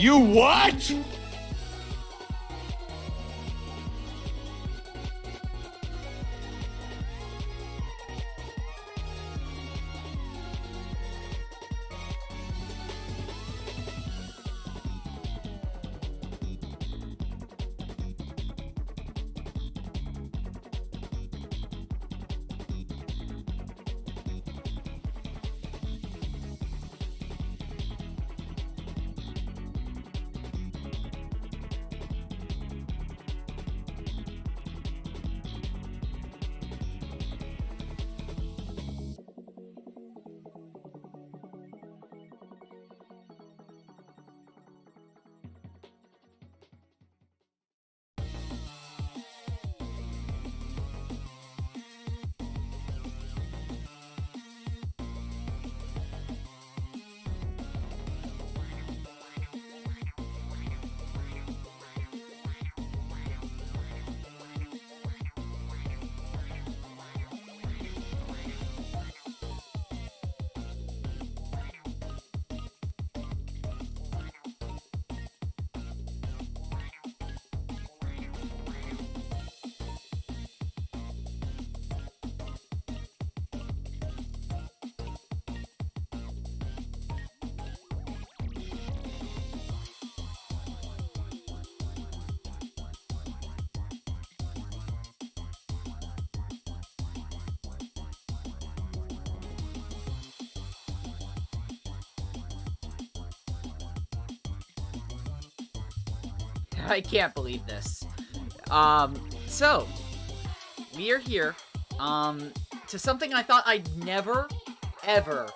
You what? I can't believe this. So, we are here, to something I thought I'd never, ever,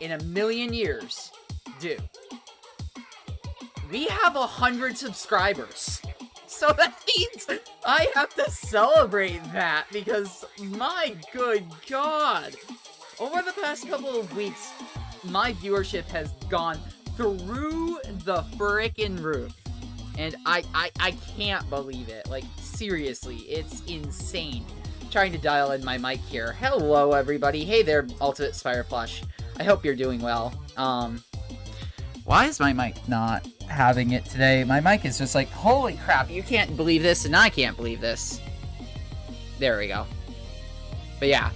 in a million years, do. We have 100 subscribers. So that means I have to celebrate that, because my good God. Over the past couple of weeks, my viewership has gone through the frickin' roof. And I can't believe it. Like, seriously, it's insane. Trying to dial in my mic here. Hello, everybody. Hey there, Ultimate Spire Plush. I hope you're doing well. Why is my mic not having it today? My mic is just like, holy crap, you can't believe this, and I can't believe this. There we go. But yeah,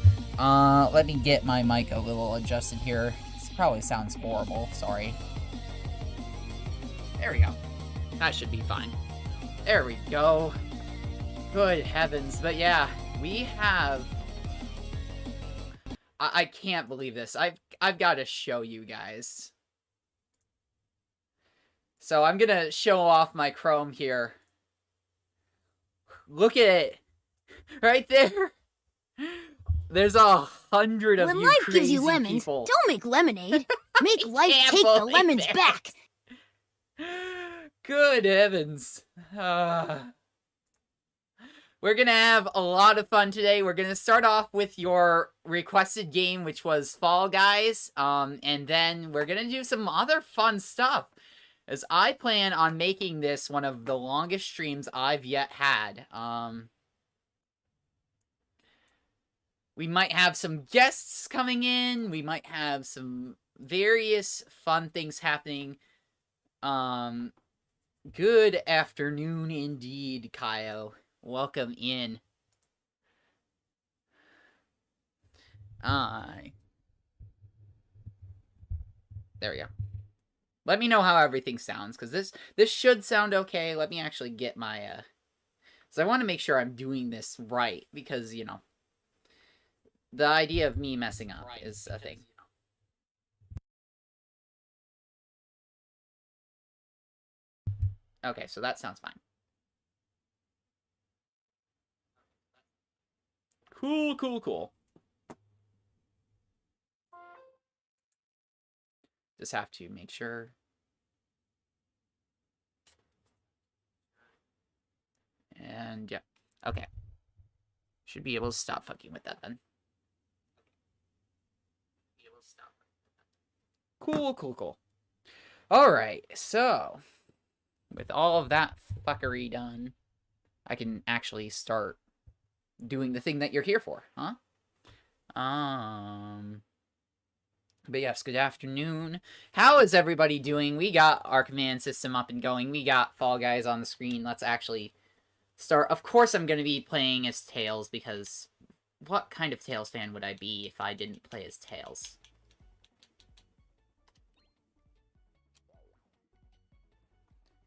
let me get my mic a little adjusted here. This probably sounds horrible, sorry. There we go. That should be fine. There we go. Good heavens. But yeah, we have... I can't believe this. I've got to show you guys. So I'm gonna show off my Chrome here. Look at it. Right there. There's 100 of when you life crazy gives you lemons, people. don't make lemonade. Make life can't take the believe lemons it. back. Good heavens. We're gonna have a lot of fun today. We're gonna start off with your requested game, which was Fall Guys. And then we're gonna do some other fun stuff, as I plan on making this one of the longest streams I've yet had. We might have some guests coming in. We might have some various fun things happening. Good afternoon indeed, Kaio. Welcome in. There we go. Let me know how everything sounds, because this should sound okay. Let me actually get my, so I want to make sure I'm doing this right, because, you know, the idea of me messing up is a thing. Okay, so that sounds fine. Cool, cool, cool. Just have to make sure. And yeah, okay. Should be able to stop fucking with that then. Cool, cool, cool. Alright, so with all of that fuckery done, I can actually start doing the thing that you're here for, huh? But yes, good afternoon. How is everybody doing? We got our command system up and going. We got Fall Guys on the screen. Let's actually start. Of course I'm going to be playing as Tails, because what kind of Tails fan would I be if I didn't play as Tails?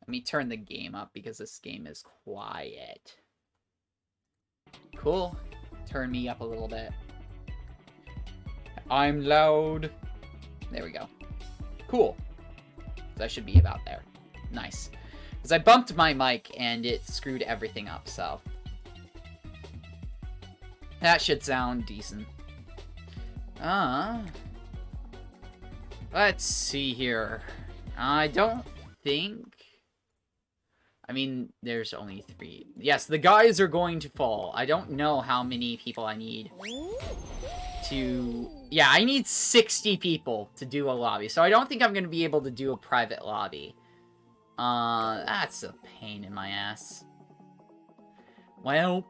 Let me turn the game up because this game is quiet. Cool. Turn me up a little bit. I'm loud. There we go. Cool. That should be about there. Nice. Because I bumped my mic and it screwed everything up, so that should sound decent. Let's see here. I don't think... I mean, there's only 3. Yes, the guys are going to fall. I don't know how many people I need to... Yeah, I need 60 people to do a lobby. So I don't think I'm going to be able to do a private lobby. That's a pain in my ass. Well,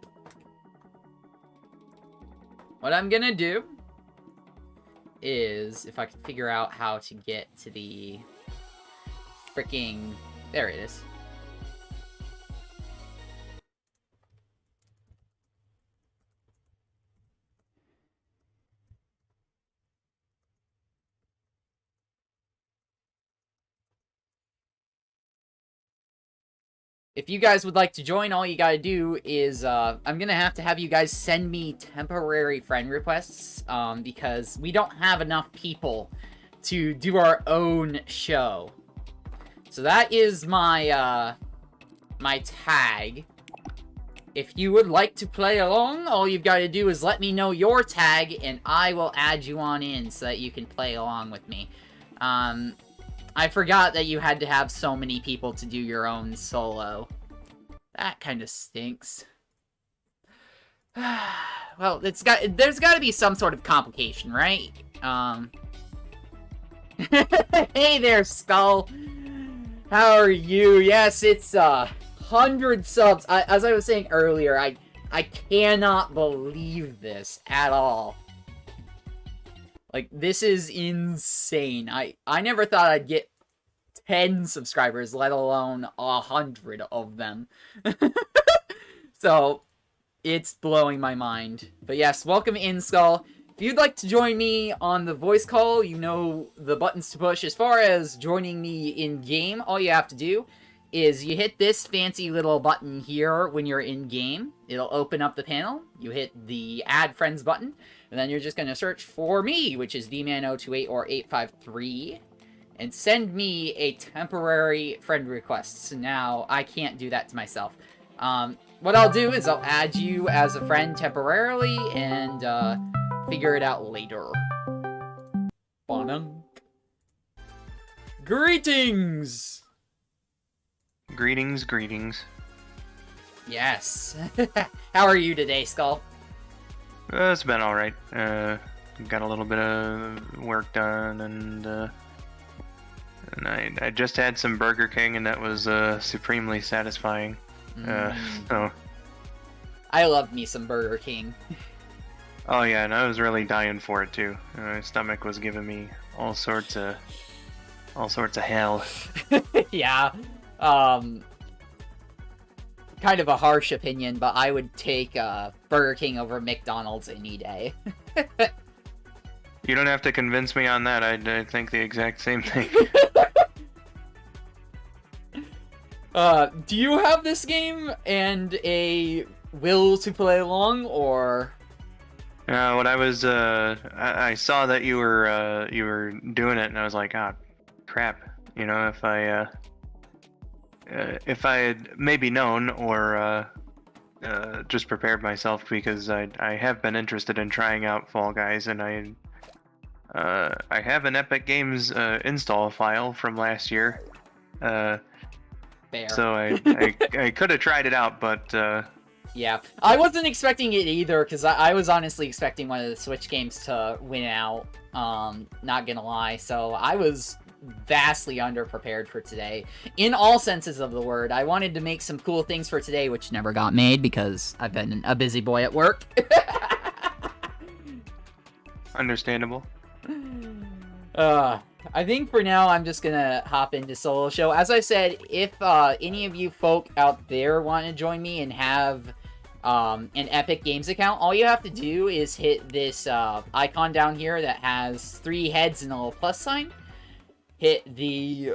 what I'm going to do is, if I can figure out how to get to the freaking... There it is. If you guys would like to join, all you gotta do is, I'm gonna have to have you guys send me temporary friend requests, because we don't have enough people to do our own show. So that is my, my tag. If you would like to play along, all you've gotta do is let me know your tag, and I will add you on in so that you can play along with me. I forgot that you had to have so many people to do your own solo. That kind of stinks. Well, there's got to be some sort of complication, right? Hey there, Skull. How are you? Yes, it's 100 subs. As I was saying earlier, I cannot believe this at all. Like, this is insane. I never thought I'd get 10 subscribers, let alone 100 of them. So, it's blowing my mind. But yes, welcome in, Skull. If you'd like to join me on the voice call, you know the buttons to push. As far as joining me in-game, all you have to do is you hit this fancy little button here when you're in-game. It'll open up the panel. You hit the Add Friends button. And then you're just going to search for me, which is vman028 or 853, and send me a temporary friend request. So now, I can't do that to myself. What I'll do is I'll add you as a friend temporarily, and figure it out later. Bonum. Greetings! Greetings, greetings. Yes. How are you today, Skull? It's been alright. Got a little bit of work done, and I just had some Burger King, and that was supremely satisfying. So. I love me some Burger King. Oh yeah, and I was really dying for it too. My stomach was giving me all sorts of hell. Yeah. Kind of a harsh opinion, but I would take Burger King over McDonald's any day. You don't have to convince me on that. I think the exact same thing. Do you have this game and a will to play along, or? What I was, I saw that you were doing it, and I was like, ah, crap. You know, if I had maybe known or just prepared myself, because I have been interested in trying out Fall Guys, and I have an Epic Games install file from last year. Fair. So I could have tried it out, but yeah, I wasn't expecting it either, because I was honestly expecting one of the Switch games to win out. Not gonna lie, so I was vastly underprepared for today. In all senses of the word, I wanted to make some cool things for today, which never got made because I've been a busy boy at work. Understandable. I think for now I'm just gonna hop into solo show. As I said, if any of you folk out there want to join me and have an Epic Games account, all you have to do is hit this icon down here that has 3 heads and a little plus sign. Hit the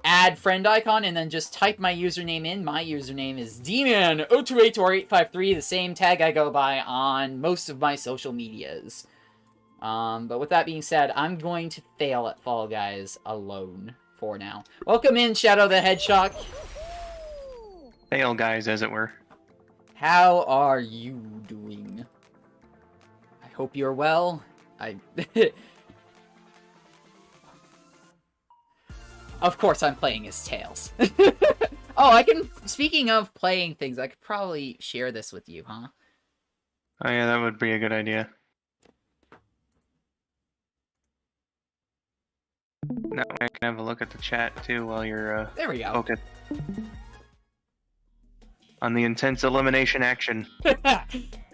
add friend icon and then just type my username in. My username is dman0284853, the same tag I go by on most of my social medias. But with that being said, I'm going to fail at Fall Guys alone for now. Welcome in, Shadow the Hedgehog. Fail guys, as it were. How are you doing? I hope you're well. Of course I'm playing as Tails. Oh, speaking of playing things, I could probably share this with you, huh? Oh yeah, that would be a good idea. Now I can have a look at the chat too while you're There we go. focused on the intense elimination action.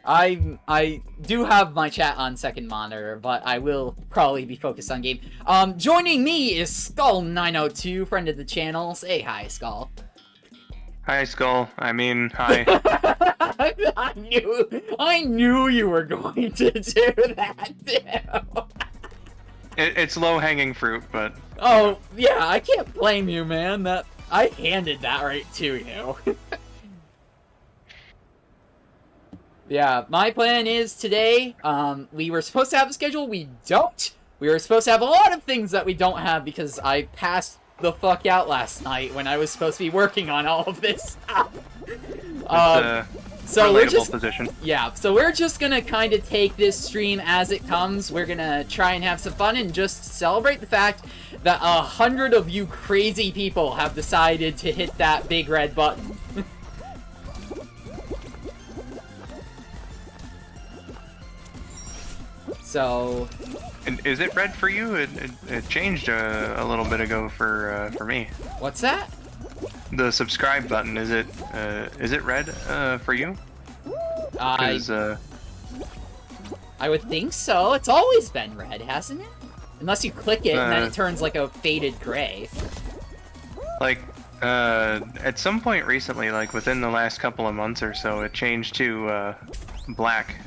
I do have my chat on second monitor, but I will probably be focused on game. Joining me is Skull902, friend of the channel. Say hi, Skull. Hi, Skull. I mean, hi. I knew you were going to do that too. It's low-hanging fruit, but... Oh, yeah, I can't blame you, man. I handed that right to you. Yeah, my plan is today, we were supposed to have a schedule, we don't. We were supposed to have a lot of things that we don't have because I passed the fuck out last night when I was supposed to be working on all of this stuff. So we're just position. Yeah, so we're just gonna kind of take this stream as it comes. We're gonna try and have some fun and just celebrate the fact that 100 of you crazy people have decided to hit that big red button. So... And is it red for you? It changed a little bit ago for me. What's that? The subscribe button, is it red for you? I would think so. It's always been red, hasn't it? Unless you click it and then it turns like a faded gray. Like, at some point recently, like within the last couple of months or so, it changed to black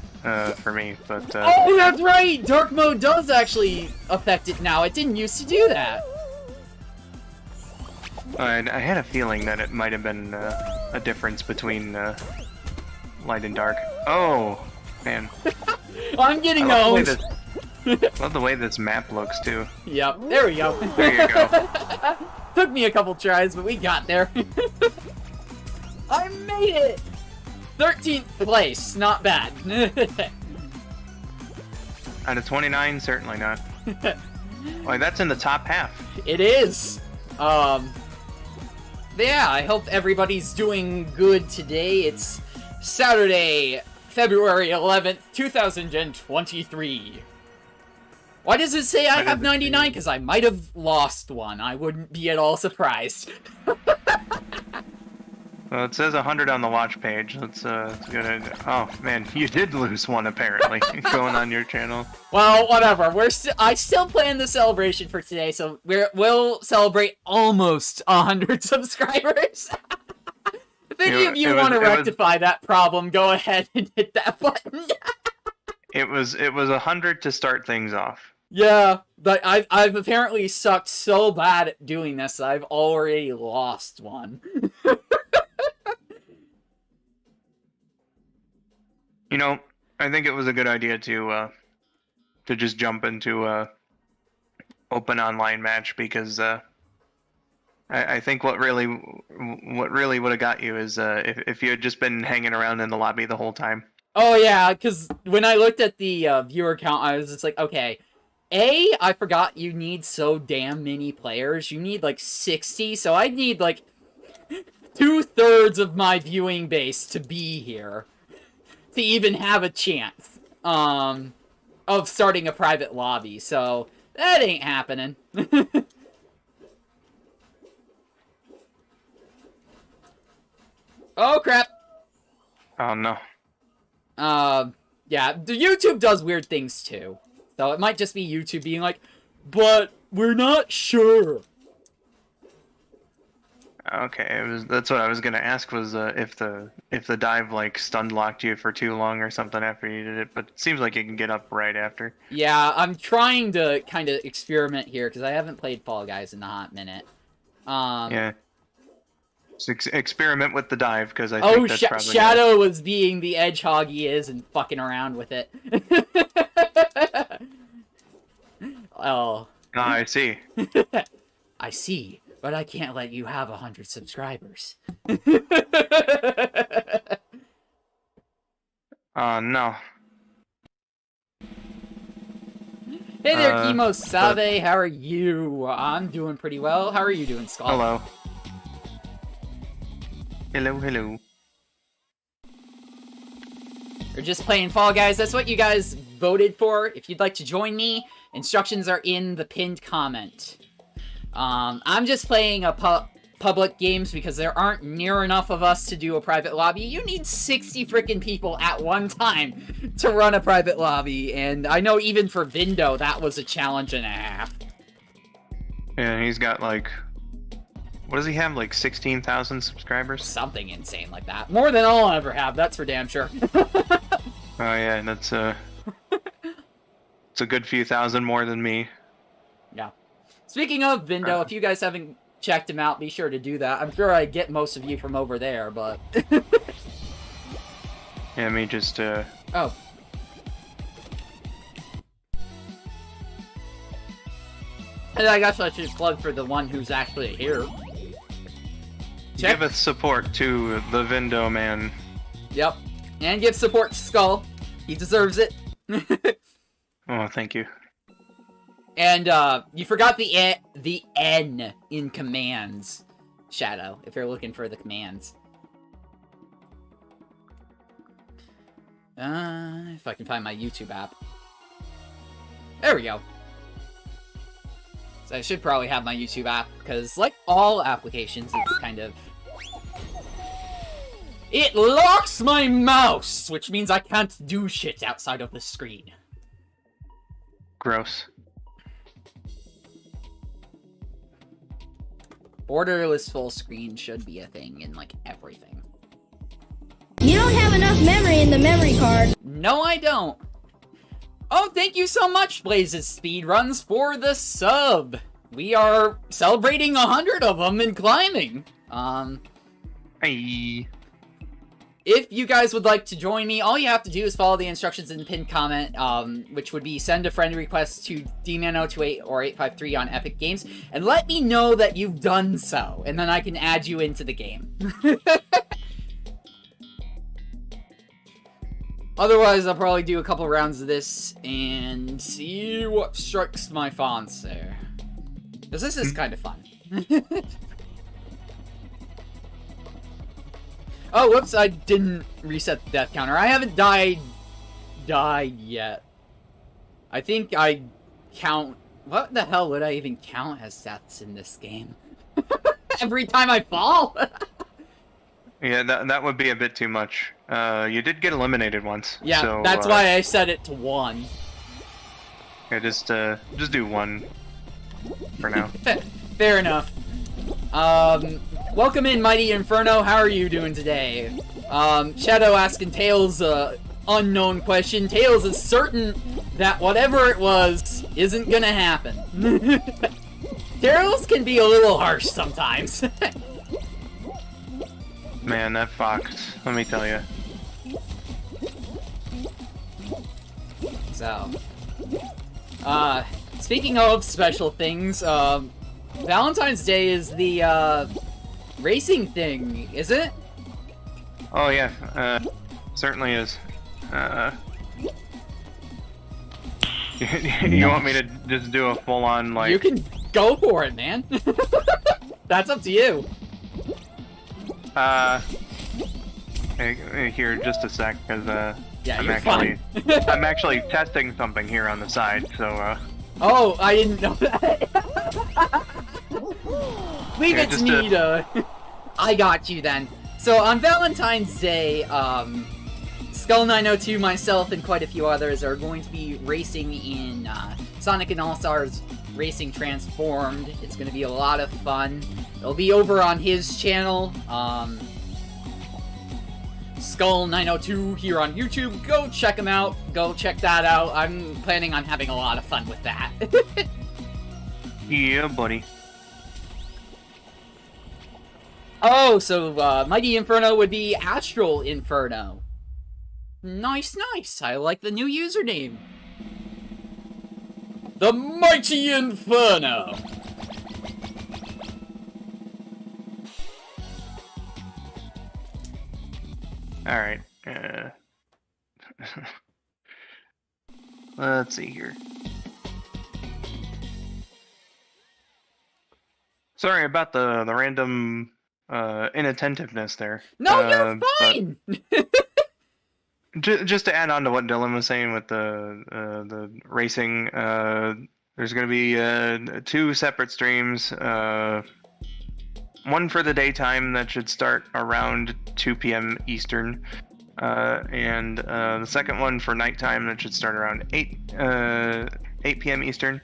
for me, but... Oh, that's right! Dark mode does actually affect it now. It didn't used to do that. I had a feeling that it might have been a difference between light and dark. Oh, man. I'm getting owned. Love the way this map looks, too. Yep, there we go. There you go. Took me a couple tries, but we got there. I made it! 13th place, not bad. Out of 29, certainly not. Why, that's in the top half. It is. Yeah, I hope everybody's doing good today. It's Saturday, February 11th, 2023. Why does it say I have 99? Because I might have lost one. I wouldn't be at all surprised. Well, it says 100 on the watch page. That's good. Oh man, you did lose one apparently going on your channel. Well, whatever. I still plan the celebration for today, so we'll celebrate almost 100 subscribers. If any of you want to rectify that problem, go ahead and hit that button. It was 100 to start things off. Yeah, but I've apparently sucked so bad at doing this that I've already lost one. You know, I think it was a good idea to just jump into a open online match because I think what really would have got you is if you had just been hanging around in the lobby the whole time. Oh yeah, because when I looked at the viewer count, I was just like, okay, I forgot you need so damn many players. You need like 60, so I need like 2/3 of my viewing base to be here to even have a chance of starting a private lobby. So that ain't happening. Oh crap. Oh no. Yeah, the YouTube does weird things too. So it might just be YouTube being like, but we're not sure. Okay, that's what I was gonna ask was if the dive like stun locked you for too long or something after you did it, but it seems like you can get up right after. Yeah, I'm trying to kind of experiment here because I haven't played Fall Guys in a hot minute. Yeah. Just experiment with the dive because I oh, think that's probably Shadow was being the edgehog he is and fucking around with it. Oh. Ah, I see. I see, but I can't let you have 100 subscribers. No. Hey there, Kimo Sabe, how are you? I'm doing pretty well. How are you doing, Skull? Hello. Hello, hello. We're just playing Fall Guys. That's what you guys voted for. If you'd like to join me, instructions are in the pinned comment. I'm just playing a public games because there aren't near enough of us to do a private lobby. You need 60 freaking people at one time to run a private lobby, and I know even for Vindo, that was a challenge and a half. Yeah, he's got like, what does he have, like 16,000 subscribers? Something insane like that. More than I'll ever have, that's for damn sure. Oh yeah, that's it's a good few thousand more than me. Yeah. Speaking of Vindo, if you guys haven't checked him out, be sure to do that. I'm sure I get most of you from over there, but... Yeah, me just, Oh. And I guess I should plug for the one who's actually here. Check. Giveth support to the Vindo man. Yep. And give support to Skull. He deserves it. Oh, thank you. And, you forgot the N in commands, Shadow, if you're looking for the commands. If I can find my YouTube app. There we go. So I should probably have my YouTube app, because like all applications, it's kind of... It locks my mouse, which means I can't do shit outside of the screen. Gross. Borderless full screen should be a thing in, like, everything. You don't have enough memory in the memory card. No, I don't. Oh, thank you so much, Blazes Speedruns, for the sub. We are celebrating 100 of them and climbing. Hey. If you guys would like to join me, all you have to do is follow the instructions in the pinned comment, which would be send a friend request to dman028 or 853 on Epic Games, and let me know that you've done so, and then I can add you into the game. Otherwise, I'll probably do a couple rounds of this and see what strikes my fancy. Because this is kind of fun. Oh, whoops, I didn't reset the death counter. I haven't died yet. I think I count... What the hell would I even count as deaths in this game? Every time I fall? Yeah, that would be a bit too much. You did get eliminated once. Yeah, so, that's why I set it to 1. Yeah, just do 1 for now. Fair enough. Welcome in, Mighty Inferno. How are you doing today? Shadow asking Tails unknown question. Tails is certain that whatever it was isn't gonna happen. Tails can be a little harsh sometimes. Man, that fox, let me tell you. So, speaking of special things, Valentine's Day is the, racing thing, is it? Oh yeah, certainly is. You want me to just do a full-on, like... You can go for it, man. That's up to you. Here, just a sec, because, Yeah, I'm you're actually... fine. I'm actually testing something here on the side, so, Oh, I didn't know that. Leave Yeah, it to just me to... I got you then. So on Valentine's Day, Skull902, myself, and quite a few others are going to be racing in Sonic and All-Stars Racing Transformed. It's gonna be a lot of fun. It'll be over on his channel, Skull902 here on YouTube. Go check him out. Go check that out. I'm planning on having a lot of fun with that. Yeah, buddy. Oh, so Mighty Inferno would be Astral Inferno. Nice, nice. I like the new username. The Mighty Inferno. Alright. Let's see here. Sorry about the random inattentiveness there. No, you're fine. Just to add on to what Dylan was saying with the racing, there's going to be 2 separate streams. One for the daytime that should start around 2 p.m. Eastern, and the second one for nighttime that should start around 8 p.m. Eastern.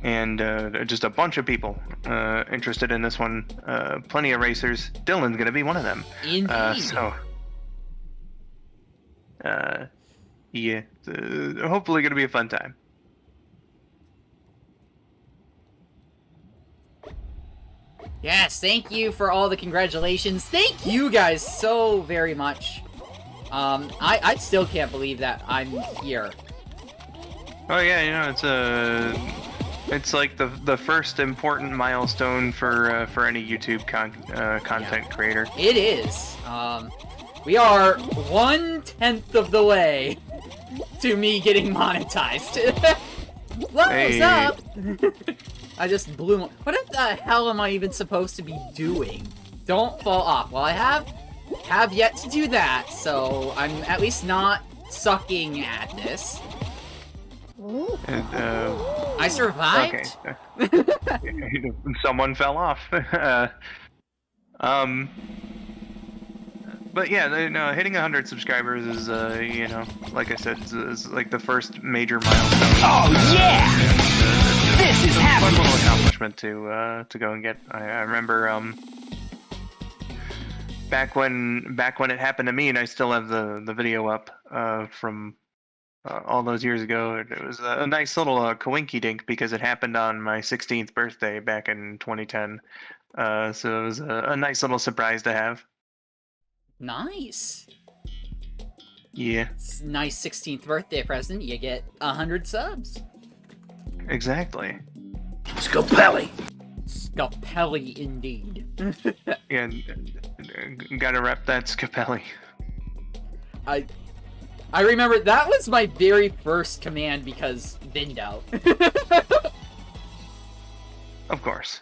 And just a bunch of people interested in this one. Plenty of racers. Dylan's going to be one of them. Indeed. Yeah, hopefully going to be a fun time. Yes, thank you for all the congratulations. Thank you guys so very much. I still can't believe that I'm here. Oh yeah, you know, it's like the first important milestone for any YouTube content creator. It is. We are 1/10 of the way to me getting monetized. What's up? I just blew. What the hell am I even supposed to be doing? Don't fall off. Well, I have yet to do that, so I'm at least not sucking at this. And, I survived. Okay. Someone fell off. But yeah, no, hitting 100 subscribers is, you know, like I said, is like the first major milestone. Oh yeah! This is happening. Fun little accomplishment to go and get. I remember back when it happened to me, and I still have the video up from all those years ago. It was a nice little coinky dink because it happened on my 16th birthday back in 2010. So it was a nice little surprise to have. Nice. Yeah. It's a nice 16th birthday present. You get 100 subs. Exactly. Scopelli. Scopelli, indeed. Yeah, gotta rep that Scopelli. I remember that was my very first command because Vindo. Of course.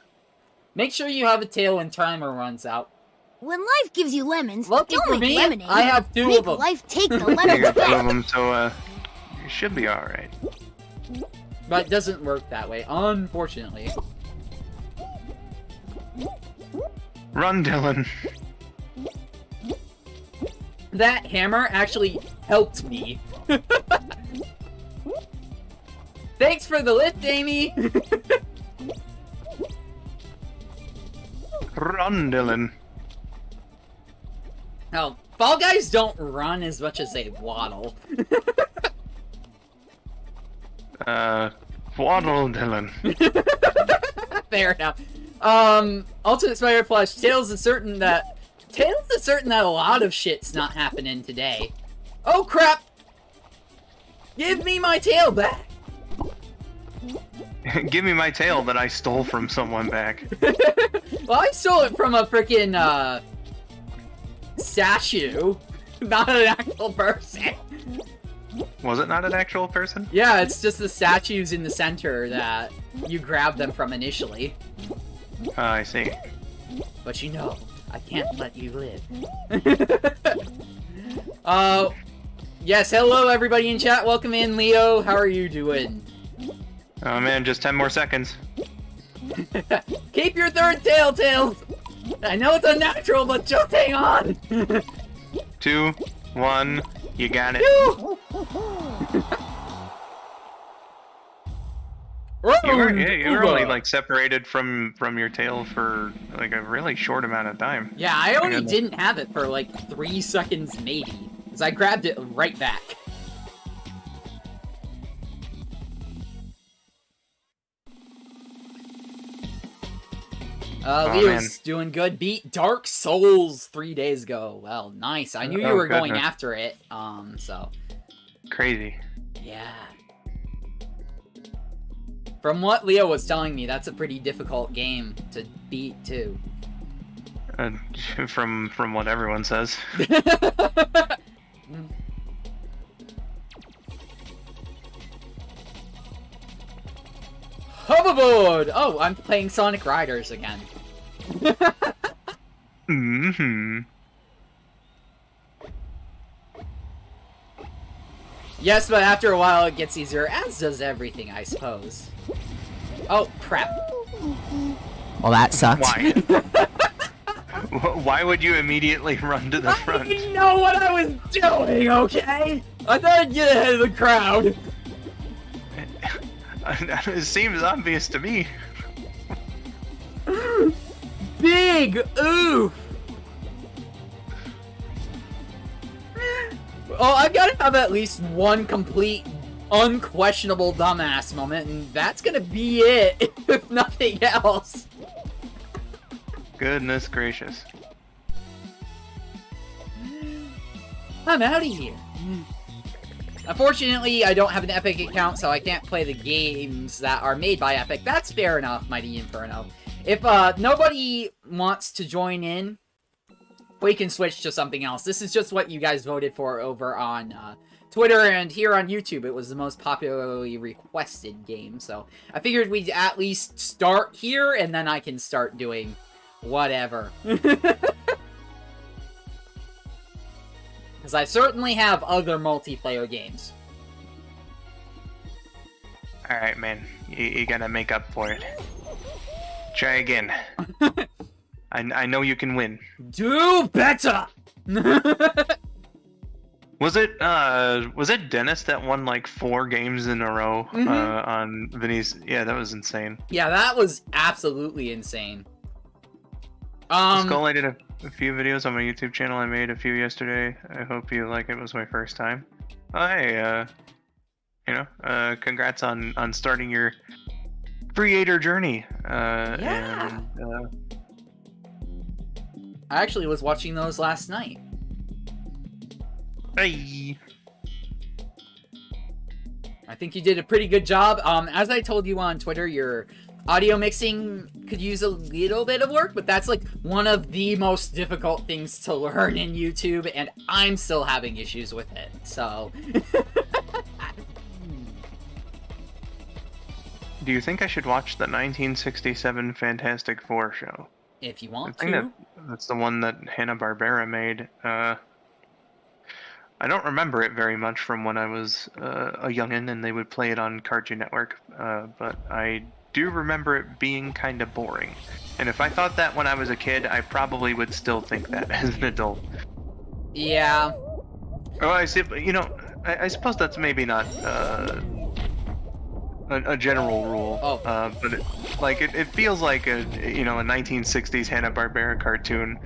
Make sure you have a tail when timer runs out. When life gives you lemons, Lucky don't for make me, lemonade. I have 2 make of them. life take the I lemons got 2 of back. them, so you should be alright. But it doesn't work that way, unfortunately. Run, Dylan. That hammer actually helped me. Thanks for the lift, Amy! Run, Dylan. Oh, Fall Guys don't run as much as they waddle. Waddle, Dylan. Fair enough. Ultimate Spider Plush, Tails is certain that a lot of shit's not happening today. Oh crap! Give me my tail back! Give me my tail that I stole from someone back. Well, I stole it from a freaking, statue. Not an actual person. Was it not an actual person? Yeah, it's just the statues in the center that you grab them from initially. I see. But you know, I can't let you live. Yes, hello everybody in chat. Welcome in, Leo. How are you doing? Oh man, just 10 more seconds. Keep your third tail, Tails! I know it's unnatural, but just hang on! 2, 1, you got it. You were only like separated from your tail for like a really short amount of time. Yeah, I only didn't have it for like 3 seconds maybe, because I grabbed it right back. Leo's doing good. Beat Dark Souls 3 days ago. Well, nice. I knew you were going after it. So. Crazy. Yeah. From what Leo was telling me, that's a pretty difficult game to beat too. From what everyone says. Hoverboard! Oh, I'm playing Sonic Riders again. Mm-hmm. Yes, but after a while it gets easier, as does everything, I suppose. Oh, crap. Well, that sucks. Why? Why would you immediately run to the front? I didn't know what I was doing, okay? I thought I'd get ahead of the crowd. It seems obvious to me. Big oof! Oh, I've got to have at least one complete, unquestionable dumbass moment, and that's gonna be it, if nothing else. Goodness gracious. I'm out of here. Unfortunately, I don't have an Epic account, so I can't play the games that are made by Epic. That's fair enough, Mighty Inferno. If nobody wants to join in, we can switch to something else. This is just what you guys voted for over on Twitter and here on YouTube. It was the most popularly requested game, so I figured we'd at least start here, and then I can start doing whatever. Because I certainly have other multiplayer games. Alright, man. You gotta make up for it. Try again. I know you can win. Do better! Was it Dennis that won like 4 games in a row on Vinny's? Yeah, that was insane. Yeah, that was absolutely insane. Skull, I did a few videos on my YouTube channel. I made a few yesterday. I hope you like it. It was my first time. Oh, hey, congrats on starting your creator journey. Yeah. And, I actually was watching those last night. hey. I think you did a pretty good job. As I told you on Twitter, your audio mixing could use a little bit of work, but that's like one of the most difficult things to learn in YouTube, and I'm still having issues with it, so... Do you think I should watch the 1967 Fantastic Four show? If you want I think to. that's the one that Hanna-Barbera made. I don't remember it very much from when I was a youngin' and they would play it on Cartoon Network, but I do remember it being kind of boring. And if I thought that when I was a kid, I probably would still think that as an adult. Yeah. Oh, I see. I suppose that's maybe not a general rule. Oh. But it feels like a 1960s Hanna-Barbera cartoon.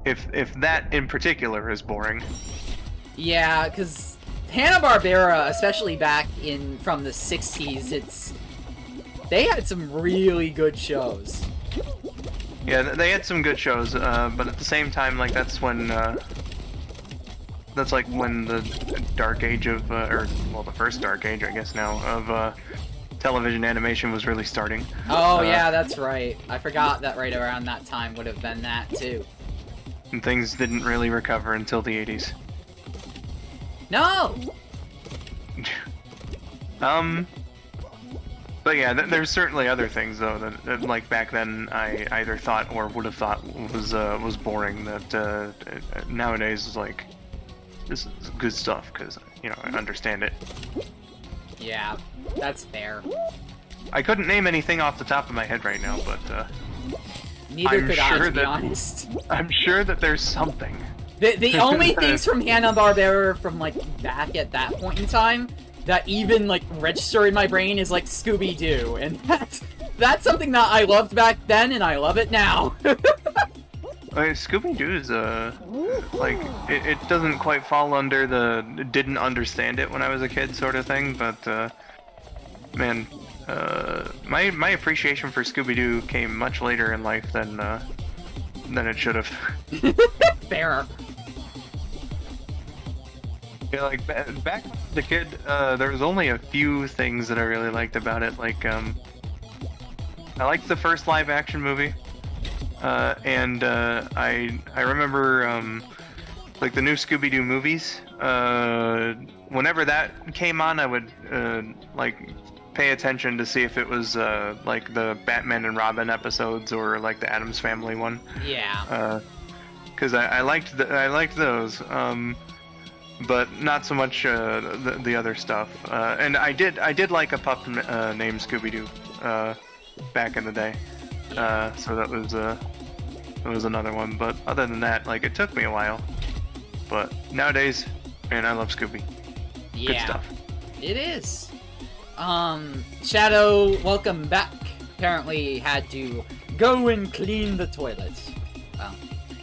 If that in particular is boring. Yeah, because Hanna-Barbera, especially back from the 60s, they had some really good shows. Yeah, they had some good shows, but at the same time, like that's when the dark age of, the first dark age, I guess now, of television animation was really starting. Oh yeah, that's right. I forgot that right around that time would have been that too. And things didn't really recover until the 80s. No! But yeah, there's certainly other things though that like back then I either thought or would have thought was boring that nowadays is like, this is good stuff because I understand it. Yeah, that's fair. I couldn't name anything off the top of my head right now, but Neither could I, to be honest. I'm sure that there's something. The only things from Hanna-Barbera from like back at that point in time that even, like, register in my brain is, like, Scooby-Doo. And that's something that I loved back then, and I love it now. Scooby-Doo is, like, it doesn't quite fall under the didn't understand it when I was a kid sort of thing, but, man, my appreciation for Scooby-Doo came much later in life than it should have. Fair. Yeah, like, back when I was a kid, there was only a few things that I really liked about it, like, I liked the first live-action movie. And I remember like the new Scooby-Doo movies. Whenever that came on, I would like pay attention to see if it was like the Batman and Robin episodes or like the Addams Family one. Yeah. Because I liked those. But not so much the other stuff. And I did like a pup named Scooby-Doo back in the day. So that was another one, but other than that, like, it took me a while. But nowadays, man, I love Scooby. Yeah. Good stuff. It is. Shadow, welcome back. Apparently had to go and clean the toilet. Well,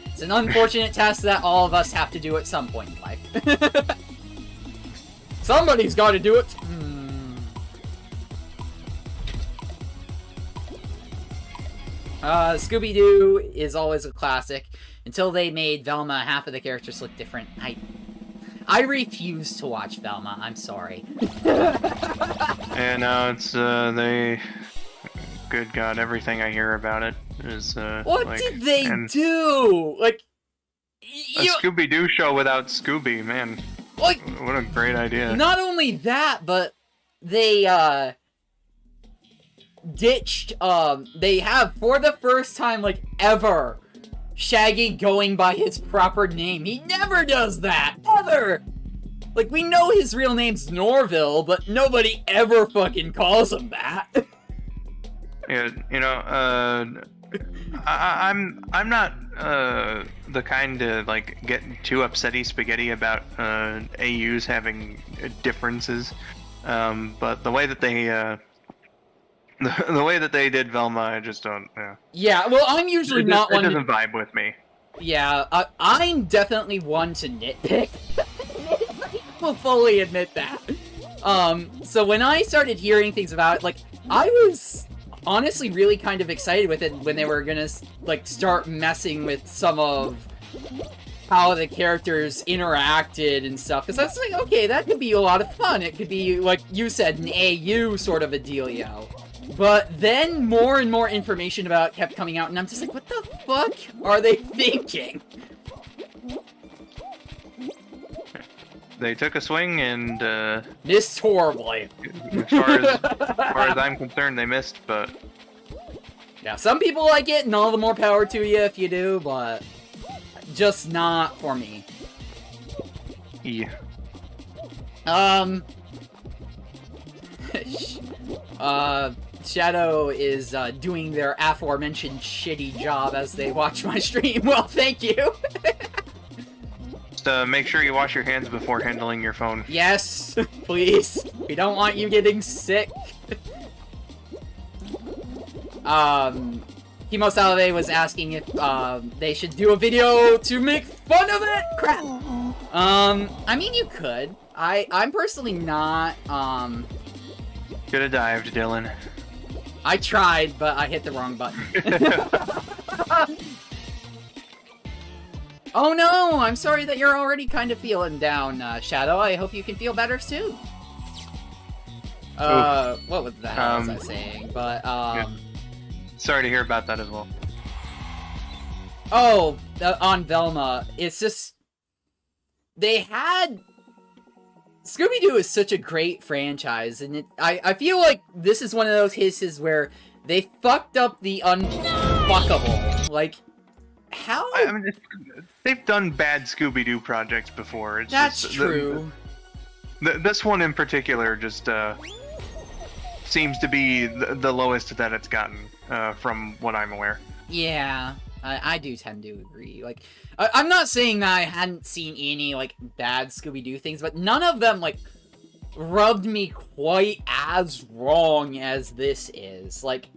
it's an unfortunate task that all of us have to do at some point in life. Somebody's got to do it. Scooby-Doo is always a classic. Until they made Velma, half of the characters look different. I refuse to watch Velma. I'm sorry. And now it's they. Good God! Everything I hear about it is what like, did they do? Like a Scooby-Doo show without Scooby, man. Like, what a great idea! Not only that, but they ditched, they have, for the first time, like, ever, Shaggy going by his proper name. He never does that! Ever! Like, we know his real name's Norville, but nobody ever fucking calls him that. Yeah, you know, I'm not, the kind to, like, get too upsetty spaghetti about, AUs having differences, but the way that they, the way that they did Velma, I just don't. Yeah. Yeah. Well, I'm usually not one. It doesn't vibe with me. Yeah, I'm definitely one to nitpick. Will fully admit that. So when I started hearing things about it, like, I was honestly really kind of excited with it when they were gonna, like, start messing with some of how the characters interacted and stuff. Because I was like, okay, that could be a lot of fun. It could be, like you said, an AU sort of a dealio. But then more and more information about it kept coming out, and I'm just like, what the fuck are they thinking? They took a swing and, missed horribly. As far as I'm concerned, they missed, but... Yeah, some people like it, and all the more power to you if you do, but... just not for me. Yeah. Shadow is doing their aforementioned shitty job as they watch my stream. Well, thank you. Just make sure you wash your hands before handling your phone. Yes, please. We don't want you getting sick. Kimo Salve was asking if they should do a video to make fun of it. Crap. I mean, you could. I'm personally not. Could have dived, Dylan. I tried, but I hit the wrong button. Oh no! I'm sorry that you're already kind of feeling down, Shadow. I hope you can feel better soon. What was the hell was I saying? But, yeah. Sorry to hear about that as well. Oh, on Velma, it's just... They had... Scooby-Doo is such a great franchise, and I feel like this is one of those cases where they fucked up the unfuckable. Like, how? I mean, they've done bad Scooby-Doo projects before. It's That's just, true. This one in particular just seems to be the lowest that it's gotten, from what I'm aware. Yeah, I do tend to agree. Like, I'm not saying that I hadn't seen any, like, bad Scooby-Doo things, but none of them, like, rubbed me quite as wrong as this is. Like,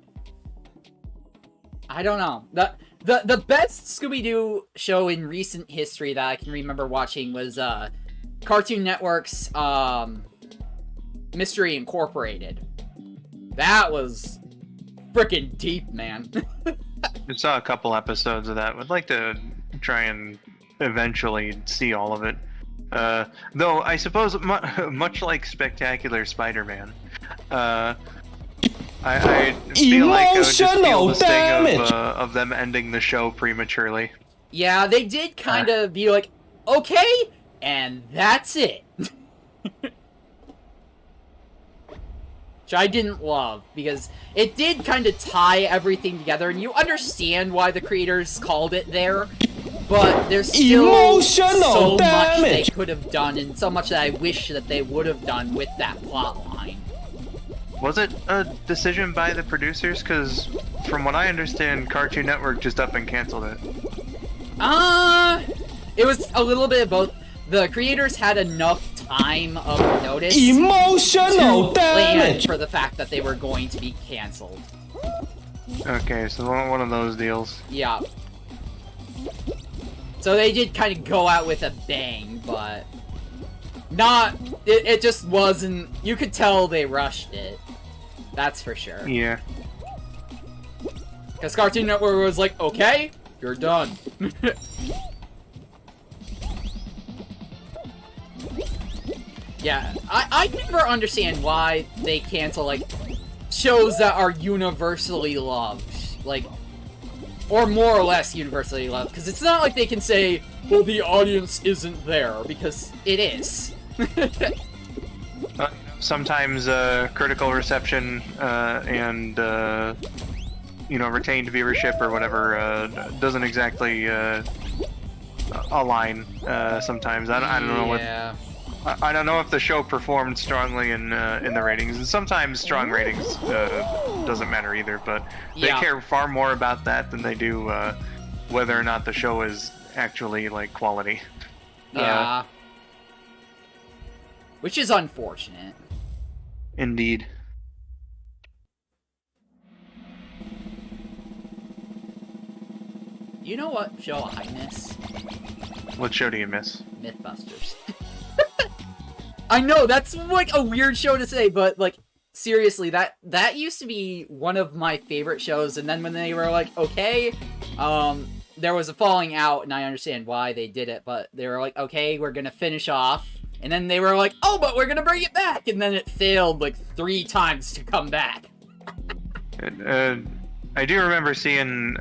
I don't know. The best Scooby-Doo show in recent history that I can remember watching was Cartoon Network's Mystery Incorporated. That was freaking deep, man. I saw a couple episodes of that. Would like to try and eventually see all of it. Though I suppose much like Spectacular Spider-Man, I feel like I would just feel the sting of them ending the show prematurely. Yeah, they did kind of be like, okay, and that's it. Which I didn't love, because it did kind of tie everything together, and you understand why the creators called it there, but there's still so much they could have done, and so much that I wish that they would have done with that plot line. Was it a decision by the producers? Because from what I understand, Cartoon Network just up and canceled it. It was a little bit of both. The creators had enough time of notice Emotional to plan damage for the fact that they were going to be canceled. Okay, so one of those deals. Yeah. So they did kind of go out with a bang, but not. It just wasn't. You could tell they rushed it. That's for sure. Yeah. Because Cartoon Network was like, okay, you're done. Yeah, I never understand why they cancel, like, shows that are universally loved. Like, or more or less universally loved. Because it's not like they can say, well, the audience isn't there, because it is. Sometimes critical reception and retained viewership or whatever doesn't exactly align. Sometimes I don't know what. I don't know if the show performed strongly in the ratings, and sometimes strong ratings doesn't matter either. But they care far more about that than they do whether or not the show is actually like quality. Yeah. Which is unfortunate. Indeed. You know what show I miss? What show do you miss? Mythbusters. I know, that's like a weird show to say, but like, seriously, that used to be one of my favorite shows, and then when they were like, okay, there was a falling out, and I understand why they did it, but they were like, okay, we're gonna finish off, and then they were like, oh, but we're gonna bring it back, and then it failed like 3 times to come back. I do remember seeing,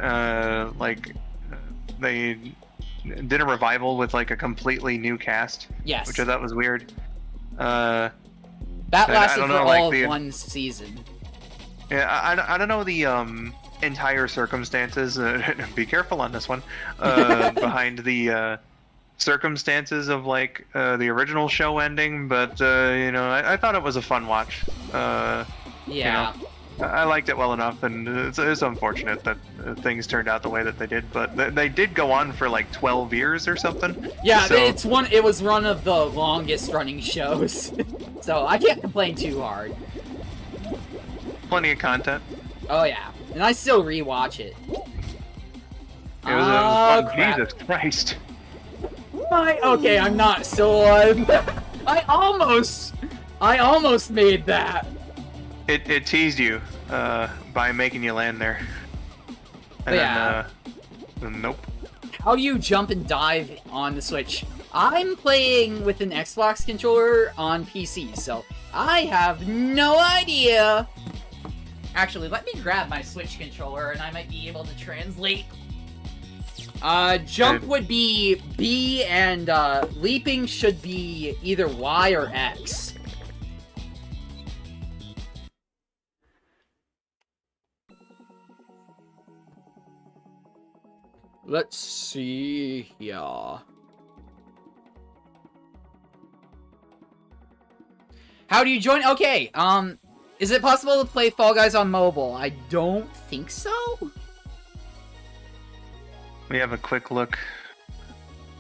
they did a revival with like a completely new cast. Yes. Which I thought was weird. That lasted for all like of one season. Yeah, I don't know the entire circumstances. Be careful on this one. Behind the circumstances of like the original show ending, but I thought it was a fun watch. Yeah. I liked it well enough, and it's unfortunate that things turned out the way that they did. But they did go on for like 12 years or something. Yeah, so... it was one of the longest running shows, so I can't complain too hard. Plenty of content. Oh yeah, and I still rewatch it. It was fun. Crap. Jesus Christ. Okay, I'm not still alive. I almost made that. It teased you by making you land there. And then nope. How do you jump and dive on the Switch? I'm playing with an Xbox controller on PC, so I have no idea. Actually, let me grab my Switch controller and I might be able to translate. Jump would be B, and leaping should be either Y or X. Let's see here. How do you join? Okay, is it possible to play Fall Guys on mobile? I don't think so. We have a quick look.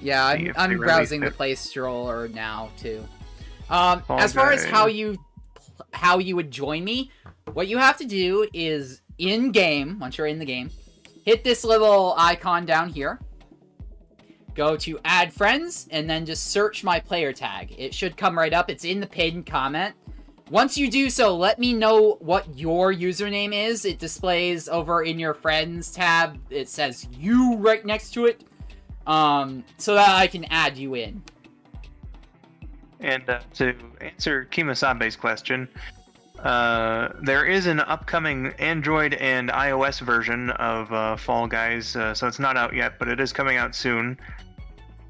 Yeah, I'm browsing the Play Stroller now, too. As far as Guys. how you would join me, what you have to do is in game, once you're in the game, hit this little icon down here. Go to add friends and then just search my player tag. It should come right up. It's in the pinned comment. Once you do so, let me know what your username is. It displays over in your friends tab. It says you right next to it. So that I can add you in. And to answer Kimasabe's question, there is an upcoming Android and iOS version of Fall Guys, so it's not out yet, but it is coming out soon.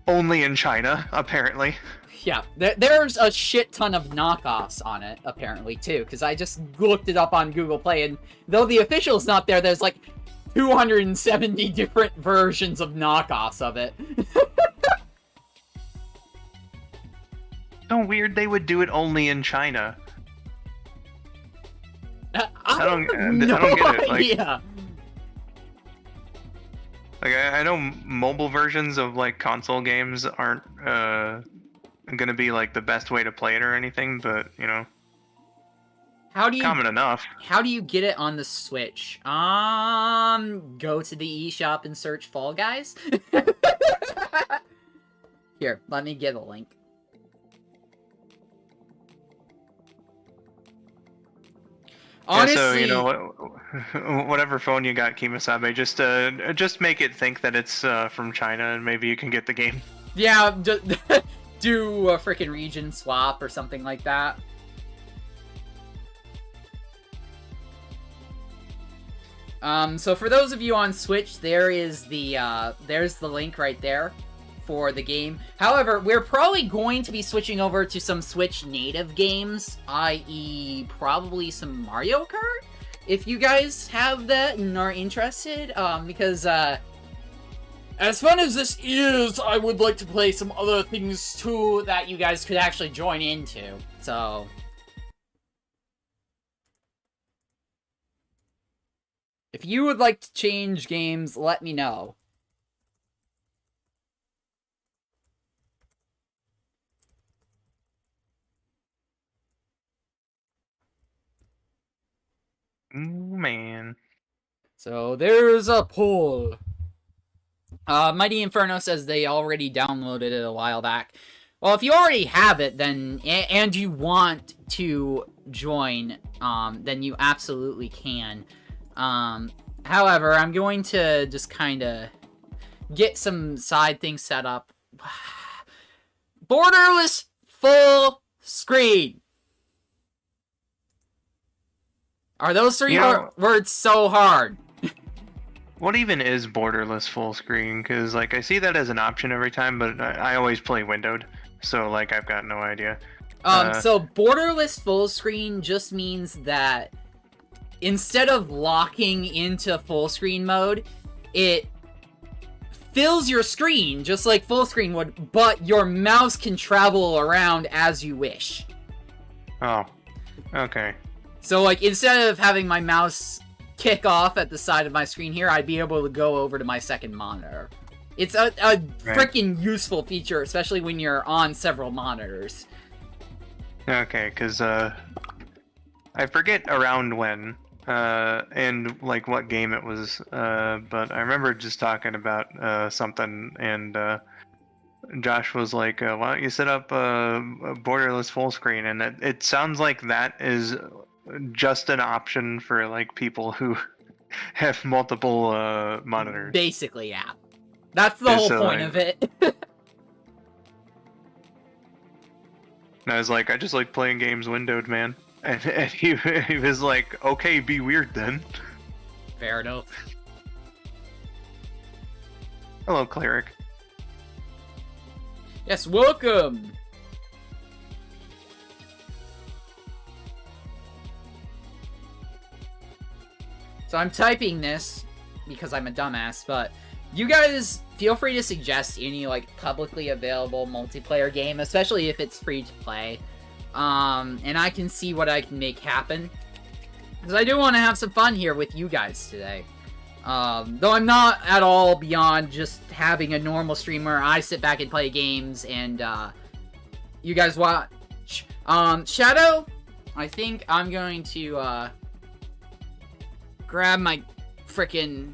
Only in China, apparently. Yeah, there's a shit ton of knockoffs on it, apparently, too, because I just looked it up on Google Play, and though the official's not there, there's like 270 different versions of knockoffs of it. So weird they would do it only in China. I don't get it. Like, Yeah. Like I know mobile versions of like console games aren't gonna be like the best way to play it or anything, but you know, How do you common enough. How do you get it on the Switch? Go to the eShop and search Fall Guys. Here, let me get a link. Honestly, Yeah, so you know, whatever phone you got, Kimasabe, just make it think that it's from China, and maybe you can get the game. yeah, do a freaking region swap or something like that. So for those of you on Switch, there's the link right there for the game. However, we're probably going to be switching over to some Switch native games, i.e. probably some Mario Kart, if you guys have that and are interested, because, as fun as this is, I would like to play some other things too that you guys could actually join into, so... If you would like to change games, let me know. Ooh, man. So there's a poll. Mighty Inferno says they already downloaded it a while back. Well, if you already have it, then and you want to join, then you absolutely can. However, I'm going to just kind of get some side things set up. Borderless full screen. Are those three words so hard? What even is borderless full screen? Because like I see that as an option every time, but I always play windowed, so like I've got no idea. So borderless full screen just means that instead of locking into full screen mode, it fills your screen just like full screen would, but your mouse can travel around as you wish. Oh, okay. So like instead of having my mouse kick off at the side of my screen here, I'd be able to go over to my second monitor. It's a freaking useful feature, especially when you're on several monitors. Okay, because I forget around when and like what game it was, but I remember just talking about something, and Josh was like, why don't you set up a borderless full screen? And it sounds like that is just an option for like people who have multiple monitors. Basically, yeah. That's the whole point of it. And I was like, I just like playing games windowed, man. And he was like, okay, be weird then. Fair enough. Hello, Cleric. Yes, welcome! So I'm typing this because I'm a dumbass, but you guys feel free to suggest any like publicly available multiplayer game, especially if it's free to play. And I can see what I can make happen. Because I do want to have some fun here with you guys today. Though I'm not at all beyond just having a normal stream where I sit back and play games and you guys Shadow, I think I'm going to, grab my frickin'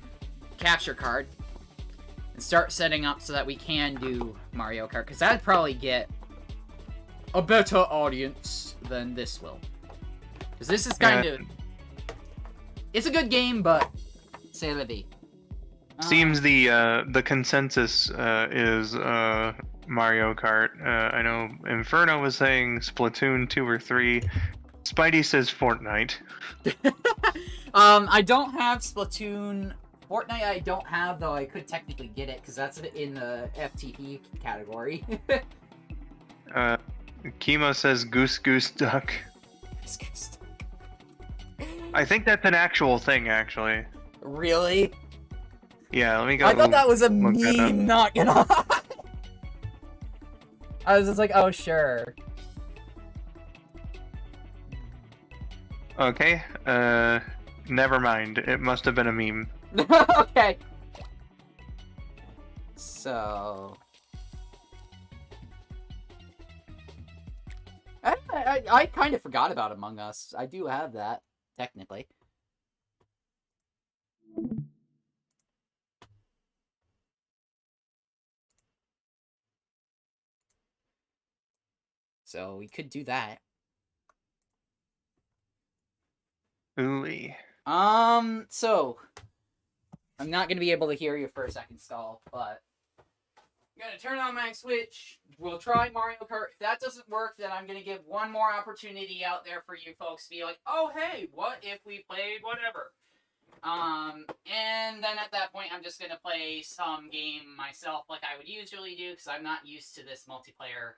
capture card and start setting up so that we can do Mario Kart, because that'd probably get a better audience than this will. Because this is kind of... It's a good game, but... C'est la vie. Seems the consensus is Mario Kart. I know Inferno was saying Splatoon 2 or 3. Spidey says Fortnite. I don't have Splatoon. Fortnite I don't have, though I could technically get it, because that's in the FTP category. Kimo says Goose Goose Duck. I think that's an actual thing, actually. Really? Yeah, let me go. I thought that was a meme, not gonna lie. I was just like, oh, sure. Okay, never mind. It must have been a meme. Okay. So... I kind of forgot about Among Us. I do have that, technically. So we could do that. Ooh-wee. So I'm not gonna be able to hear you for a second, Skull, but I'm gonna turn on my Switch. We'll try Mario Kart. If that doesn't work, then I'm gonna give one more opportunity out there for you folks to be like, oh hey, what if we played whatever? And then at that point, I'm just gonna play some game myself like I would usually do, because I'm not used to this multiplayer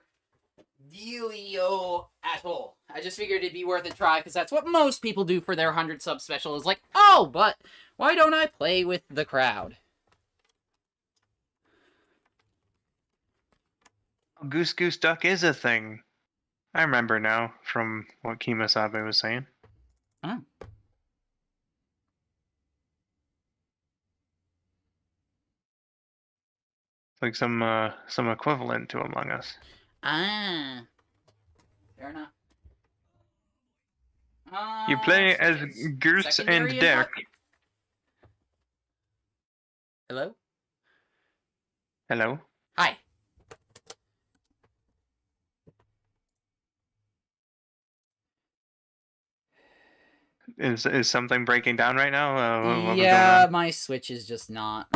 dealio at all. I just figured it'd be worth a try, because that's what most people do for their 100 sub special, is like, oh, but why don't I play with the crowd? Goose Goose Duck is a thing. I remember now from what Kimasabe was saying. Oh. Like some equivalent to Among Us. Ah. Fair enough. You play as is Goose secondary and Dick. input? Hello? Hello? Hi. Is something breaking down right now? What was going Yeah, on? my Switch is just not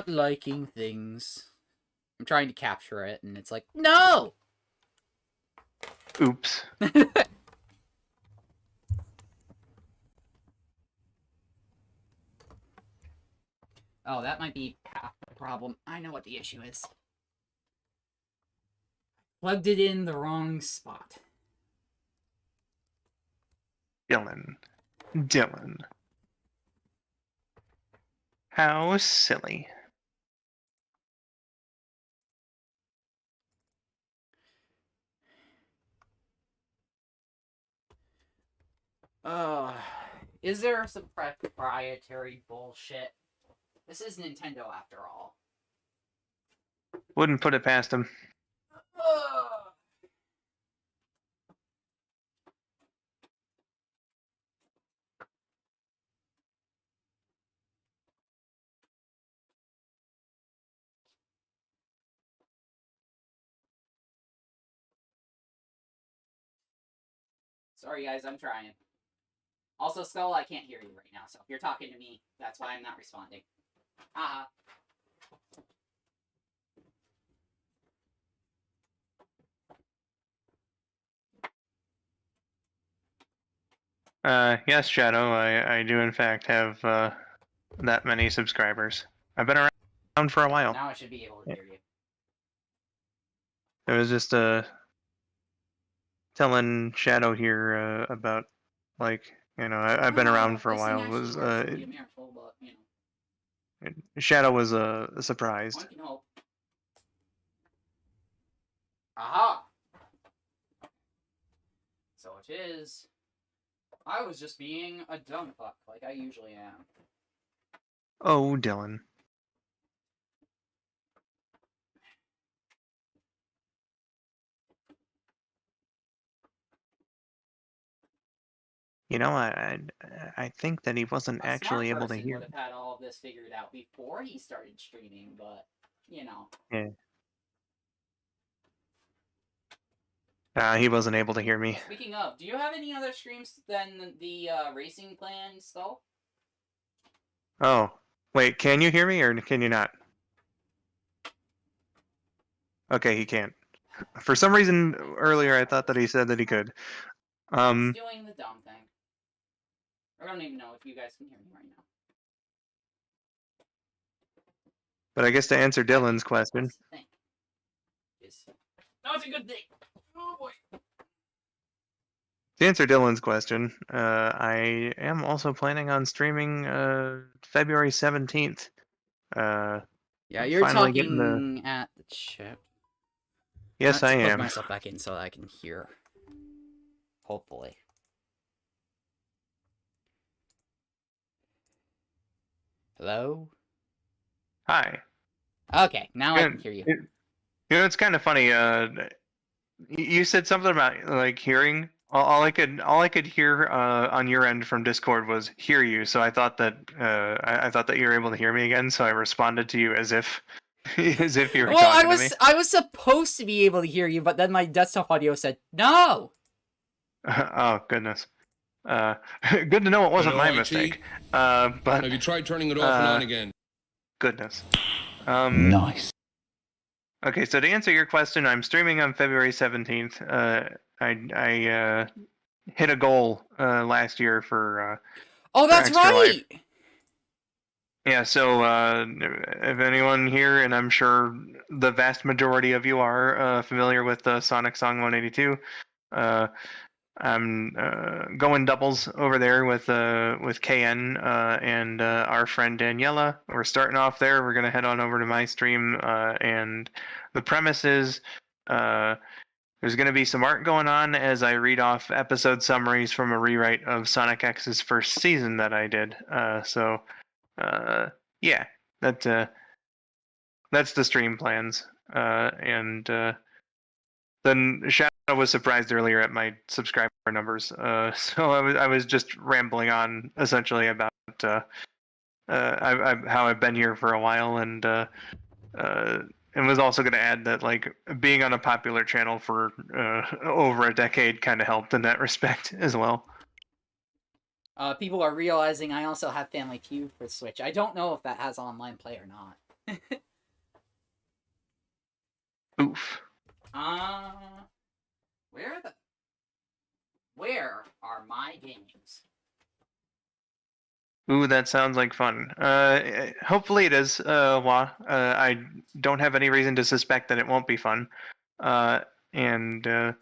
liking things. I'm trying to capture it, and it's like, no! Oops. Oh, that might be half the problem. I know what the issue is. Plugged it in the wrong spot. Dylan. How silly. Is there some proprietary bullshit? This is Nintendo after all. Wouldn't put it past him. Sorry guys, I'm trying. Also, Skull, I can't hear you right now, so if you're talking to me, that's why I'm not responding. Haha. Yes, Shadow, I do in fact have that many subscribers. I've been around for a while. Now I should be able to hear you. It was just telling Shadow here about, like, you know, I've been around for a while. It was Shadow was surprised. Aha! So it is. I was just being a dumb fuck, like I usually am. Oh, Dylan. You know, I think that he wasn't A actually smart able to person hear. would have had all of this figured out before he started streaming, but, you know. Yeah. He wasn't able to hear me. Speaking of, do you have any other streams than the Racing Clan Skull? Oh, wait, can you hear me or can you not? Okay, he can't. For some reason earlier I thought that he said that he could. It's doing the dumb thing. I don't even know if you guys can hear me right now. But I guess to answer Dylan's question. That's the thing. No, it's a good thing. Oh boy. To answer Dylan's question, I am also planning on streaming February 17th. Yeah, you're Finally getting the... talking at the chip. Yes, I Let's plug am. myself back in so that I can hear. Hopefully. Hello? Hi. Okay, now I can hear you. You know, it's kind of funny. You said something about like hearing. All I could hear on your end from Discord was hear you. So I thought that I thought that you were able to hear me again. So I responded to you as if as if you were talking to me. I was supposed to be able to hear you, but then my desktop audio said no. Oh goodness. Good to know it wasn't my mistake. But have you tried turning it off and on again? Goodness. Nice. Okay, so to answer your question, I'm streaming on February 17th. I hit a goal last year for Oh, that's Extra right. Life. Yeah, so if anyone here, and I'm sure the vast majority of you are familiar with Sonic Song 182, I'm going doubles over there with KN and our friend Daniela. We're starting off there. We're gonna head on over to my stream, and the premise is there's gonna be some art going on as I read off episode summaries from a rewrite of Sonic X's first season that I did. Yeah, that's the stream plans, and then Shadow was surprised earlier at my subscriber numbers, so I was just rambling on essentially about how I've been here for a while, and was also going to add that like being on a popular channel for over a decade kind of helped in that respect as well. People are realizing I also have Family Feud for Switch. I don't know if that has online play or not. Oof. Where are my games? Ooh, that sounds like fun. Hopefully it is, Wah. I don't have any reason to suspect that it won't be fun. And there's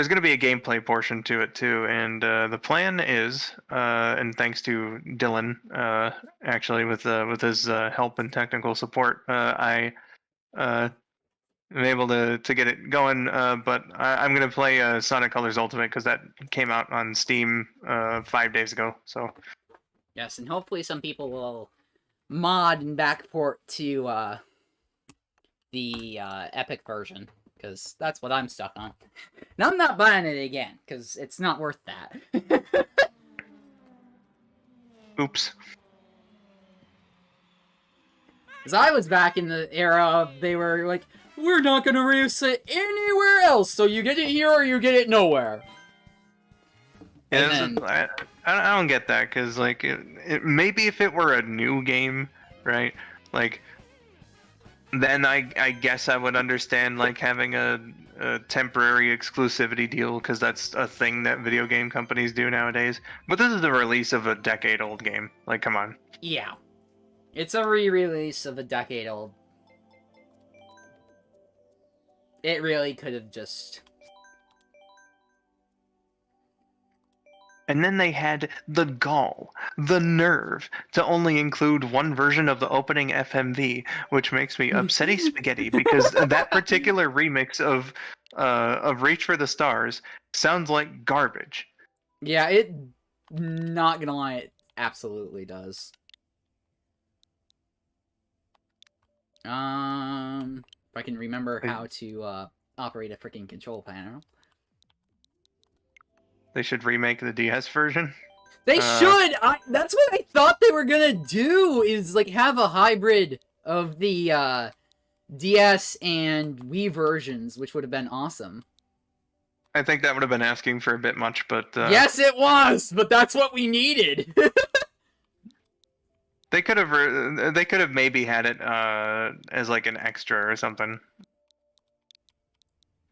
going to be a gameplay portion to it too. And the plan is, and thanks to Dylan, actually with his help and technical support, I am able to get it going. But I'm going to play Sonic Colors Ultimate because that came out on Steam 5 days ago. So. Yes, and hopefully some people will mod and backport to the Epic version, because that's what I'm stuck on. And I'm not buying it again, because it's not worth that. Oops. Because I was back in the era of they were like, we're not going to release it anywhere else, so you get it here or you get it nowhere. Yeah, I don't get that, because like maybe if it were a new game, right? Like then I guess I would understand like having a temporary exclusivity deal, because that's a thing that video game companies do nowadays. But this is the release of a decade-old game. Like, come on. Yeah, it's a re-release of a decade-old. It really could have just. And then they had the gall, the nerve, to only include one version of the opening FMV, which makes me upsetty spaghetti, because that particular remix of Reach for the Stars sounds like garbage. Yeah, it. Not gonna lie, it absolutely does. If I can remember how to operate a freaking control panel. They should remake the DS version. They should! That's what I thought they were gonna do, is, like, have a hybrid of the, DS and Wii versions, which would have been awesome. I think that would have been asking for a bit much, but... Yes, it was! But that's what we needed! They could have maybe had it, as, like, an extra or something.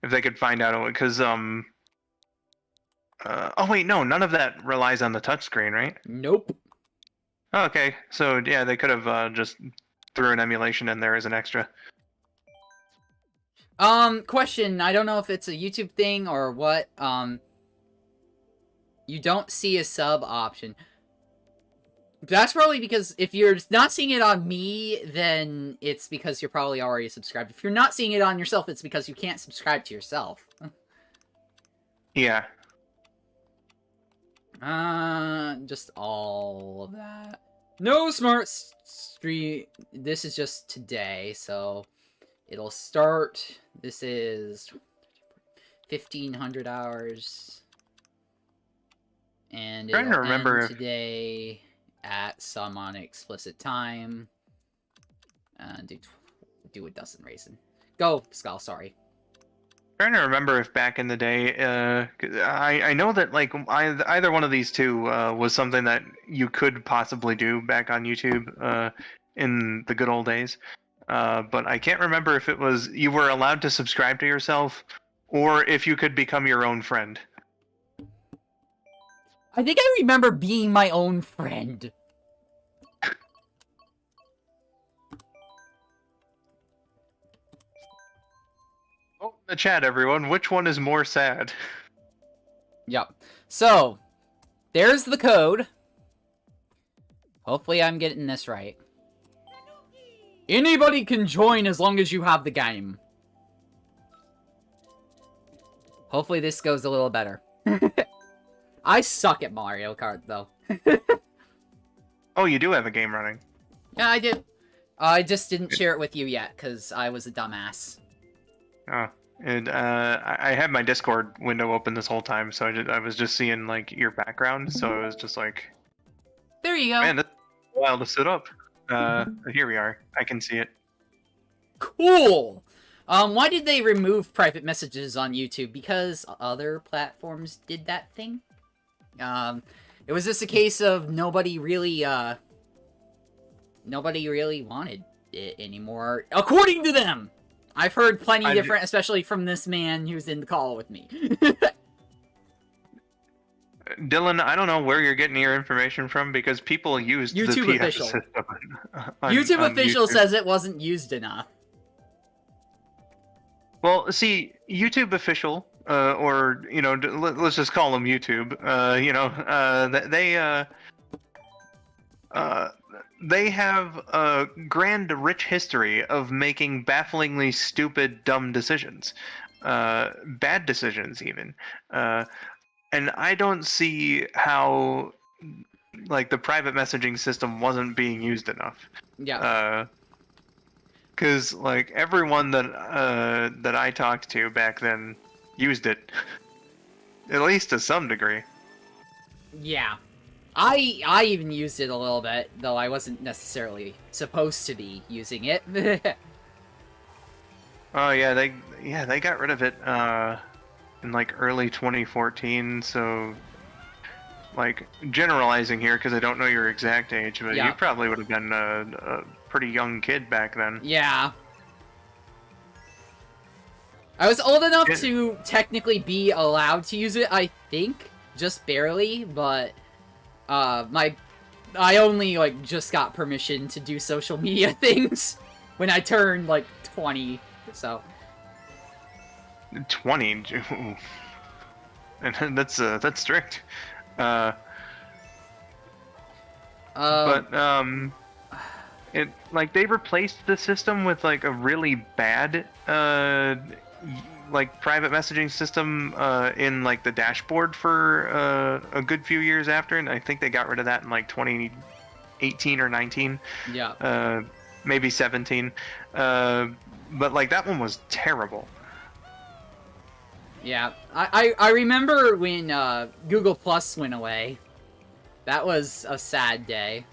If they could find out, because, oh wait, no, none of that relies on the touchscreen, right? Nope. Oh, okay, so yeah, they could have just threw an emulation in there as an extra. Question, I don't know if it's a YouTube thing or what, you don't see a sub option. That's probably because if you're not seeing it on me, then it's because you're probably already subscribed. If you're not seeing it on yourself, it's because you can't subscribe to yourself. Yeah. Just all of that. No smart stream. This is just today, so it'll start. This is 1,500 hours. And it'll Trying to remember end today at some unexplicit time. Do a dozen raisin. Go, Skull, sorry. Trying to remember if back in the day, I know that like either one of these two was something that you could possibly do back on YouTube in the good old days, but I can't remember if it was you were allowed to subscribe to yourself or if you could become your own friend. I think I remember being my own friend. Oh, the chat, everyone. Which one is more sad? Yep. So, there's the code. Hopefully I'm getting this right. Anybody can join as long as you have the game. Hopefully this goes a little better. I suck at Mario Kart, though. Oh, you do have a game running. Yeah, I do. I just didn't share it with you yet, because I was a dumbass. Oh, and I had my Discord window open this whole time, so I was just seeing like your background, so I was just like, There you go. man, that's a while to sit up. Here we are. I can see it. Cool! Why did they remove private messages on YouTube? Because other platforms did that thing? It was just a case of nobody really wanted it anymore, according to them! I've heard plenty different, especially from this man who's in the call with me. Dylan, I don't know where you're getting your information from because people used YouTube the PS official. system YouTube on official YouTube. says it wasn't used enough. Well, see, YouTube official, or you know, let's just call them YouTube. You know, they have a grand, rich history of making bafflingly stupid, dumb decisions, bad decisions even. And I don't see how, like, the private messaging system wasn't being used enough. Yeah. Because like everyone that I talked to back then used it, at least to some degree. Yeah. I even used it a little bit, though I wasn't necessarily supposed to be using it. Oh yeah, they got rid of it in like early 2014. So like generalizing here because I don't know your exact age, but Yeah. you probably would have been a pretty young kid back then. Yeah. I was old enough to technically be allowed to use it, I think. Just barely, but I only like just got permission to do social media things when I turned like 20, so 20, and that's strict. It like they replaced the system with like a really bad like private messaging system in like the dashboard for a good few years after, and I think they got rid of that in like 2018 or 19. Yeah. Maybe 17. But like that one was terrible. Yeah, I remember when Google Plus went away. That was a sad day.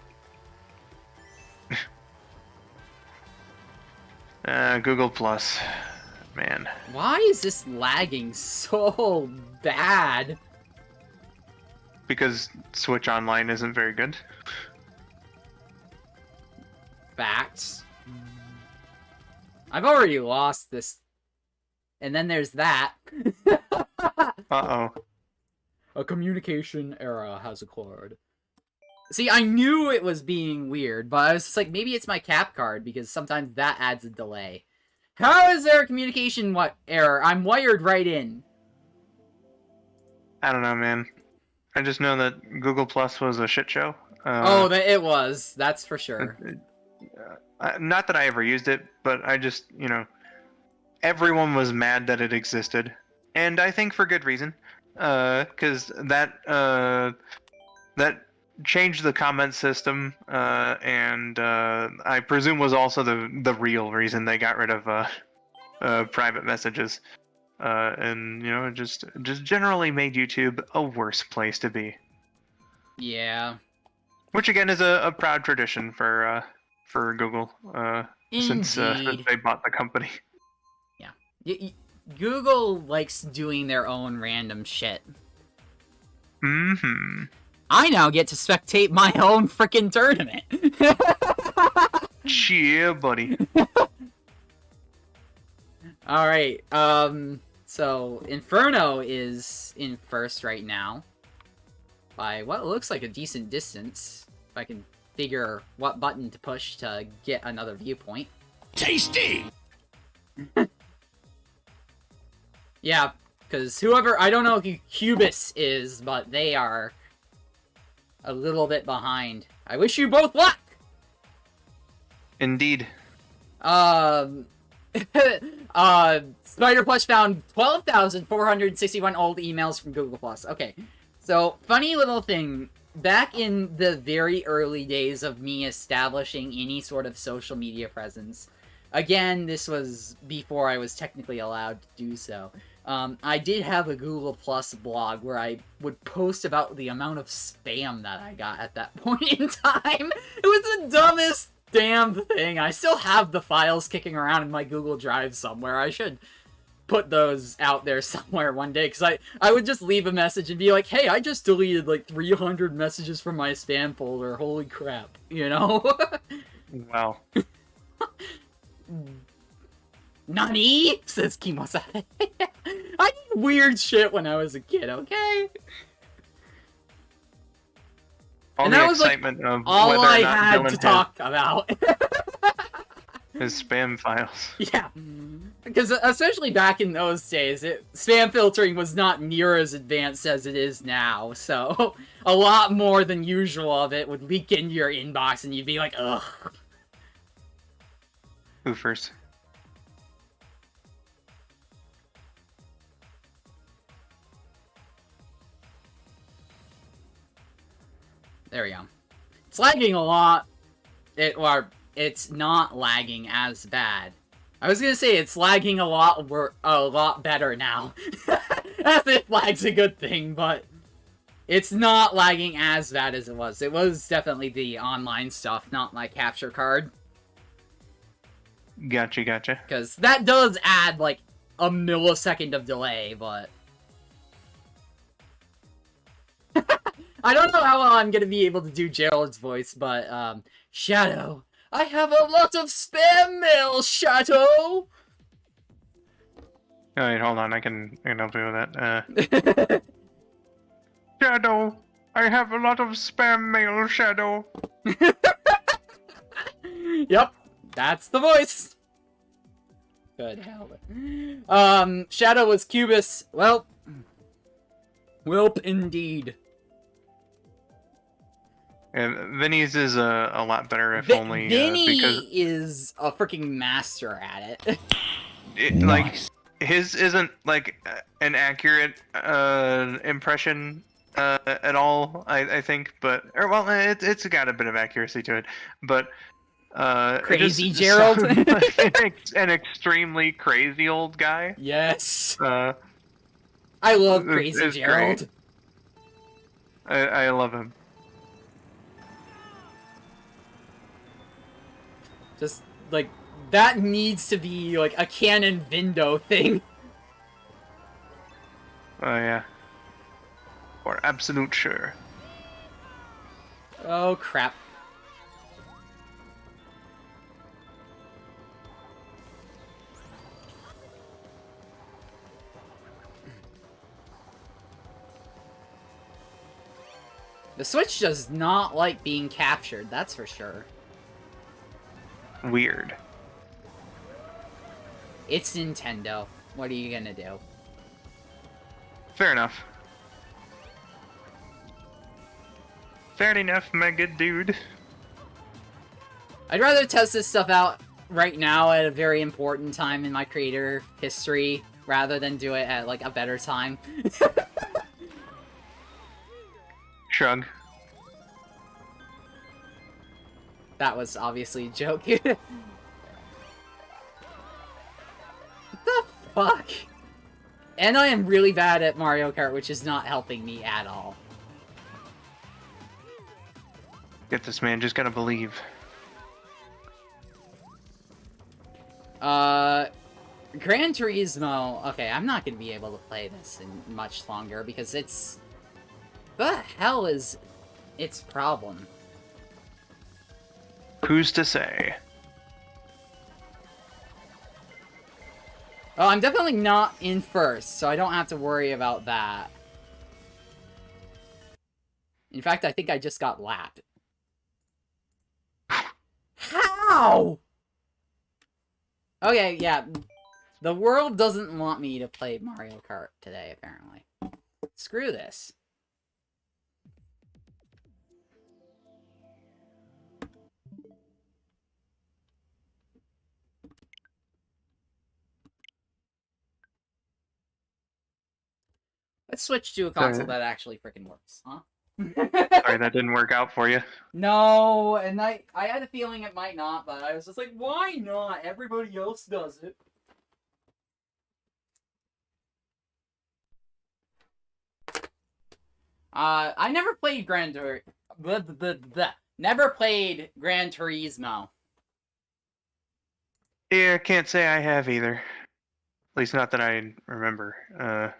Google Plus, man. Why is this lagging so bad? Because Switch Online isn't very good. Facts. I've already lost this. And then there's that. Uh-oh. A communication error has occurred. See, I knew it was being weird, but I was just like, maybe it's my cap card, because sometimes that adds a delay. How is there a communication error? I'm wired right in. I don't know, man. I just know that Google Plus was a shit show. It was. That's for sure. Not that I ever used it, but I just, everyone was mad that it existed. And I think for good reason. Because that changed the comment system, and I presume was also the real reason they got rid of private messages. And it just generally made YouTube a worse place to be. Yeah. Which again is a proud tradition for Google, since they bought the company. Yeah. Google likes doing their own random shit. Mm-hmm. I now get to spectate my own freaking tournament. Yeah, buddy. Alright, so Inferno is in first right now. By what looks like a decent distance. If I can figure what button to push to get another viewpoint. Tasty! Yeah, because whoever, I don't know who Cubis is, but they are a little bit behind. I wish you both luck! Indeed. Spider Plush found 12,461 old emails from Google Plus. Okay, so funny little thing. Back in the very early days of me establishing any sort of social media presence, again, this was before I was technically allowed to do so. I did have a Google Plus blog where I would post about the amount of spam that I got at that point in time. It was the dumbest damn thing. I still have the files kicking around in my Google Drive somewhere. I should put those out there somewhere one day, because I would just leave a message and be like, hey, I just deleted like 300 messages from my spam folder. Holy crap, Wow. Nani? Says Kimosabe. I did weird shit when I was a kid, okay? All and the that was excitement of all whether or I not had Dylan to talk about. his spam files. Yeah. Because especially back in those days, spam filtering was not near as advanced as it is now, so a lot more than usual of it would leak into your inbox and you'd be like, ugh. Who first? There we go. It's lagging a lot. It's not lagging as bad. I was gonna say it's lagging a lot better now. As if lag's a good thing, but it's not lagging as bad as it was. It was definitely the online stuff, not my capture card. Gotcha. Because that does add, like, a millisecond of delay, but... I don't know how well I'm gonna be able to do Gerald's voice, but, Shadow, I have a lot of spam mail, Shadow! Alright, hold on, I can help you with that. Shadow, I have a lot of spam mail, Shadow. Yep, that's the voice. Good hell. Shadow was Cubis. Welp indeed. Vinny's is a lot better, if only Vinny because is a freaking master at it. Like, his isn't like an accurate impression at all. I think, it's got a bit of accuracy to it, but Crazy Gerald, an extremely crazy old guy. Yes. I love It's- Crazy it's Gerald. great. I love him. Just, like, that needs to be, like, a canon Vindo thing. Oh yeah. For absolute sure. Oh, crap. The Switch does not like being captured, that's for sure. Weird. It's Nintendo. What are you gonna do? Fair enough. Fair enough, my good dude. I'd rather test this stuff out right now at a very important time in my creator history, rather than do it at, like, a better time. Shrug. That was obviously a joke. What the fuck? And I am really bad at Mario Kart, which is not helping me at all. Get this, man. Just gotta believe. Gran Turismo... Okay, I'm not gonna be able to play this in much longer, because it's... The hell is its problem? Who's to say? Oh, I'm definitely not in first, so I don't have to worry about that. In fact, I think I just got lapped. How? Okay, yeah. The world doesn't want me to play Mario Kart today, apparently. Screw this. Let's switch to a console that actually freaking works, huh? Sorry, that didn't work out for you. No, and I had a feeling it might not, but I was just like, why not? Everybody else does it. I never played never played Gran Turismo. Yeah, I can't say I have either. At least not that I remember.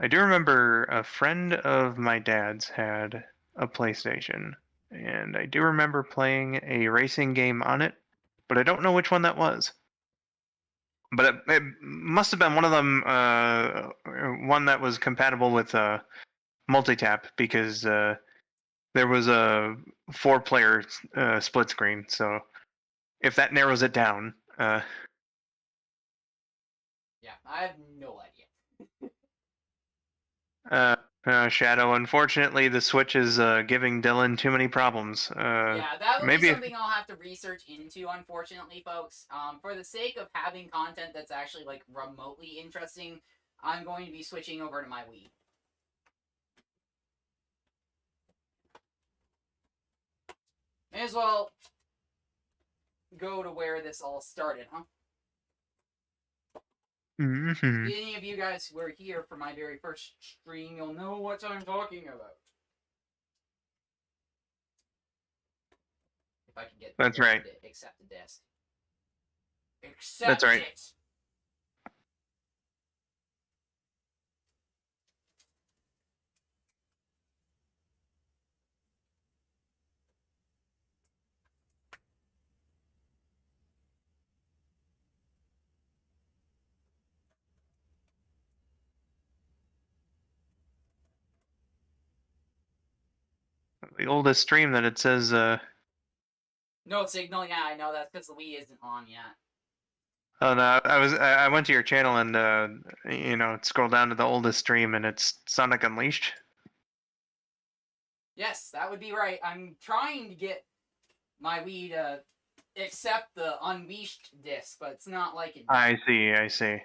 I do remember a friend of my dad's had a PlayStation, and I do remember playing a racing game on it, but I don't know which one that was. But it must have been one of them, one that was compatible with multi-tap, because there was a 4-player split screen. So if that narrows it down, Yeah, I have no idea. Shadow. Unfortunately, the Switch is giving Dylan too many problems. Yeah, that would maybe be if- something I'll have to research into, unfortunately, folks. For the sake of having content that's actually, like, remotely interesting, I'm going to be switching over to my Wii. May as well go to where this all started, huh? Mhm. If any of you guys who were here for my very first stream, you'll know what I'm talking about. If I can get That's right. to accept the disc. Accept That's right. it! The oldest stream that it says. No signal, yeah, I know that's because the Wii isn't on yet. Oh no! I went to your channel and scroll down to the oldest stream and it's Sonic Unleashed. Yes, that would be right. I'm trying to get my Wii to accept the Unleashed disc, but it's not like it. I see.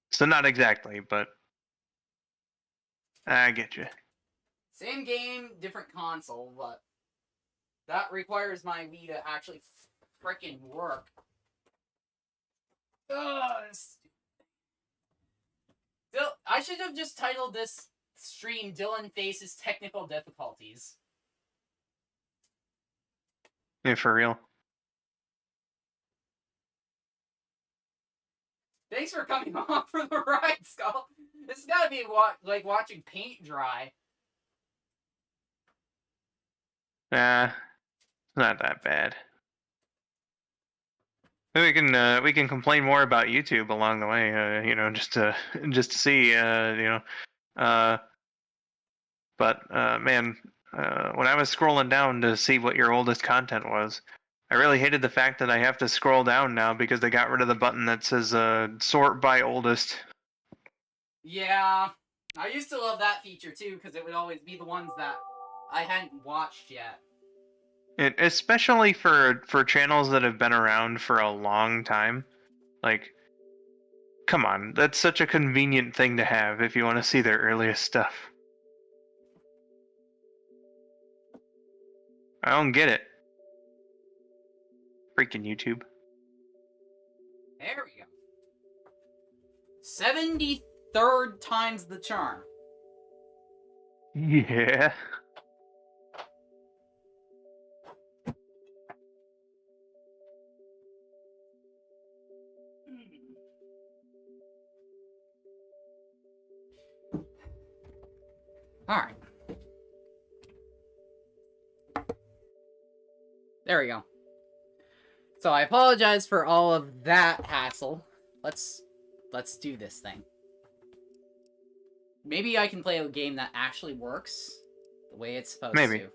So not exactly, but I get you. Same game, different console, but that requires my Wii to actually frickin' work. Ugh, I should have just titled this stream "Dylan Faces Technical Difficulties." Yeah, for real. Thanks for coming on for the ride, Skull. This has got to be like watching paint dry. Nah, not that bad. We can complain more about YouTube along the way, you know, just to see, you know, but man, when I was scrolling down to see what your oldest content was, I really hated the fact that I have to scroll down now because they got rid of the button that says sort by oldest. Yeah, I used to love that feature too because it would always be the ones that I hadn't watched yet. Especially for channels that have been around for a long time. Like, come on, that's such a convenient thing to have if you want to see their earliest stuff. I don't get it. Freaking YouTube. There we go. 73rd time's the charm. Yeah. Alright. There we go. So I apologize for all of that hassle. Let's do this thing. Maybe I can play a game that actually works the way it's supposed Maybe. to.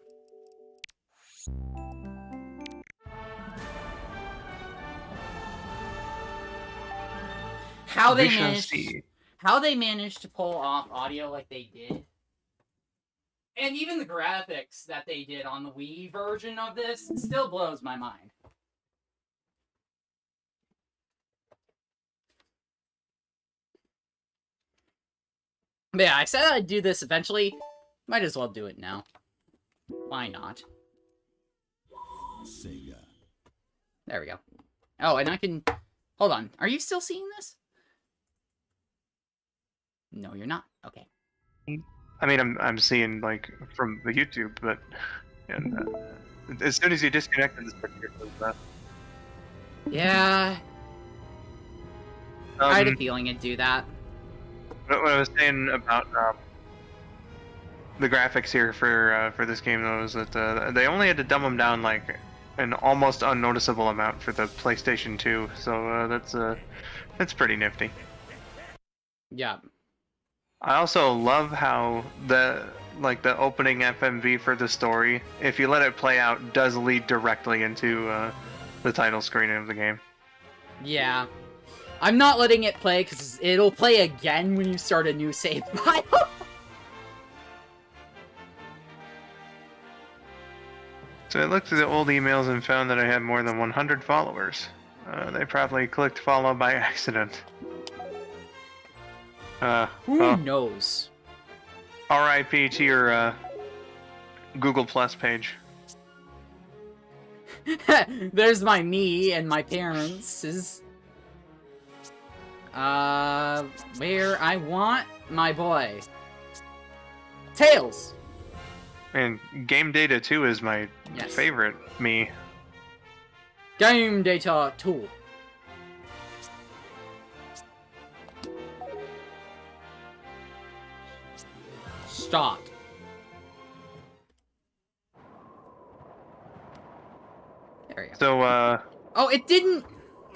How they managed to pull off audio like they did. And even the graphics that they did on the Wii version of this still blows my mind. But yeah, I said I'd do this eventually. Might as well do it now. Why not? Sega. There we go. Oh, and I can... Hold on. Are you still seeing this? No, you're not. Okay. I mean, I'm seeing like from the YouTube, but and, as soon as you disconnected this picture, Yeah. I had a feeling it'd do that. What I was saying about the graphics here for this game though is that they only had to dumb them down like an almost unnoticeable amount for the PlayStation 2, so that's pretty nifty. Yeah. I also love how the opening FMV for the story, if you let it play out, does lead directly into the title screen of the game. Yeah. I'm not letting it play because it'll play again when you start a new save file. So I looked through the old emails and found that I had more than 100 followers. They probably clicked follow by accident. Who knows? RIP to your Google Plus page. There's my me and my parents. Where I want my boy. Tails! And Game Data 2 is my favorite me. Game Data 2. Stop. There we go. So, oh, it didn't...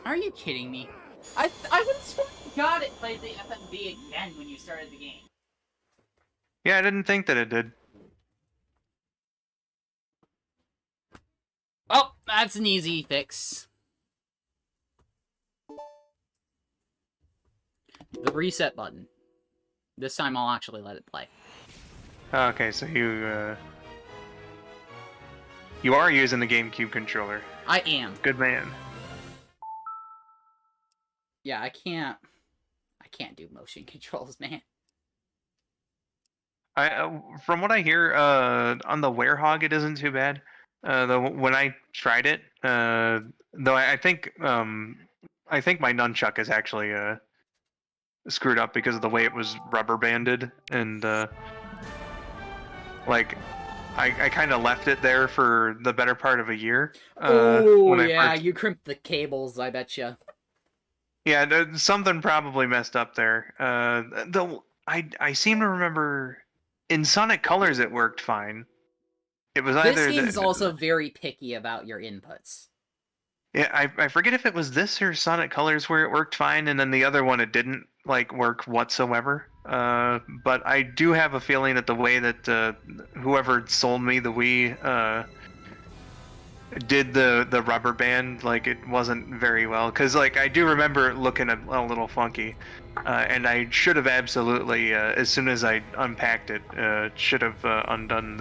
Are you kidding me? I would have sworn to God it played the FMV again when you started the game. yeah, I didn't think that it did. Oh, that's an easy fix. The reset button. This time I'll actually let it play. Okay, so you are using the GameCube controller. I am. Good man. Yeah, I can't do motion controls, man. From what I hear, on the Werehog it isn't too bad. When I tried it, though I think my nunchuck is actually screwed up because of the way it was rubber banded, and like I kind of left it there for the better part of a year. Oh yeah, you crimped the cables, I betcha. Yeah, something probably messed up there. Though I seem to remember in Sonic Colors it worked fine. It was either this game's also very picky about your inputs. Yeah, I forget if it was this or Sonic Colors where it worked fine, and then the other one it didn't like work whatsoever. But I do have a feeling that the way that whoever sold me the Wii did the rubber band, like it wasn't very well, because like I do remember it looking a little funky, and I should have absolutely as soon as I unpacked it should have undone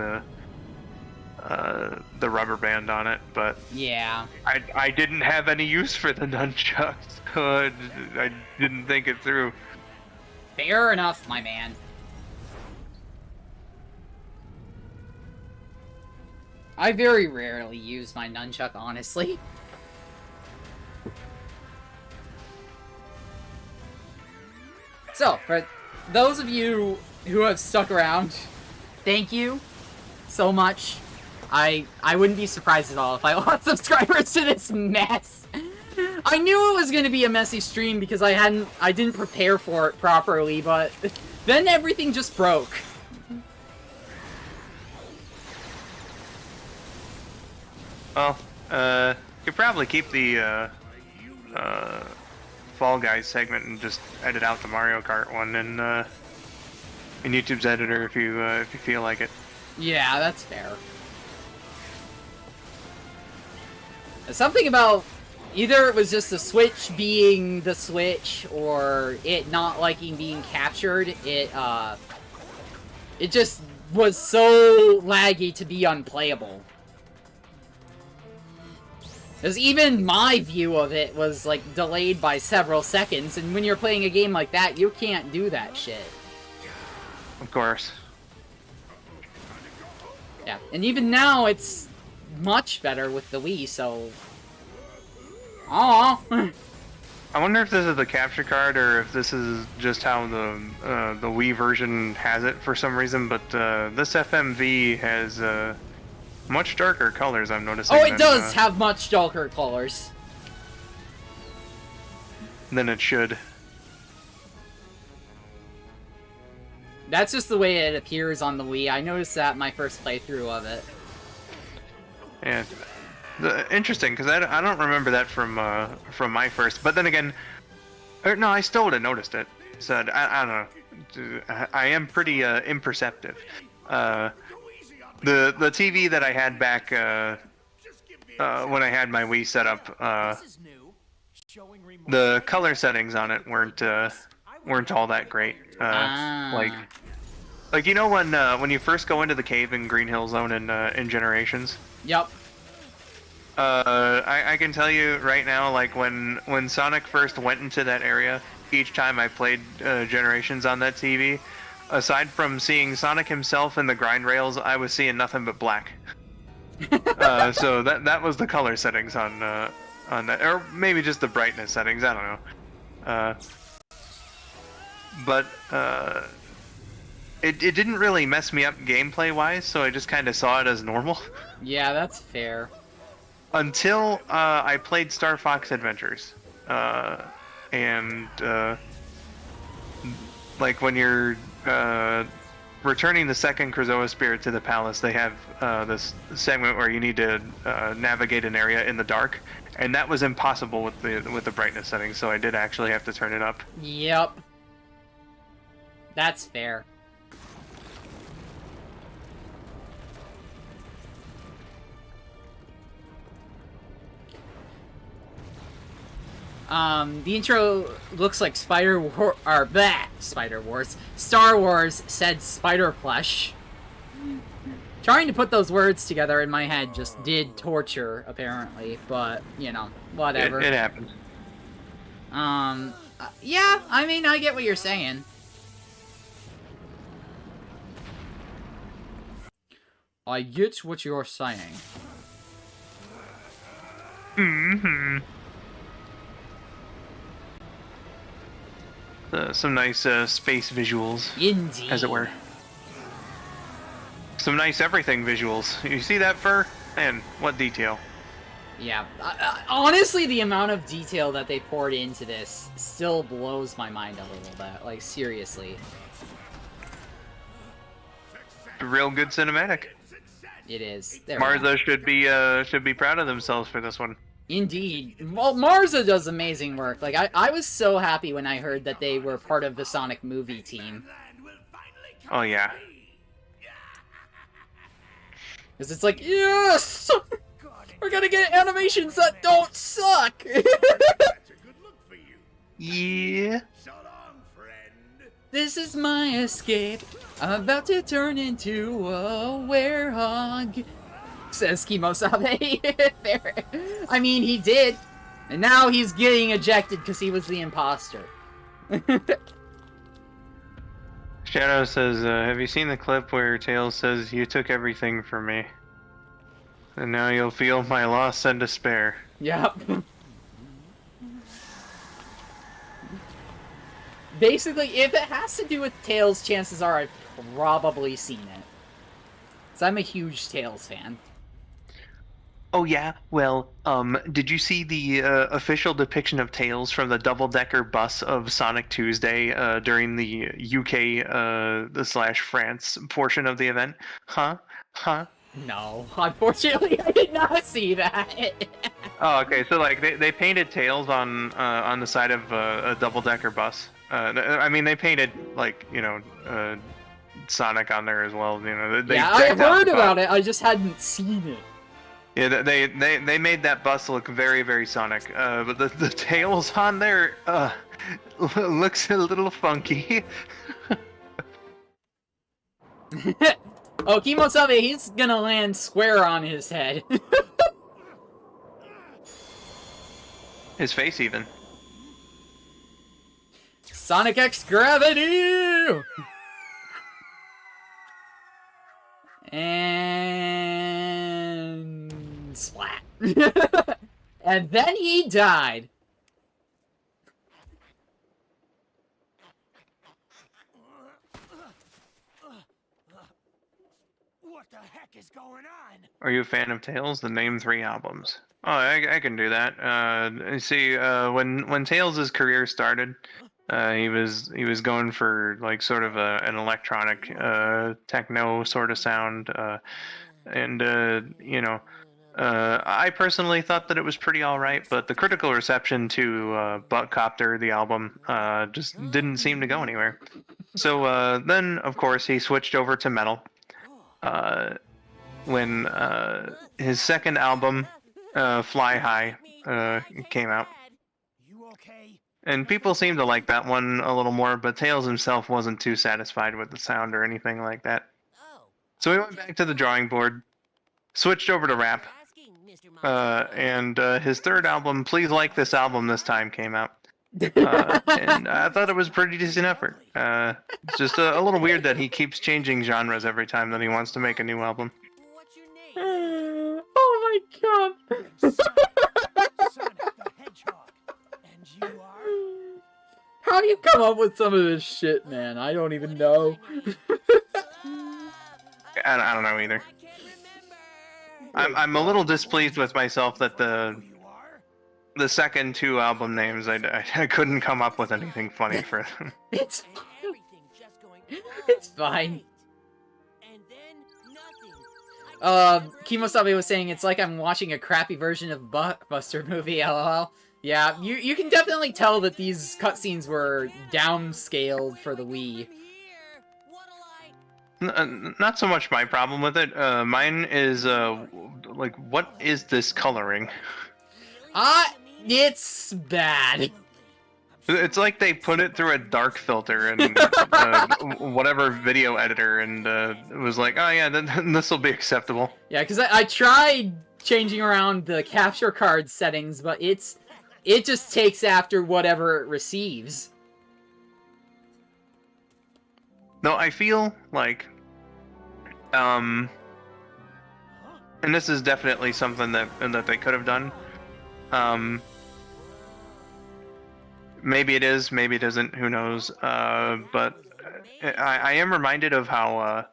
the rubber band on it, but yeah, I didn't have any use for the nunchucks, so I didn't think it through. Fair enough, my man. I very rarely use my nunchuck, honestly. So, for those of you who have stuck around, thank you so much. I wouldn't be surprised at all if I lost subscribers to this mess. I knew it was gonna be a messy stream because I didn't prepare for it properly, but then everything just broke. Well, could probably keep the Fall Guys segment and just edit out the Mario Kart one in YouTube's editor if you feel like it. Yeah, that's fair. Something about either it was just the Switch being the Switch or it not liking being captured. It just was so laggy to be unplayable. Because even my view of it was like delayed by several seconds, and when you're playing a game like that, you can't do that shit. Of course. Yeah, and even now it's much better with the Wii, so... Aww. I wonder if this is the capture card or if this is just how the Wii version has it for some reason, but this FMV has much darker colors, I'm noticing. Oh, it does have much darker colors. Than it should. That's just the way it appears on the Wii. I noticed that in my first playthrough of it. Yeah. Interesting, because I don't remember that from my first. But then again, no, I still would have noticed it. So I don't know. I am pretty imperceptive. The TV that I had back when I had my Wii set up, the color settings on it weren't all that great. Like you know when you first go into the cave in Green Hill Zone in Generations. Yep. I can tell you right now, like when Sonic first went into that area, each time I played Generations on that TV, aside from seeing Sonic himself and the grind rails, I was seeing nothing but black. So that was the color settings on that, or maybe just the brightness settings. I don't know. But it didn't really mess me up gameplay wise, so I just kind of saw it as normal. Yeah, that's fair. Until I played Star Fox Adventures, and like when you're returning the second Krazoa spirit to the palace, they have this segment where you need to navigate an area in the dark, and that was impossible with the brightness settings. So I did actually have to turn it up. Yep. That's fair. The intro looks like Star Wars said Spider Plush. Trying to put those words together in my head just did torture, apparently, but, you know, whatever. It happens. Yeah, I mean, I get what you're saying. I get what you're saying. Mm-hmm. Some nice space visuals, Indeed. as it were. Some nice everything visuals. You see that fur? Man, what detail. Yeah, honestly, the amount of detail that they poured into this still blows my mind a little bit. Like, seriously. Real good cinematic. It is. There Marza should be proud of themselves for this one. Indeed. Well, Marza does amazing work. Like, I was so happy when I heard that they were part of the Sonic movie team. Oh yeah. Because it's like, yes! We're gonna get animations that don't suck! Yeah. This is my escape. I'm about to turn into a werehog. Says Kimosabe. There. I mean, he did. And now he's getting ejected because he was the imposter. Shadow says, have you seen the clip where Tails says, "You took everything from me, and now you'll feel my loss and despair"? Yep. Basically, if it has to do with Tails, chances are I've probably seen it. So I'm a huge Tails fan. Oh yeah? Well, did you see the official depiction of Tails from the double-decker bus of Sonic Tuesday during the UK slash France portion of the event? Huh? No, unfortunately, I did not see that. Oh, okay. So like they painted Tails on the side of a double-decker bus. I mean, they painted like Sonic on there as well. Yeah, I heard about it. I just hadn't seen it. Yeah, they made that bus look very, very Sonic. But the Tails on there looks a little funky. Oh, Kimosabe, he's gonna land square on his head. His face even. Sonic X Gravity! And... splat. And then he died. What the heck is going on? Are you a fan of Tails? The name 3 albums. Oh, I can do that. See, when Tails' career started, he was going for like sort of an electronic techno sort of sound, and I personally thought that it was pretty alright, but the critical reception to Buttcopter, the album, just didn't seem to go anywhere. So then, of course, he switched over to metal. When his second album, Fly High, came out. And people seemed to like that one a little more, but Tails himself wasn't too satisfied with the sound or anything like that. So he went back to the drawing board, switched over to rap, and his third album, Please Like This Album This Time, came out. And I thought it was a pretty decent effort. It's just a little weird that he keeps changing genres every time that he wants to make a new album. Oh my god. How do you come up with some of this shit, man? I don't even know. I don't know either. I'm a little displeased with myself that the second 2 album names, I couldn't come up with anything funny for them. It's fine. It's fine. Kimosabe was saying it's like I'm watching a crappy version of Buster movie, lol. Yeah, you can definitely tell that these cutscenes were downscaled for the Wii. Not so much my problem with it. Mine is, like, what is this coloring? It's bad. It's like they put it through a dark filter and whatever video editor, and it was like, oh yeah, then this will be acceptable. Yeah, because I tried changing around the capture card settings, but it just takes after whatever it receives. No, I feel like, and this is definitely something that they could have done. Maybe it is, maybe it isn't. Who knows? But I am reminded of how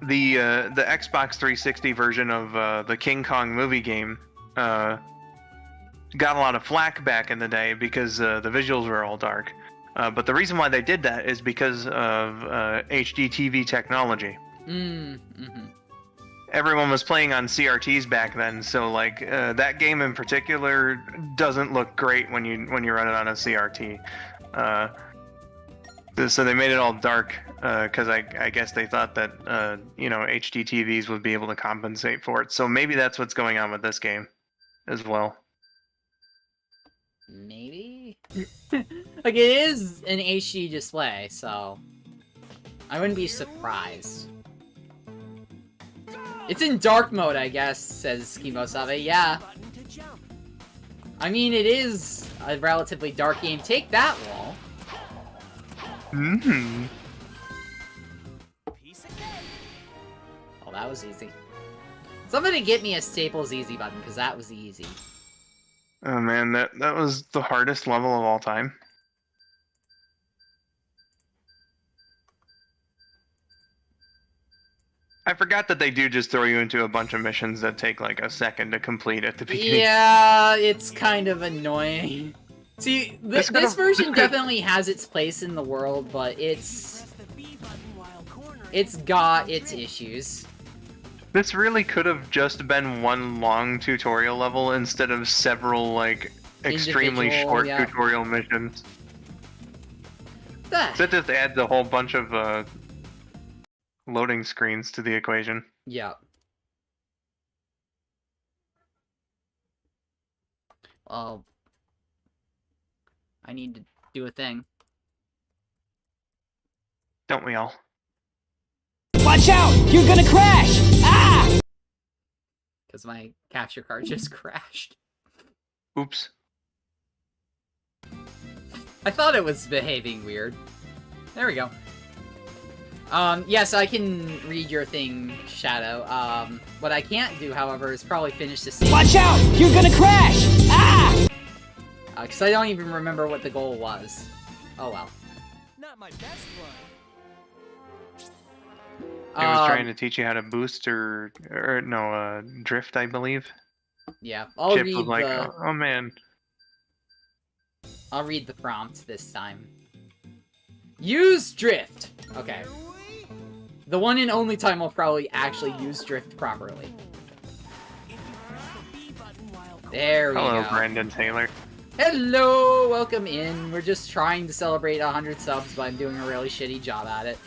the Xbox 360 version of the King Kong movie game got a lot of flack back in the day because the visuals were all dark. But the reason why they did that is because of HD TV technology. Everyone was playing on CRTs back then, so like that game in particular doesn't look great when you run it on a CRT. So they made it all dark because I guess they thought that HD TVs would be able to compensate for it. So maybe that's what's going on with this game as well. Maybe? Like, it is an HD display, so I wouldn't be surprised. It's in dark mode, I guess, says Kimosabe. Yeah. I mean, it is a relatively dark game. Take that, wall. Oh, that was easy. Somebody get me a Staples easy button, because that was easy. Oh man, that was the hardest level of all time. I forgot that they do just throw you into a bunch of missions that take like a second to complete at the beginning. Yeah, it's kind of annoying. See, this version definitely has its place in the world, but it's got its issues. This really could have just been one long tutorial level instead of several, like, extremely short tutorial missions. So it just adds a whole bunch of, loading screens to the equation. Yeah. Well, I need to do a thing. Don't we all? Watch out! You're gonna crash! Ah! Because my capture card just crashed. Oops. I thought it was behaving weird. There we go. Yes, I can read your thing, Shadow. What I can't do, however, is probably finish the stage. Watch out! You're gonna crash! Ah! Because I don't even remember what the goal was. Oh well. Not my best one. It was trying to teach you how to boost or drift, I believe. Yeah, I'll Chip read was like, the... oh man. I'll read the prompt this time. Use drift! Okay. The one and only time I'll probably actually use drift properly. There we go. Hello, Brandon Taylor. Hello! Welcome in. We're just trying to celebrate 100 subs, but I'm doing a really shitty job at it.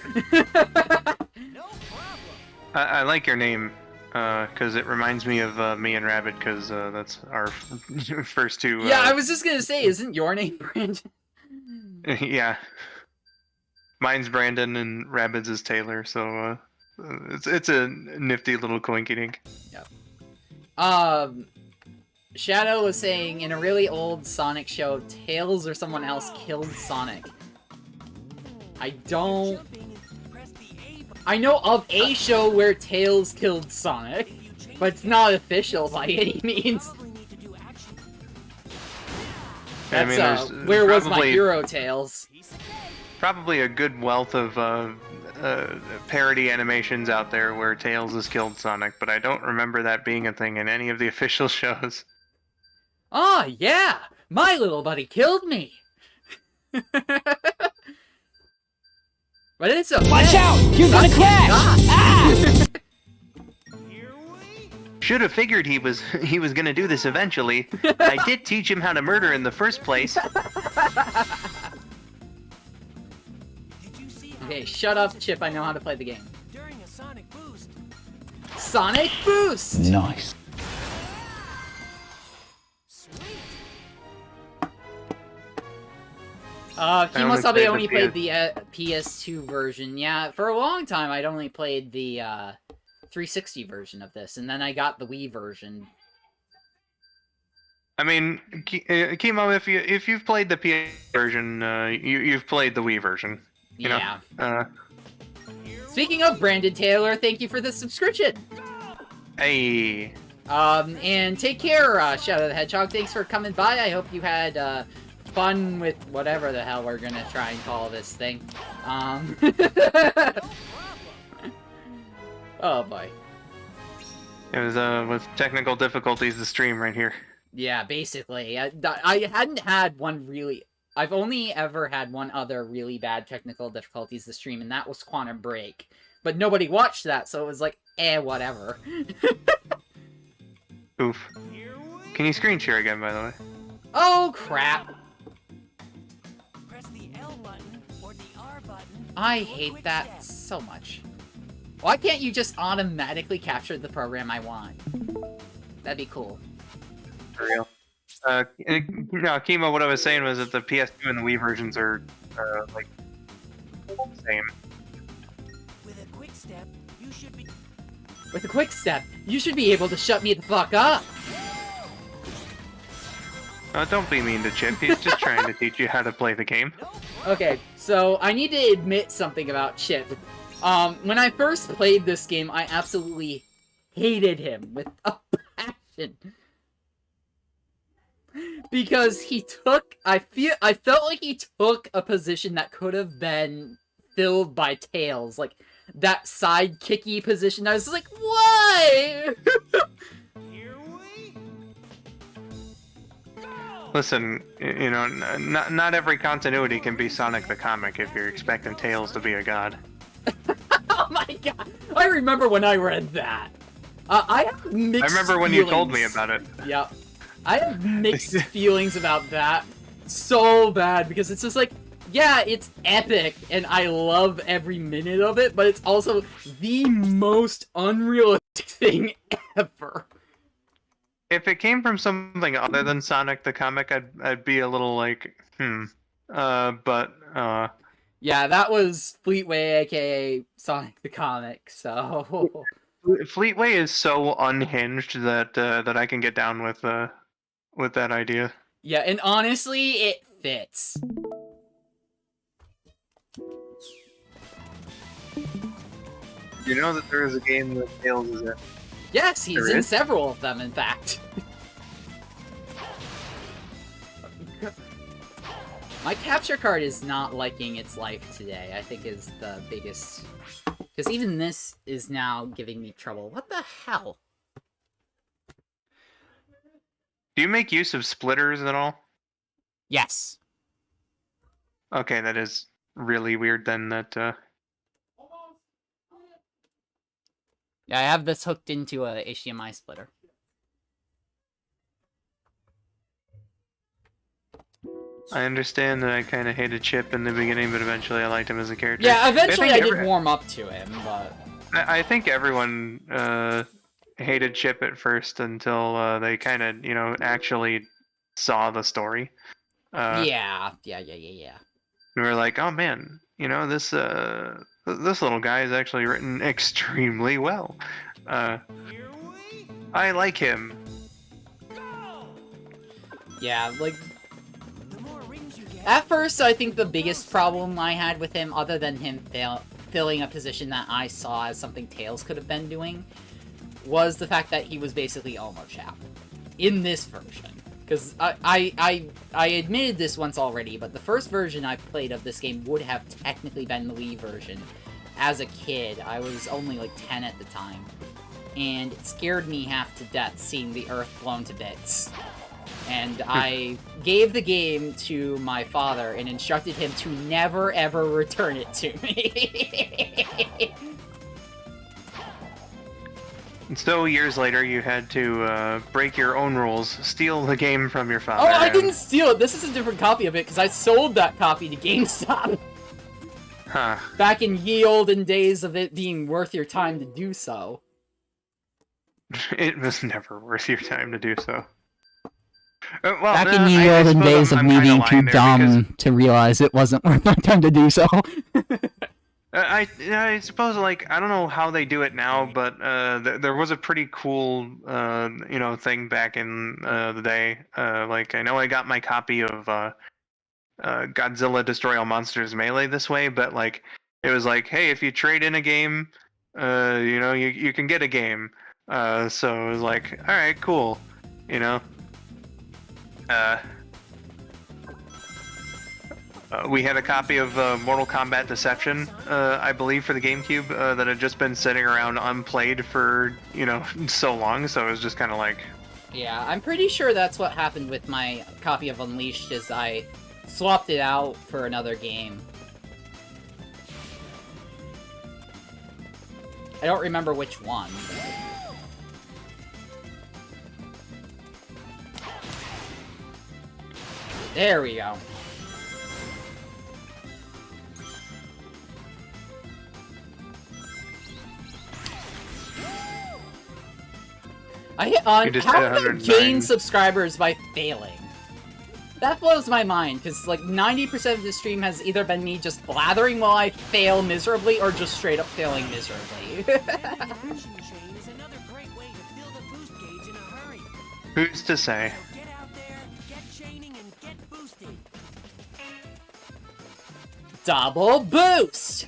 I like your name, because it reminds me of me and Rabbit, because that's our first two... Yeah, I was just gonna say, isn't your name Brandon? Yeah. Mine's Brandon and Rabbit's is Taylor, so it's a nifty little coinky-dink. Yep. Shadow was saying, in a really old Sonic show, Tails or someone else killed Sonic. I know of a show where Tails killed Sonic, but it's not official by any means. That's, where was my hero, Tails? Probably a good wealth of parody animations out there where Tails has killed Sonic, but I don't remember that being a thing in any of the official shows. Oh, yeah! My little buddy killed me! But it's a Watch out! You're gonna crash! Ah! Should have figured he was gonna do this eventually. I did teach him how to murder in the first place. Okay, shut up, Chip. I know how to play the game. During a Sonic Boost. Sonic Boost! Nice. Kimosabe only played the PS2 version. Yeah, for a long time I'd only played the 360 version of this, and then I got the Wii version. I mean, Kimo, if you've played the PS version, you've played the Wii version. You know? Speaking of Brandon Taylor, thank you for the subscription. Hey. And take care, Shadow the Hedgehog. Thanks for coming by. I hope you had, fun with whatever the hell we're gonna try and call this thing. Oh boy. It was with technical difficulties the stream right here. Yeah, basically. I hadn't had one really... I've only ever had one other really bad technical difficulties to stream, and that was Quantum Break. But nobody watched that, so it was like, whatever. Oof. Can you screen share again, by the way? Oh, crap. Press the L button or the R button. I hate that so much. Why can't you just automatically capture the program I want? That'd be cool. For real. No, Kimo, what I was saying was that the PS2 and the Wii versions are, like, the same. With a quick step, you should be. With a quick step, you should be able to shut me the fuck up! Don't be mean to Chip, he's just trying to teach you how to play the game. Okay, so I need to admit something about Chip. When I first played this game, I absolutely hated him with a passion. Because he took, I felt like he took a position that could have been filled by Tails, like that sidekicky position. I was like, why? Here we Listen, you know, not every continuity can be Sonic the Comic if you're expecting Tails to be a god. Oh my god! I remember when I read that. I have mixed I remember when feelings. you told me about it. Yep. I have mixed feelings about that so bad, because it's just like, yeah, it's epic, and I love every minute of it, but it's also the most unrealistic thing ever. If it came from something other than Sonic the Comic, I'd be a little like, Yeah, that was Fleetway, aka Sonic the Comic, so... Fleetway is so unhinged that that I can get down with that idea. Yeah, and honestly, it fits. You know that there is a game that Tails is in. Yes, he's There in is? several of them, in fact. My capture card is not liking its life today, I think is the biggest... Because even this is now giving me trouble. What the hell? Do you make use of splitters at all? Yes. Okay, that is really weird then that, Yeah, I have this hooked into a HDMI splitter. I understand that I kind of hated Chip in the beginning, but eventually I liked him as a character. Yeah, eventually I think did warm up to him, but... I think everyone hated Chip at first until they kind of, you know, actually saw the story. Yeah. And we were like, oh man, you know, this little guy is actually written extremely well. Here we I like him. go. Yeah, like... The more rings you get, At first, I think the biggest problem I had with him, other than him filling a position that I saw as something Tails could have been doing, was the fact that he was basically Omo Chap. In this version. Because I admitted this once already, but the first version I played of this game would have technically been the Wii version. As a kid, I was only like 10 at the time. And it scared me half to death seeing the Earth blown to bits. And I gave the game to my father and instructed him to never ever return it to me. And so years later, you had to break your own rules, steal the game from your Oh, father. I and- didn't steal it. This is a different copy of it because I sold that copy to GameStop. Huh. Back in ye olden days of it being worth your time to do so. It was never worth your time to do so. Well, Back in I the olden suppose days of I'm me kinda being lying too there dumb to realize it wasn't worth my time to do so. I suppose, like, I don't know how they do it now, but there was a pretty cool, you know, thing back in the day. Like, I know I got my copy of Godzilla Destroy All Monsters Melee this way, but, like, it was like, hey, if you trade in a game, you know, you can get a game. So it was like, all right, cool, you know. We had a copy of Mortal Kombat Deception, I believe, for the GameCube that had just been sitting around unplayed for, you know, so long. So it was just kind of like, Yeah, I'm pretty sure that's what happened with my copy of Unleashed, is I swapped it out for another game. I don't remember which one. There we go. How do you gain subscribers by failing? That blows my mind, because like 90% of the stream has either been me just blathering while I fail miserably, or just straight up failing miserably. who's to say? Get out there, get chaining, and get boosted. Double boost!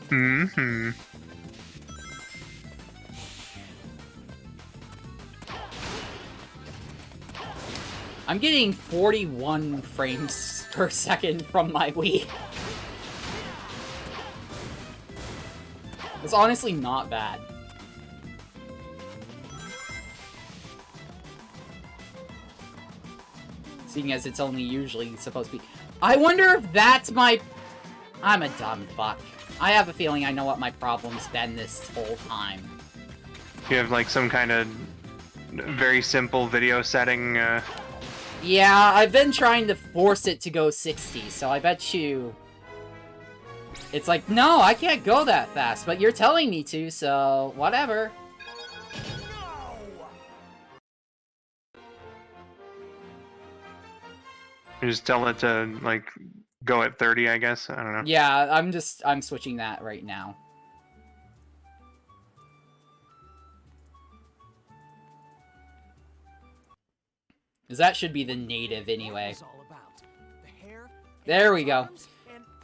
Mm-hmm. I'm getting 41 frames per second from my Wii. It's honestly not bad. Seeing as it's only usually supposed to be... I wonder if that's my... I'm a dumb fuck. I have a feeling I know what my problem's been this whole time. You have like some kind of very simple video setting. Yeah, I've been trying to force it to go 60, so I bet you... It's like, no, I can't go that fast, but you're telling me to, so whatever. You just tell it to like go at 30, I guess. I don't know. Yeah, I'm switching that right now. Because that should be the native anyway. There we go.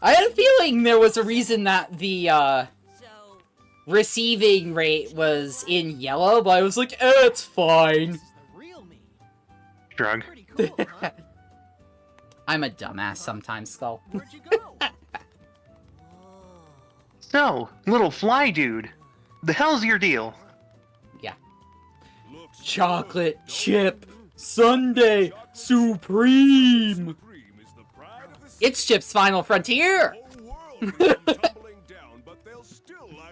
I had a feeling there was a reason that the receiving rate was in yellow, but I was like, it's fine. Drug. I'm a dumbass sometimes, Skull. So, little fly dude, the hell's your deal? Yeah. Chocolate chip sundae supreme. It's Chip's Final Frontier.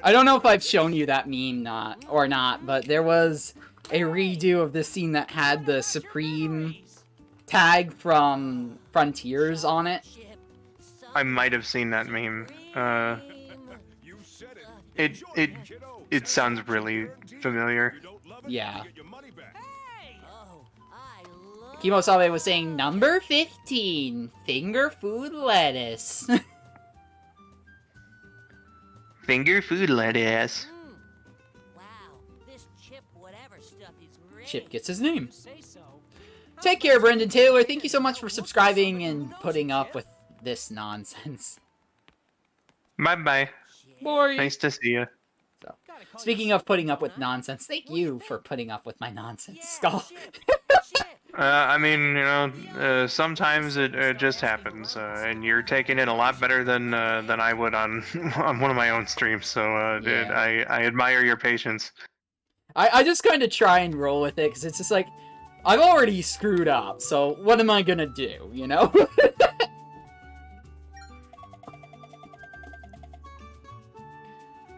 I don't know if I've shown you that meme or not, but there was a redo of this scene that had the Supreme tag from Frontiers on it. I might have seen that meme. It sounds really familiar. Yeah. Kimosabe was saying number 15, finger food lettuce. Finger food lettuce. Wow, this Chip whatever stuff is great. Chip gets his name. Take care, Brendan Taylor. Thank you so much for subscribing and putting up with this nonsense. Bye-bye. Boy. Nice to see you. So, speaking of putting up with nonsense, thank you for putting up with my nonsense, Skull. I mean, you know, sometimes it just happens, and you're taking it a lot better than I would on on one of my own streams. So, dude, I admire your patience. I just kind of try and roll with it, because it's just like, I've already screwed up, so what am I gonna do, you know?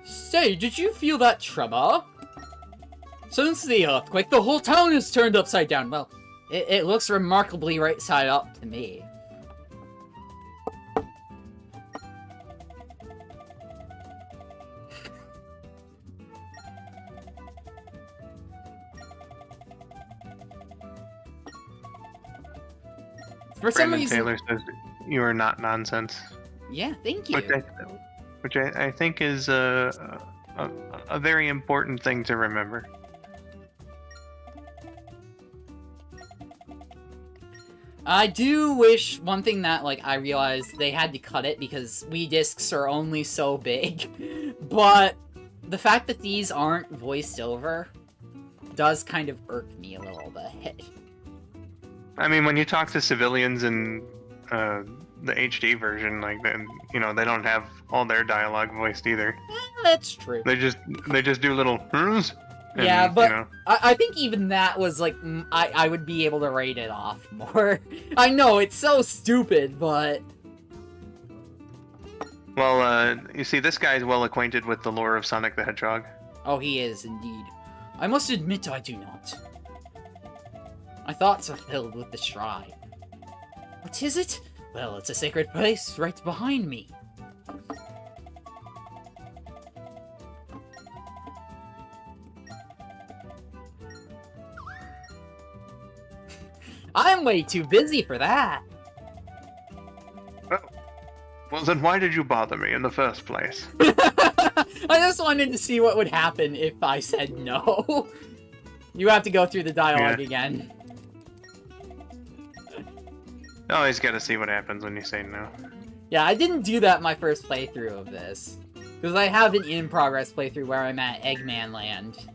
Say, did you feel that tremor? Since the earthquake, the whole town is turned upside down. Well, it looks remarkably right side up to me. For some Brandon reason, Taylor says you are not nonsense. yeah, thank you. Which I think is a very important thing to remember. I do wish one thing that, like, I realized they had to cut it because Wii discs are only so big. But the fact that these aren't voiced over does kind of irk me a little bit. I mean, when you talk to civilians in the HD version, like, then, you know, they don't have all their dialogue voiced either. That's true. They just do little "hms," and, Yeah, but you know. I think even that was like, I would be able to rate it off more. I know, it's so stupid, but... Well, you see, this guy's well acquainted with the lore of Sonic the Hedgehog. Oh, he is, indeed. I must admit I do not. My thoughts are filled with the shrine. What is it? Well, it's a sacred place right behind me. I'm way too busy for that. Oh. Well, then why did you bother me in the first place? I just wanted to see what would happen if I said no. You have to go through the dialogue again. Always gotta see what happens when you say no. Yeah, I didn't do that my first playthrough of this. Because I have an in-progress playthrough where I'm at Eggman Land.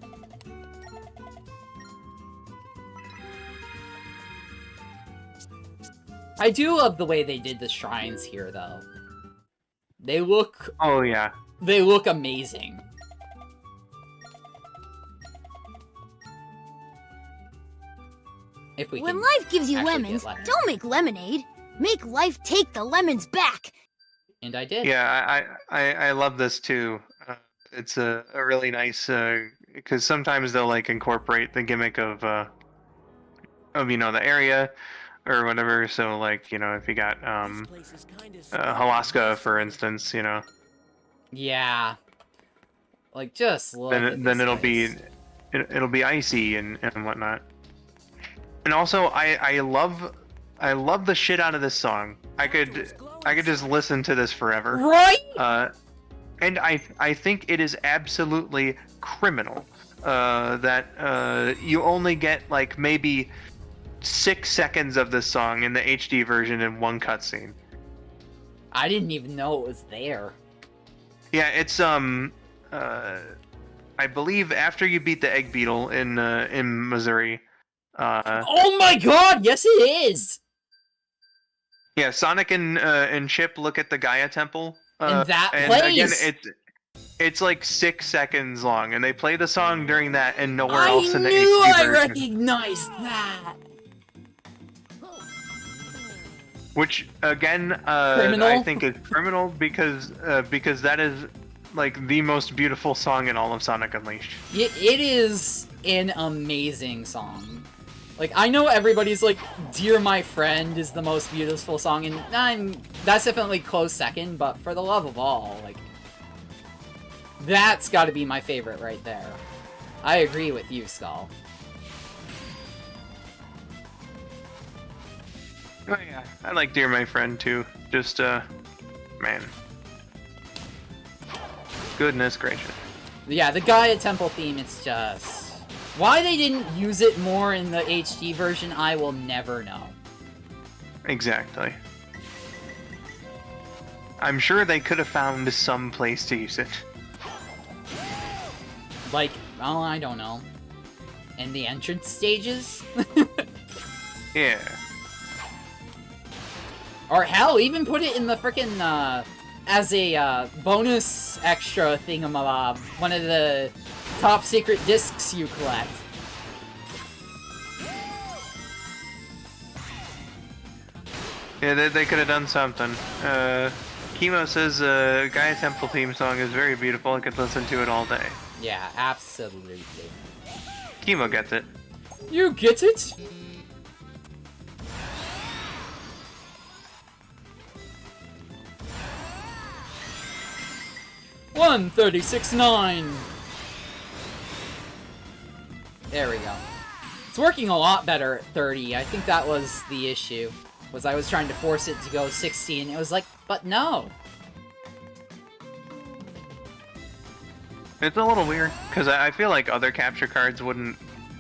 I do love the way they did the shrines here, though. They look... Oh, yeah. They look amazing. If we When can life gives you actually get lemons, lemons. don't make lemonade. Make life take the lemons back. And I did. Yeah, I love this too. It's a really nice, because sometimes they'll like incorporate the gimmick of you know, the area or whatever. So like, you know, if you got This place is kinda Alaska, for instance, you know, Yeah. Like, just look then at then this it'll place. be it'll be icy and whatnot. And also, I love the shit out of this song. I could just listen to this forever. Right? And I think it is absolutely criminal that you only get like maybe 6 seconds of this song in the HD version in one cutscene. I didn't even know it was there. Yeah, it's I believe after you beat the Egg Beetle in Missouri. Oh my god, yes it is! Yeah, Sonic and Chip look at the Gaia Temple. And that and plays! again, it's like 6 seconds long, and they play the song during that and nowhere else in the HD I version. recognized that! Which again, Criminal? I think is criminal because that is like the most beautiful song in all of Sonic Unleashed. It is an amazing song. Like, I know everybody's like, Dear My Friend is the most beautiful song, and that's definitely close second, but for the love of all, like, that's gotta be my favorite right there. I agree with you, Skull. Oh yeah, I like Dear My Friend too. Just man, goodness gracious. Yeah, the Gaia Temple theme, it's just... Why they didn't use it more in the HD version, I will never know. Exactly. I'm sure they could have found some place to use it. Like, well, I don't know. In the entrance stages? Yeah. Or hell, even put it in the frickin', as a, bonus extra thingamabob. One of the top secret discs you collect. Yeah, they could have done something. Kimo says Gaia Temple theme song is very beautiful. I could listen to it all day. Yeah, absolutely. Kimo gets it. You get it? $136.9. There we go. It's working a lot better at 30. I think that was the issue. Was I was trying to force it to go 60 and it was like, but no. It's a little weird because I feel like other capture cards wouldn't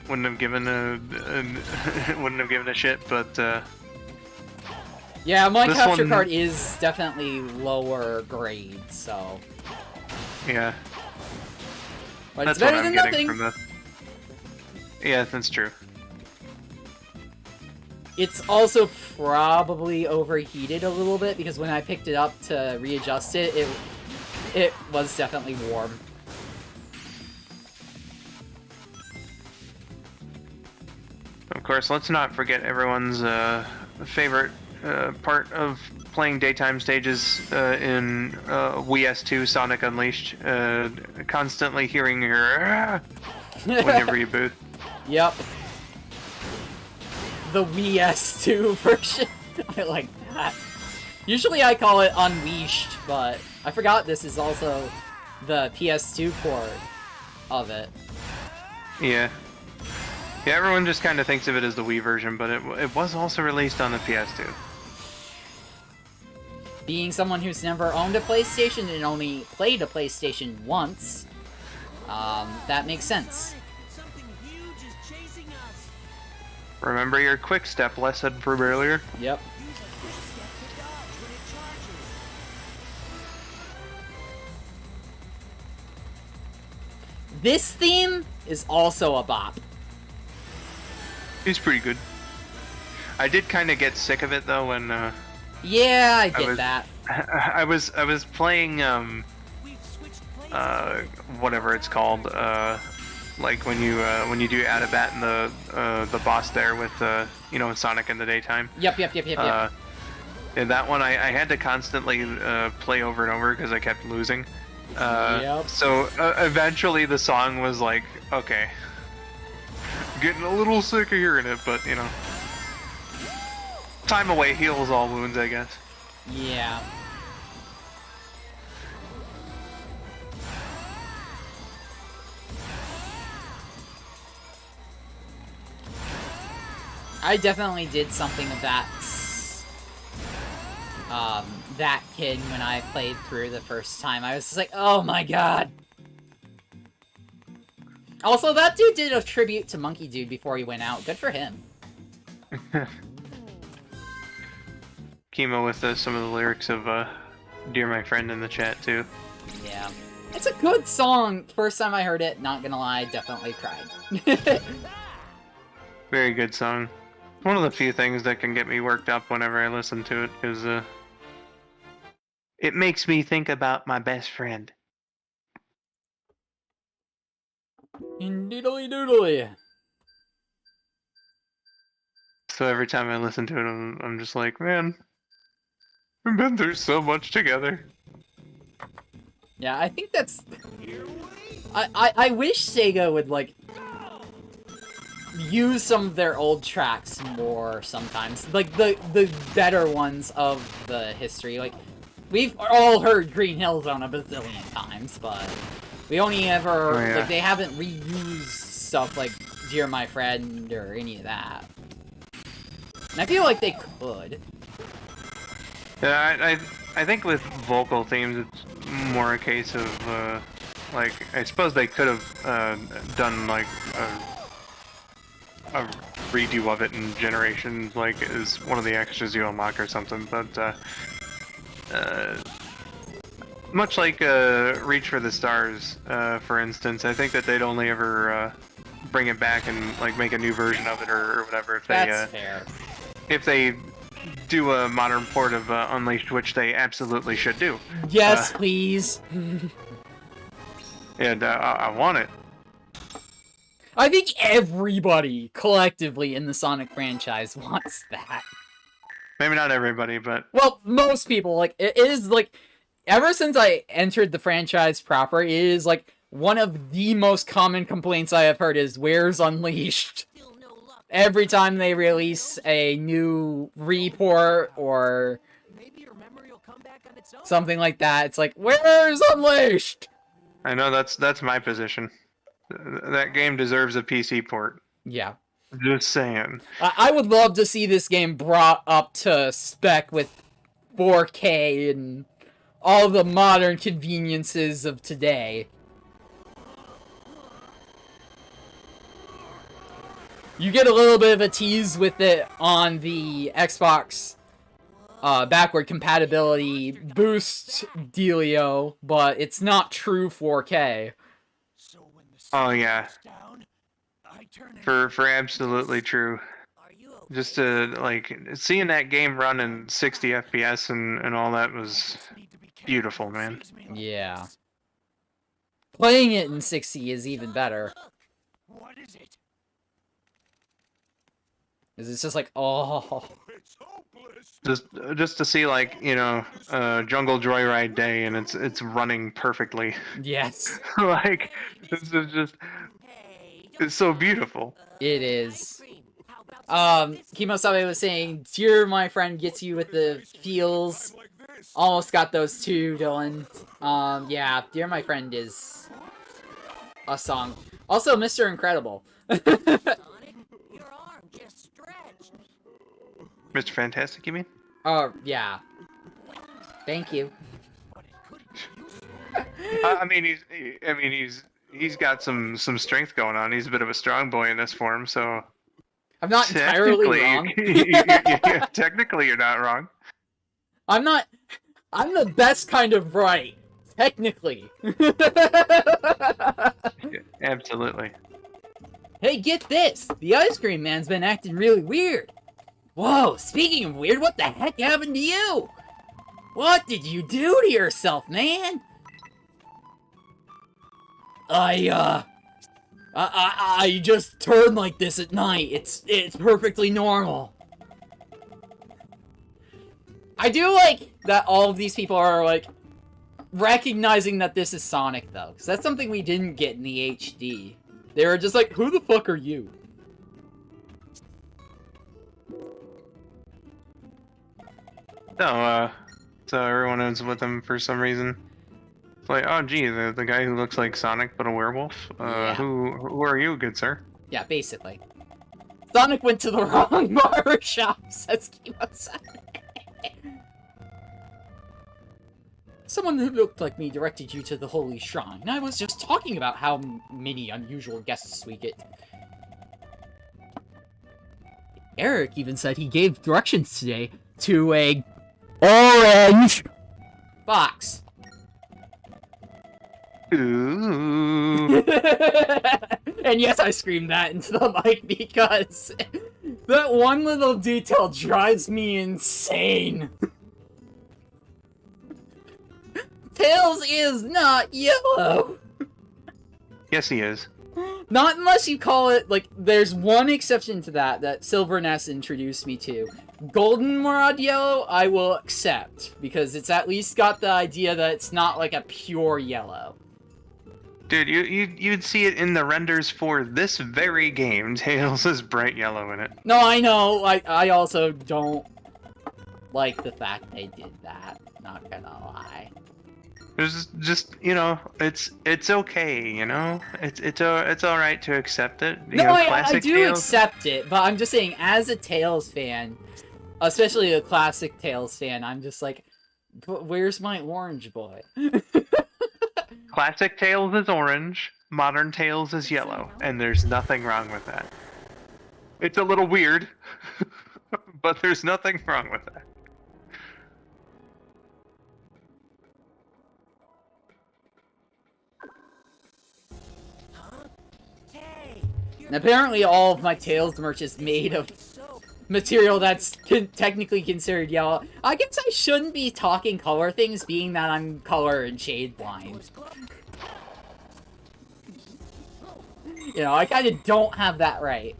have given wouldn't have given a shit, but Yeah, my this capture one- card is definitely lower grade, so... yeah. But That's it's better what I'm than getting nothing. from this. Yeah, that's true. It's also probably overheated a little bit because when I picked it up to readjust it, it was definitely warm. Of course, let's not forget everyone's favorite part of playing daytime stages in Wii S2 Sonic Unleashed. Constantly hearing her when you reboot. Yep. The Wii S2 version. I like that. Usually I call it Unleashed, but I forgot this is also the PS2 port of it. Yeah. Yeah, everyone just kind of thinks of it as the Wii version, but it was also released on the PS2. Being someone who's never owned a PlayStation and only played a PlayStation once, that makes sense. Something huge is chasing us. Remember your quick step lesson from earlier? Yep. Use a quick step to dodge when it charges. This theme is also a bop. He's pretty good. I did kind of get sick of it though when Yeah, I get was- that. I was playing We've switched places. whatever it's called, like when you do Adabat and the boss there with Sonic in the daytime. Yep. And that one I had to constantly play over and over because I kept losing. Yep. So eventually the song was like, okay, getting a little sick of hearing it, but time away heals all wounds, I guess. Yeah. I definitely did something of that kid when I played through the first time. I was just like, oh my god. Also, that dude did a tribute to Monkey Dude before he went out. Good for him. Kimo with some of the lyrics of Dear My Friend in the chat too. Yeah. It's a good song. First time I heard it, not gonna lie, definitely cried. Very good song. One of the few things that can get me worked up whenever I listen to it is it makes me think about my best friend. Doodly doodly. So every time I listen to it, I'm just like, man, we've been through so much together. Yeah, I think that's... I wish Sega would, like, use some of their old tracks more sometimes. Like, the better ones of the history. Like, we've all heard Green Hill Zone a bazillion times, but we only ever... Oh, yeah. Like, they haven't reused stuff like Dear My Friend or any of that. And I feel like they could. Yeah, I think with vocal themes, it's more a case of like I suppose they could have done like a redo of it in Generations, like as one of the extras you unlock or something. But much like Reach for the Stars, for instance, I think that they'd only ever bring it back and like make a new version of it or whatever if That's fair. if they do a modern port of Unleashed, which they absolutely should do. Yes, please. And I want it. I think everybody collectively in the Sonic franchise wants that. Maybe not everybody, but Well, most people, like, it is, like, ever since I entered the franchise proper, it is, like, one of the most common complaints I have heard is, where's Unleashed? Still no luck. Every time they release a new report or Maybe your memory will come back on its own. something like that, it's like, where's Unleashed? I know that's my position. That game deserves a PC port. Yeah. Just saying. I would love to see this game brought up to spec with 4K and all the modern conveniences of today. You get a little bit of a tease with it on the Xbox backward compatibility boost dealio, but it's not true 4K. So when the Oh yeah, Down. I turn and for absolutely true. Are you okay? Just to like seeing that game run in 60 FPS and all that was need to be careful. beautiful, man. Sees me like Yeah. this. Playing it in 60 is even better. What is it? 'Cause it's just like, oh. It's hopeless. Just to see like Jungle Joyride Day and it's running perfectly. Yes, Like this is just Hey, it's so beautiful. it ice is. cream. How about some biscuits? Kimosabe was saying, Dear My Friend gets you with the feels. I'm like this. Almost got those too, Dylan. Yeah, Dear My Friend is a song. Also, Mr. Incredible. Sonic, your arm just stretched. Mr. Fantastic, you mean? Oh, yeah. Thank you. I mean he's got some strength going on. He's a bit of a strong boy in this form, so I'm not entirely technically, wrong. technically you're not wrong. I'm the best kind of right. Technically. Absolutely. Hey, get this! The ice cream man's been acting really weird. Whoa, speaking of weird, what the heck happened to you? What did you do to yourself, man? I just turn like this at night. It's perfectly normal. I do like that all of these people are, like, recognizing that this is Sonic, though. Because that's something we didn't get in the HD. They were just like, who the fuck are you? So everyone is with him for some reason. It's like, oh gee, the guy who looks like Sonic but a werewolf. Yeah. Who are you, good sir? Yeah, basically. Sonic went to the wrong barber shop, says Kimo-san. Someone who looked like me directed you to the holy shrine. I was just talking about how many unusual guests we get. Eric even said he gave directions today to a orange box. Ooh. And yes, I screamed that into the mic because that one little detail drives me insane. Tails is not yellow. Yes, he is. Not unless you call it, like, there's one exception to that Silver Ness introduced me to. Goldenrod yellow, I will accept, because it's at least got the idea that it's not like a pure yellow. Dude, you'd see it in the renders for this very game. Tails is bright yellow in it. No, I know, I also don't like the fact they did that, not gonna lie. There's just it's okay, it's all right to accept it. No, I do Tails, accept it, but I'm just saying, as a Tails fan, especially a classic Tails fan, I'm just like, but where's my orange boy? Classic Tails is orange, modern Tails is yellow, and there's nothing wrong with that. It's a little weird, but there's nothing wrong with that. Hey, And apparently all of my Tails merch is made of so material that's technically considered yellow. I guess I shouldn't be talking color things, being that I'm color and shade blind. You know, I kind of don't have that right.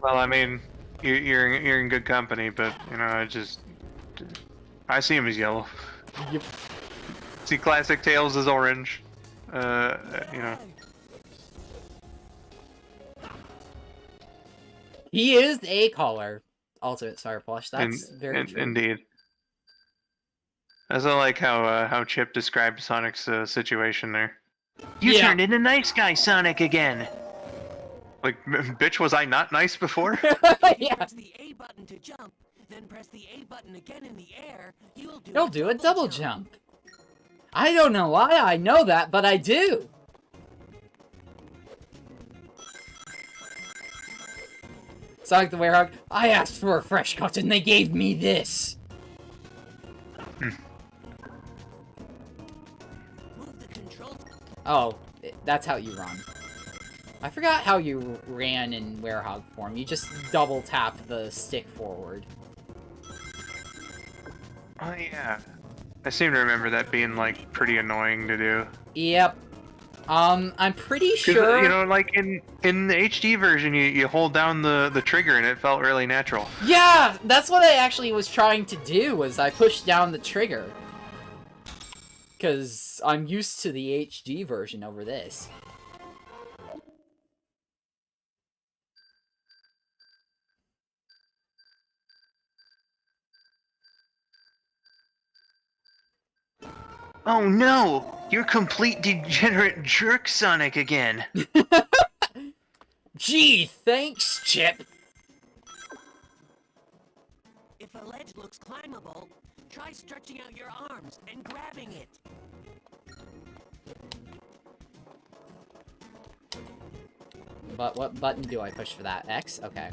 Well, I mean, you're in good company, but I see him as yellow. Yep. See, classic Tails is orange. He is a color. Ultimate Star Plush. That's very true. Indeed. I also like how Chip described Sonic's situation there. You Yeah. turned into nice guy Sonic again. Like, bitch, was I not nice before? Yeah. press the A button to jump, then press the A button again in the air. He'll do a double jump. I don't know why I know that, but I do. Sonic the Werehog, I asked for a fresh cut and they gave me this. Move the control. Oh, that's how you run. I forgot how you ran in Werehog form. You just double tap the stick forward. Oh yeah. I seem to remember that being like pretty annoying to do. Yep. I'm pretty 'Cause, sure. you know, like in the HD version, you hold down the trigger and it felt really natural. Yeah, that's what I actually was trying to do. Was I pushed down the trigger? Because I'm used to the HD version over this. Oh no! You're complete degenerate jerk Sonic again. Gee, thanks, Chip. If a ledge looks climbable, try stretching out your arms and grabbing it. But what button do I push for that? X? Okay.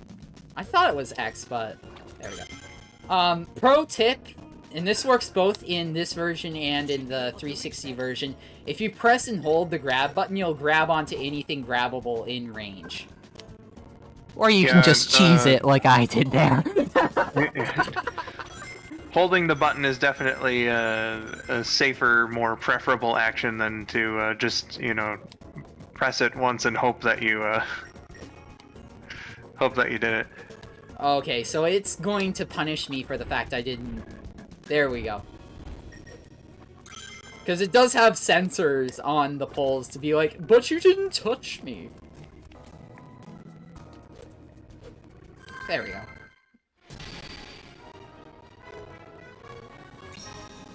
I thought it was X, but there we go. Pro tip, and this works both in this version and in the 360 version. If you press and hold the grab button, you'll grab onto anything grabbable in range. Or you can just cheese it like I did there. Holding the button is definitely a safer, more preferable action than to just, you know, press it once and hope that you did it. Okay, so it's going to punish me for the fact I didn't... There we go. Because it does have sensors on the poles to be like, but you didn't touch me. There we go.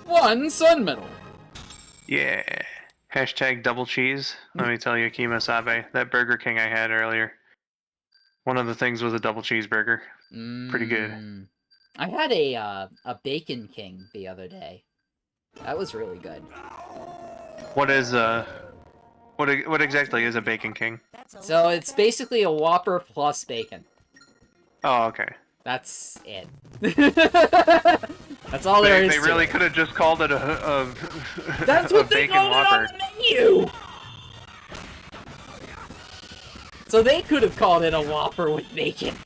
One sun medal. Yeah. Hashtag double cheese. Let me tell you, Kimosabe, that Burger King I had earlier. One of the things was a double cheeseburger. Pretty good. I had a Bacon King the other day. That was really good. What is what exactly is a Bacon King? So it's basically a Whopper plus bacon. Oh, okay. That's it. That's all there is They to really it. could have just called it a That's a what they bacon called Whopper. it on the menu! So they could have called it a Whopper with bacon.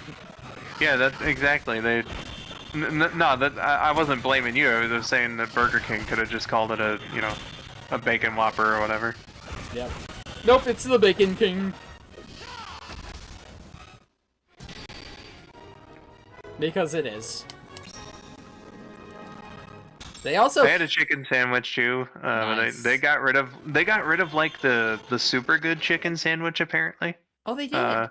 Yeah, that's exactly. They no, that I wasn't blaming you. I was just saying that Burger King could have just called it a, you know, a bacon Whopper or whatever. Yep. Nope, it's the Bacon King. Because it is. They also... I had a chicken sandwich too. Nice. They got rid of like the super good chicken sandwich apparently. Oh, they did?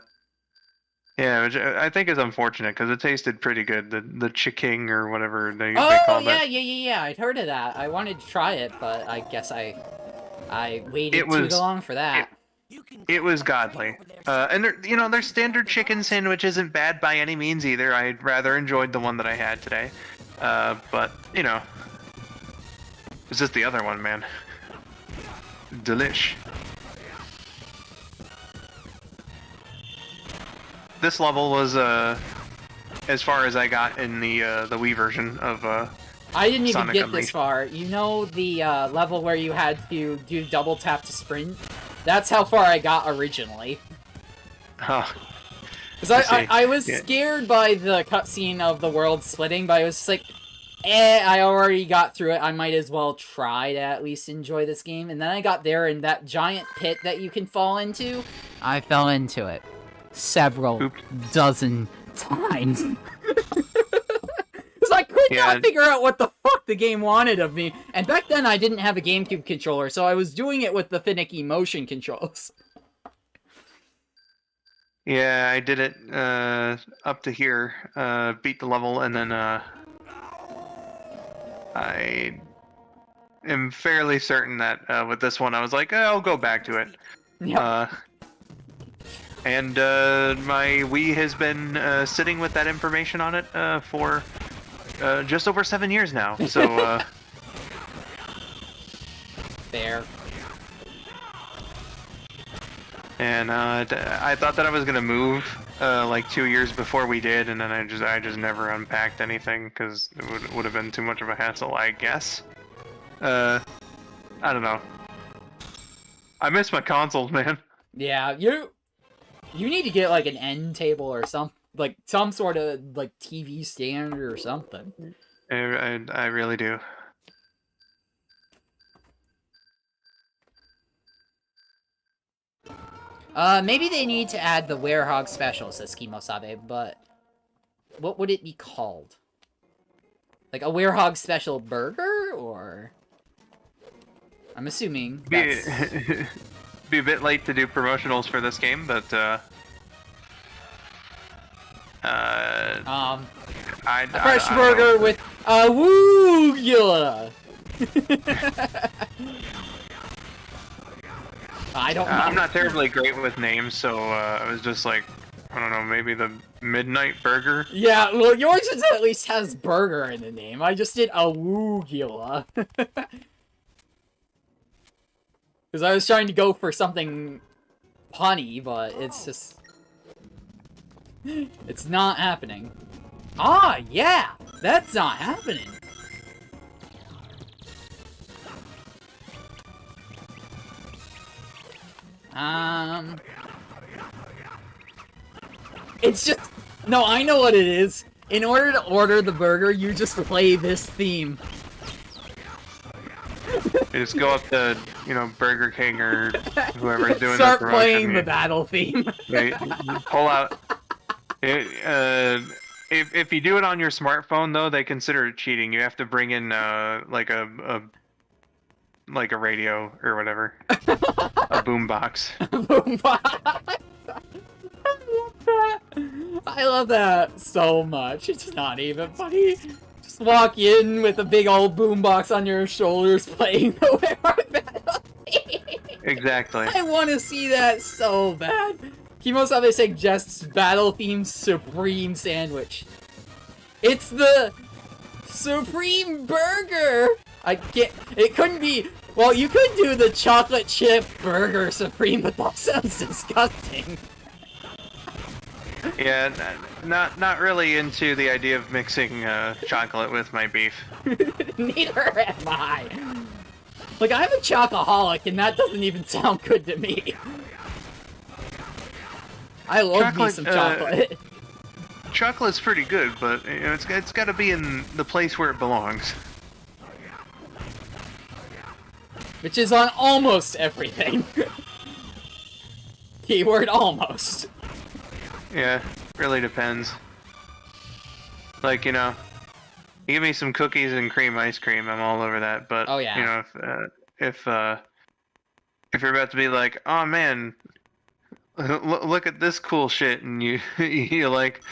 Yeah, which I think is unfortunate because it tasted pretty good. The chiking or whatever they Oh, called yeah, it. yeah. I'd heard of that. I wanted to try it, but I guess I waited too long for that. It was godly. And their standard chicken sandwich isn't bad by any means either. I rather enjoyed the one that I had today. But, you know, it's just the other one, man. Delish. This level was, as far as I got in the Wii version of, I didn't even Sonic get Unleashed. this far. You know the level where you had to do double tap to sprint? That's how far I got originally. Huh. Because I was Yeah. scared by the cutscene of the world splitting, but I was just like, I already got through it. I might as well try to at least enjoy this game. And then I got there, and that giant pit that you can fall into, I fell into it. Several dozen times. Because I could not figure out what the fuck the game wanted of me. And back then I didn't have a GameCube controller, so I was doing it with the finicky motion controls. Yeah, I did it up to here, beat the level, and then I am fairly certain that with this one I was like, I'll go back to it. Yeah. And my Wii has been sitting with that information on it for just over 7 years now. So Fair. And I thought that I was gonna move like 2 years before we did, and then I just never unpacked anything because it would have been too much of a hassle, I guess. I don't know. I miss my consoles, man. Yeah, You need to get like an end table or some sort of like TV stand or something. I really do. Maybe they need to add the werehog special, says Kimosabe, but what would it be called? Like a werehog special burger, or? I'm assuming that's... Be a bit late to do promotionals for this game, but a fresh burger with woogula. I don't know. I'm not terribly great with names, so I was just like, I don't know, maybe the Midnight Burger? Yeah, well, yours at least has burger in the name. I just did a woogula. Because I was trying to go for something punny, but it's just... It's not happening. Ah, yeah! That's not happening! It's just... No, I know what it is. In order to order the burger, you just play this theme. You just go up to, you know, Burger King or whoever's doing Start the playing the battle theme. They pull out... if you do it on your smartphone, though, they consider it cheating. You have to bring in, like a radio or whatever. A boombox. Boombox! I love that so much. It's not even funny. Just walk in with a big old boombox on your shoulders playing the werewolf battle theme. Exactly. I want to see that so bad. Kimosabe suggests battle theme supreme sandwich. It's the supreme burger. I can't. It couldn't be. Well, you could do the chocolate chip burger supreme, but that sounds disgusting. Yeah, not really into the idea of mixing chocolate with my beef. Neither am I. Like, I'm a chocoholic, and that doesn't even sound good to me. I love me some chocolate. Chocolate's pretty good, but you know, it's got to be in the place where it belongs. Which is on almost everything. Keyword almost. Yeah, really depends. Like, you know, you give me some cookies and cream ice cream, I'm all over that. But oh, yeah. You know, if you're about to be like, oh man, look at this cool shit, and you like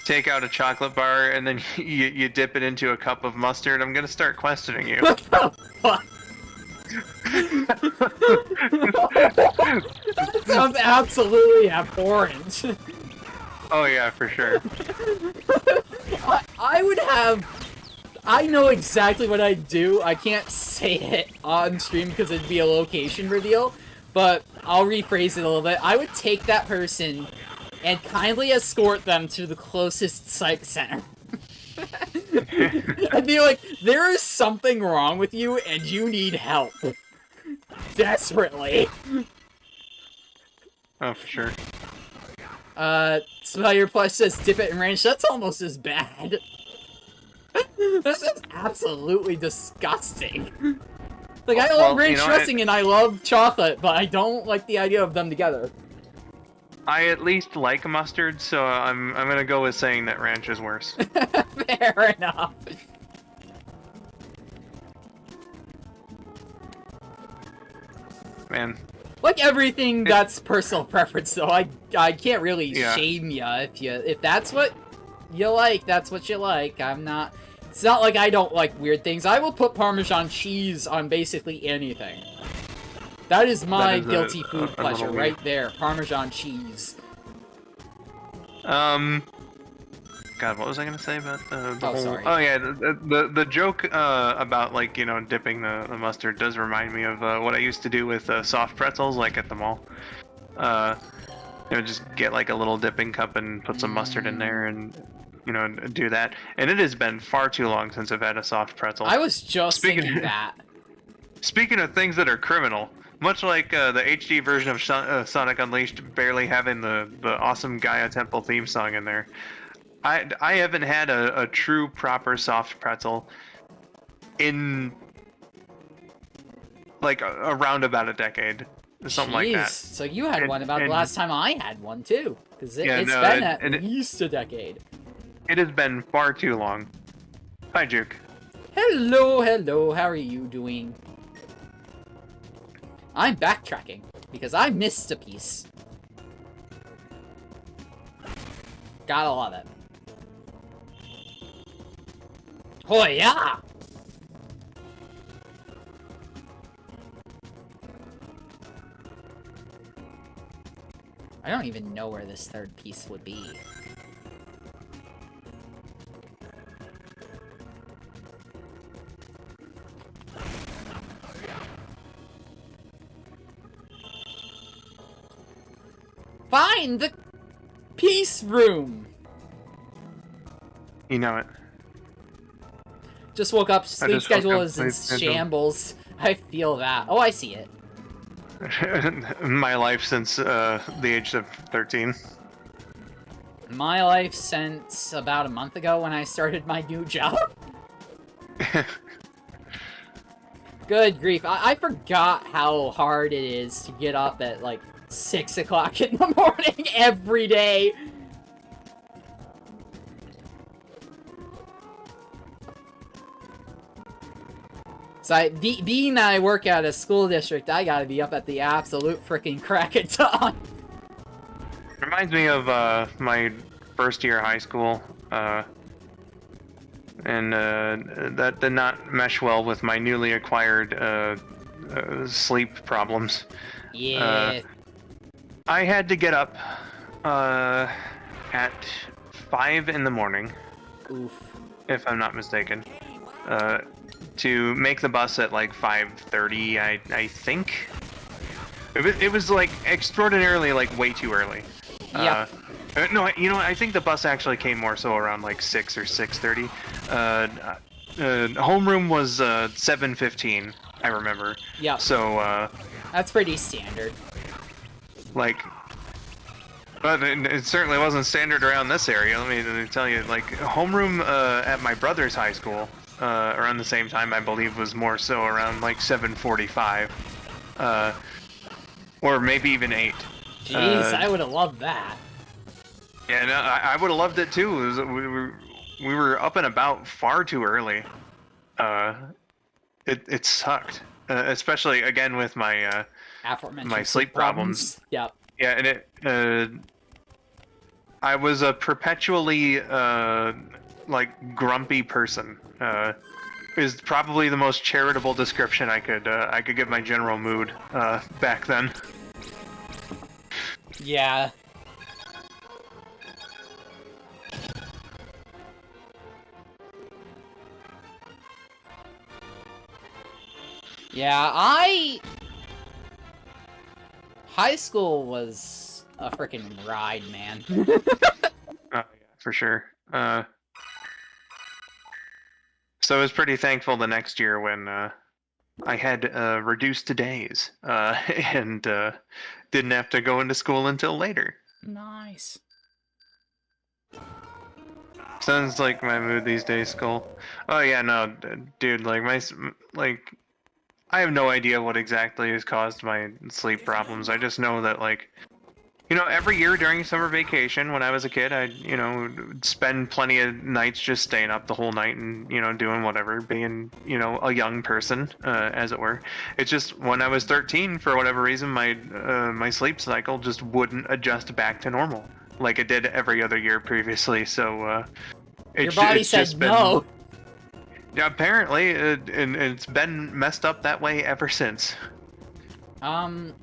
take out a chocolate bar and then you dip it into a cup of mustard, I'm gonna start questioning you. What the fuck? That sounds absolutely abhorrent. Oh yeah, for sure. I would have... I know exactly what I'd do. I can't say it on stream because it'd be a location reveal, but I'll rephrase it a little bit. I would take that person and kindly escort them to the closest psych center. I'd be like, there is something wrong with you and you need help. Desperately. Oh, for sure. Spider Plush says dip it in ranch. That's almost as bad. This is absolutely disgusting. Like, I love ranch dressing and I love chocolate, but I don't like the idea of them together. I at least like mustard, so I'm gonna go with saying that ranch is worse. Fair enough. Man. Like everything, that's personal preference, though. I can't really shame ya if that's what you like. That's what you like. I'm not. It's not like I don't like weird things. I will put Parmesan cheese on basically anything. That is my guilty food pleasure right there. Parmesan cheese. God, what was I gonna say about the whole... sorry. Oh yeah, the joke about, like, you know, dipping the mustard does remind me of what I used to do with soft pretzels, like at the mall. You know, just get like a little dipping cup and put some mustard in there and, you know, do that. And it has been far too long since I've had a soft pretzel. I was just thinking that. Speaking of things that are criminal, much like the HD version of Sonic Unleashed barely having the awesome Gaia Temple theme song in there, I haven't had a true proper soft pretzel in like around about a decade, something like that. So you had And- one about the and- last time I had one too, because Yeah, it's no, been and at least a decade. It has been far too long. Hi, Juke. Hello, hello. How are you doing? I'm backtracking because I missed a piece. Gotta love it. Oh yeah! I don't even know where this third piece would be. Find the peace room! You know it. Just woke up, sleep just woke schedule up, is in sleep schedule. shambles. I feel that. Oh, I see it. My life since the age of 13. My life since about a month ago when I started my new job. Good grief. I forgot how hard it is to get up at, like, 6 o'clock in the morning every day. So, being that I work at a school district, I gotta be up at the absolute freaking crack of dawn. Reminds me of my first year of high school, and that did not mesh well with my newly acquired sleep problems. Yeah. I had to get up at 5 in the morning, Oof. if I'm not mistaken, to make the bus at like 5:30. I think it was like extraordinarily like way too early. Yeah. No, you know what? I think the bus actually came more so around like 6 or 6:30. Homeroom was 7:15. I remember. Yeah. So That's pretty standard. like. But it certainly wasn't standard around this area. Let me tell you, like homeroom at my brother's high school around the same time, I believe, was more so around like 7:45, or maybe even 8. Jeez, I would have loved that. Yeah, no, I would have loved it too. It was, we were up and about far too early. It sucked, especially again with my Aforementioned my sleep problems. Yep. Yeah, and I was a perpetually like grumpy person. Is probably the most charitable description I could give my general mood back then. Yeah. Yeah, high school was a freaking ride, man. Yeah, for sure. So I was pretty thankful the next year when I had reduced to days and didn't have to go into school until later. Nice. Sounds like my mood these days, Skull. Oh yeah, no, dude, like I have no idea what exactly has caused my sleep problems. I just know that, like, you know, every year during summer vacation when I was a kid, I'd, you know, spend plenty of nights just staying up the whole night and, you know, doing whatever, being, you know, a young person, as it were. It's just when I was 13, for whatever reason, my sleep cycle just wouldn't adjust back to normal like it did every other year previously. So, Your body it's said just been, no. Yeah, apparently, and it's been messed up that way ever since. How am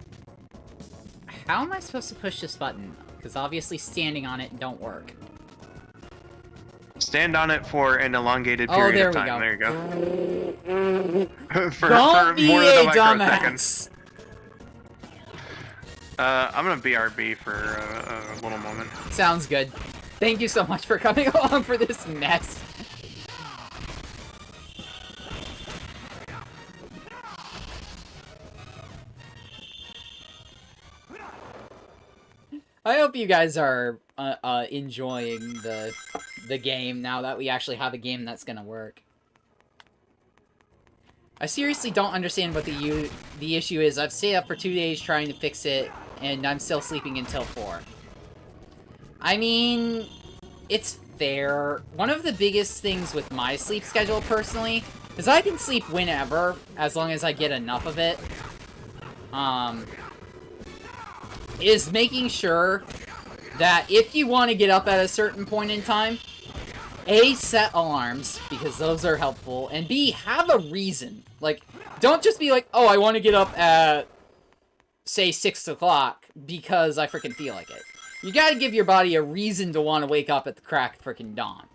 I supposed to push this button? Because obviously standing on it don't work. Stand on it for an elongated period of time. There you go. for Don't be more a than a microsecond. dumbass. I'm gonna BRB for a little moment. Sounds good. Thank you so much for coming along for this mess. I hope you guys are enjoying the game now that we actually have a game that's gonna work. I seriously don't understand what the issue is. I've stayed up for 2 days trying to fix it, and I'm still sleeping until 4. I mean, it's fair. One of the biggest things with my sleep schedule, personally, is I can sleep whenever, as long as I get enough of it. Is making sure that if you want to get up at a certain point in time, A, set alarms, because those are helpful, and B, have a reason. Like, don't just be like, oh, I want to get up at, say, 6 o'clock because I freaking feel like it. You gotta give your body a reason to want to wake up at the crack of freaking dawn.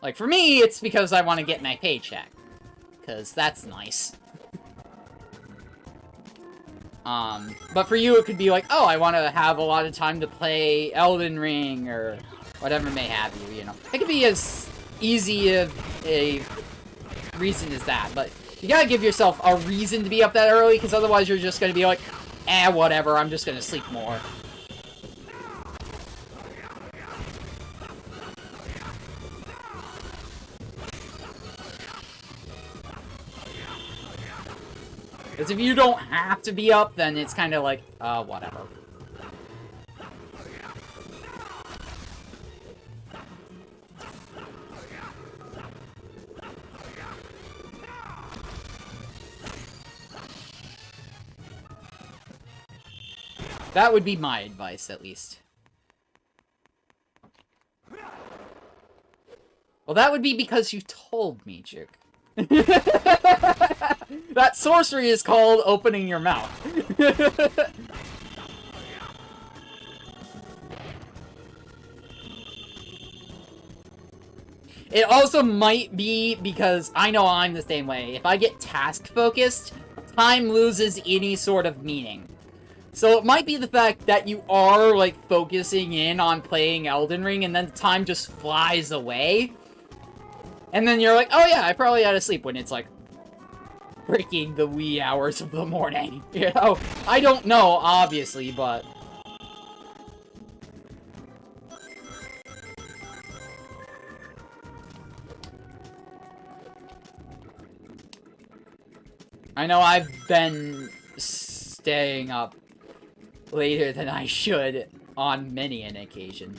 Like, for me, it's because I want to get my paycheck. Because that's nice. But for you, it could be like, oh, I want to have a lot of time to play Elden Ring, or whatever may have you, you know. It could be as easy of a reason as that, but you gotta give yourself a reason to be up that early, because otherwise you're just gonna be like, whatever, I'm just gonna sleep more. Because if you don't have to be up, then it's kind of like, whatever. That would be my advice, at least. Well, that would be because you told me, Chick. That sorcery is called opening your mouth. It also might be because I know I'm the same way. If I get task-focused, time loses any sort of meaning. So it might be the fact that you are, like, focusing in on playing Elden Ring, and then the time just flies away. And then you're like, oh yeah, I probably had to sleep, when it's like freaking the wee hours of the morning. You know? I don't know, obviously, but I know I've been staying up later than I should on many an occasion.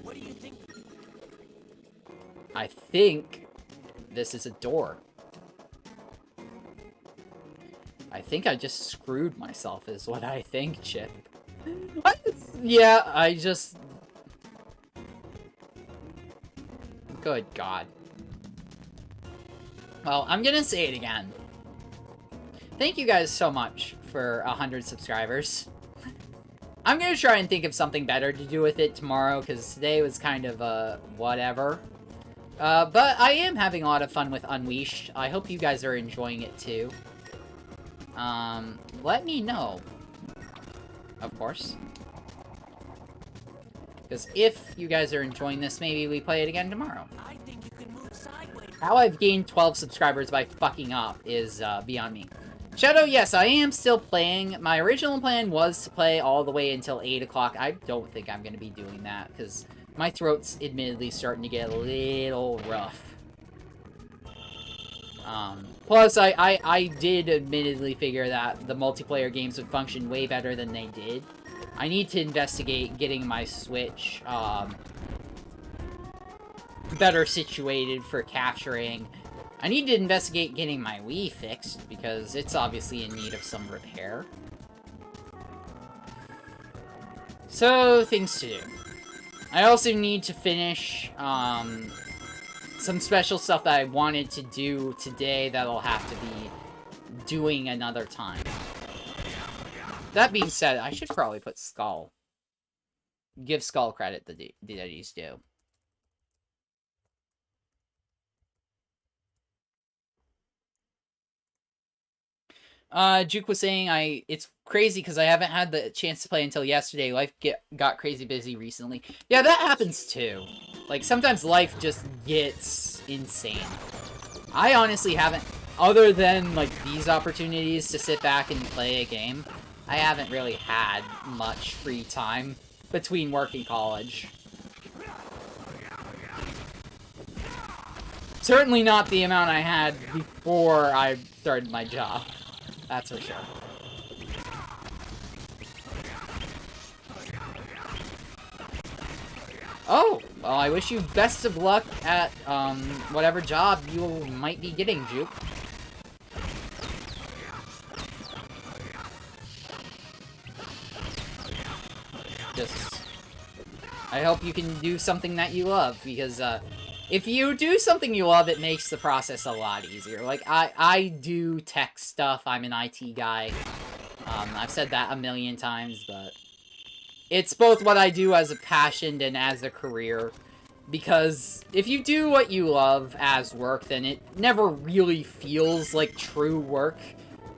What do you think? I think this is a door. I think I just screwed myself, is what I think, Chip. Yeah, I just... Good God. Well, I'm gonna say it again. Thank you guys so much for 100 subscribers. I'm gonna try and think of something better to do with it tomorrow, because today was kind of, whatever. But I am having a lot of fun with Unleashed. I hope you guys are enjoying it too. Let me know. Of course. Because if you guys are enjoying this, maybe we play it again tomorrow. I think you can move sideways. How I've gained 12 subscribers by fucking up is, beyond me. Shadow, yes, I am still playing. My original plan was to play all the way until 8 o'clock. I don't think I'm going to be doing that, because my throat's admittedly starting to get a little rough. Plus, I did admittedly figure that the multiplayer games would function way better than they did. I need to investigate getting my Switch, better situated for capturing. I need to investigate getting my Wii fixed, because it's obviously in need of some repair. So, things to do. I also need to finish, some special stuff that I wanted to do today that I'll have to be doing another time. That being said, I should probably put Skull. Give Skull credit that he's due. Juke was saying it's crazy because I haven't had the chance to play until yesterday. Life got crazy busy recently. Yeah, that happens too. Like, sometimes life just gets insane. I honestly haven't, other than, like, these opportunities to sit back and play a game, I haven't really had much free time between work and college. Certainly not the amount I had before I started my job. That's for sure. Oh, well, I wish you best of luck at, whatever job you might be getting, Juke. I hope you can do something that you love, because, if you do something you love, it makes the process a lot easier. Like, I do tech stuff, I'm an IT guy. I've said that a million times, but it's both what I do as a passion and as a career. Because if you do what you love as work, then it never really feels like true work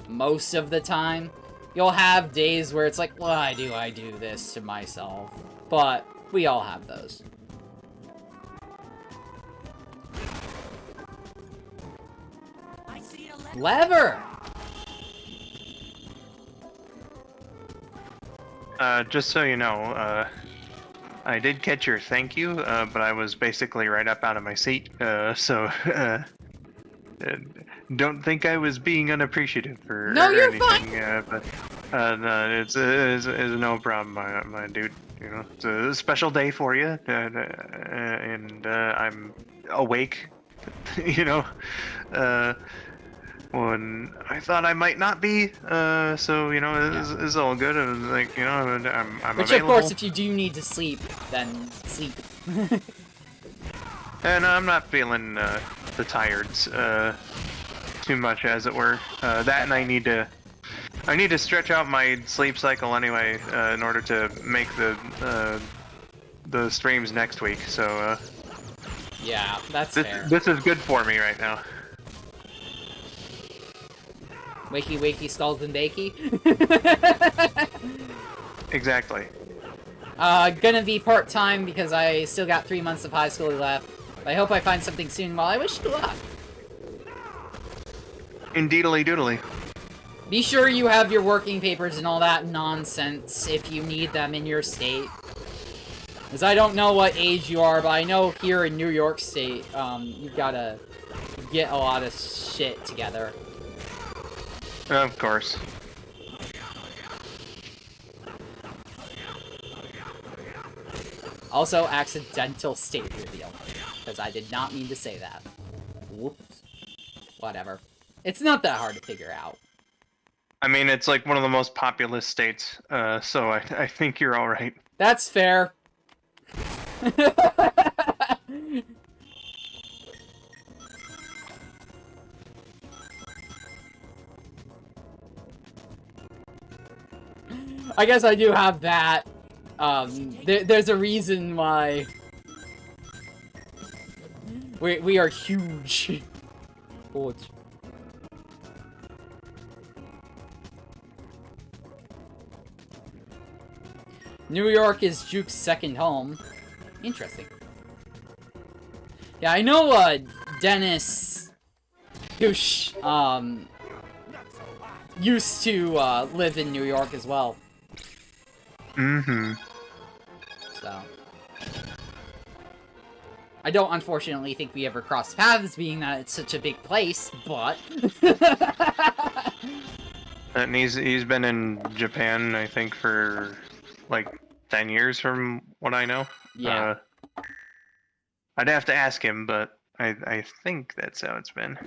most of the time. You'll have days where it's like, why do I do this to myself? But we all have those. I see a Lever! Just so you know, I did catch your thank you, but I was basically right up out of my seat, so don't think I was being unappreciative or, No, or you're anything. But no, it's no problem, my dude. You know, it's a special day for you, and I'm awake. You know, when I thought I might not be, so you know, it's all good. I was like, you know, I'm Which, available. of course, if you do need to sleep, then sleep. And I'm not feeling the tireds too much, as it were. That, and I need to stretch out my sleep cycle anyway in order to make the streams next week. So Yeah, that's fair. this is good for me right now. Wakey wakey skulls and bakey. Exactly. Gonna be part-time because I still got 3 months of high school left. I hope I find something soon. Well, I wish you luck. Indeedly doodly. Be sure you have your working papers and all that nonsense if you need them in your state. Because I don't know what age you are, but I know here in New York State, you've gotta get a lot of shit together. Of course. Also, accidental state reveal. Because I did not mean to say that. Whoops. Whatever. It's not that hard to figure out. I mean, it's like one of the most populous states, so I think you're all right. That's fair. I guess I do have that. There's a reason why we are huge. Oh, New York is Juke's second home. Interesting. Yeah, I know, Dennis Goosh, used to, live in New York as well. Mm-hmm. So. I don't, unfortunately, think we ever crossed paths, being that it's such a big place, but... And he's been in Japan, I think, for like 10 years from what I know. Yeah. I'd have to ask him, but I think that's how it's been.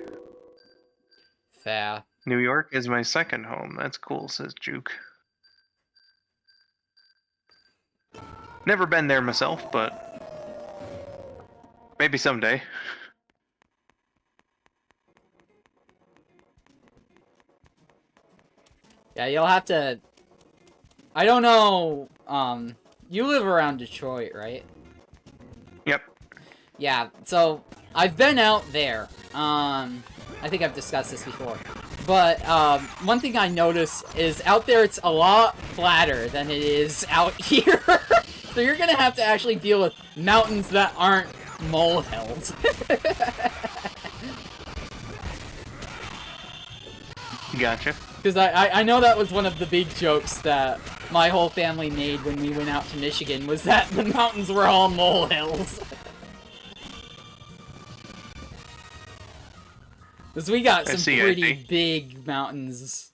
Fair. New York is my second home. That's cool, says Juke. Never been there myself, but maybe someday. Yeah, you'll have to... I don't know, you live around Detroit, right? Yep. Yeah, so, I've been out there. I think I've discussed this before. But, one thing I noticed is out there it's a lot flatter than it is out here. So you're gonna have to actually deal with mountains that aren't molehills. Gotcha. Because I know that was one of the big jokes that my whole family made when we went out to Michigan, was that the mountains were all molehills. Because we got some pretty big mountains.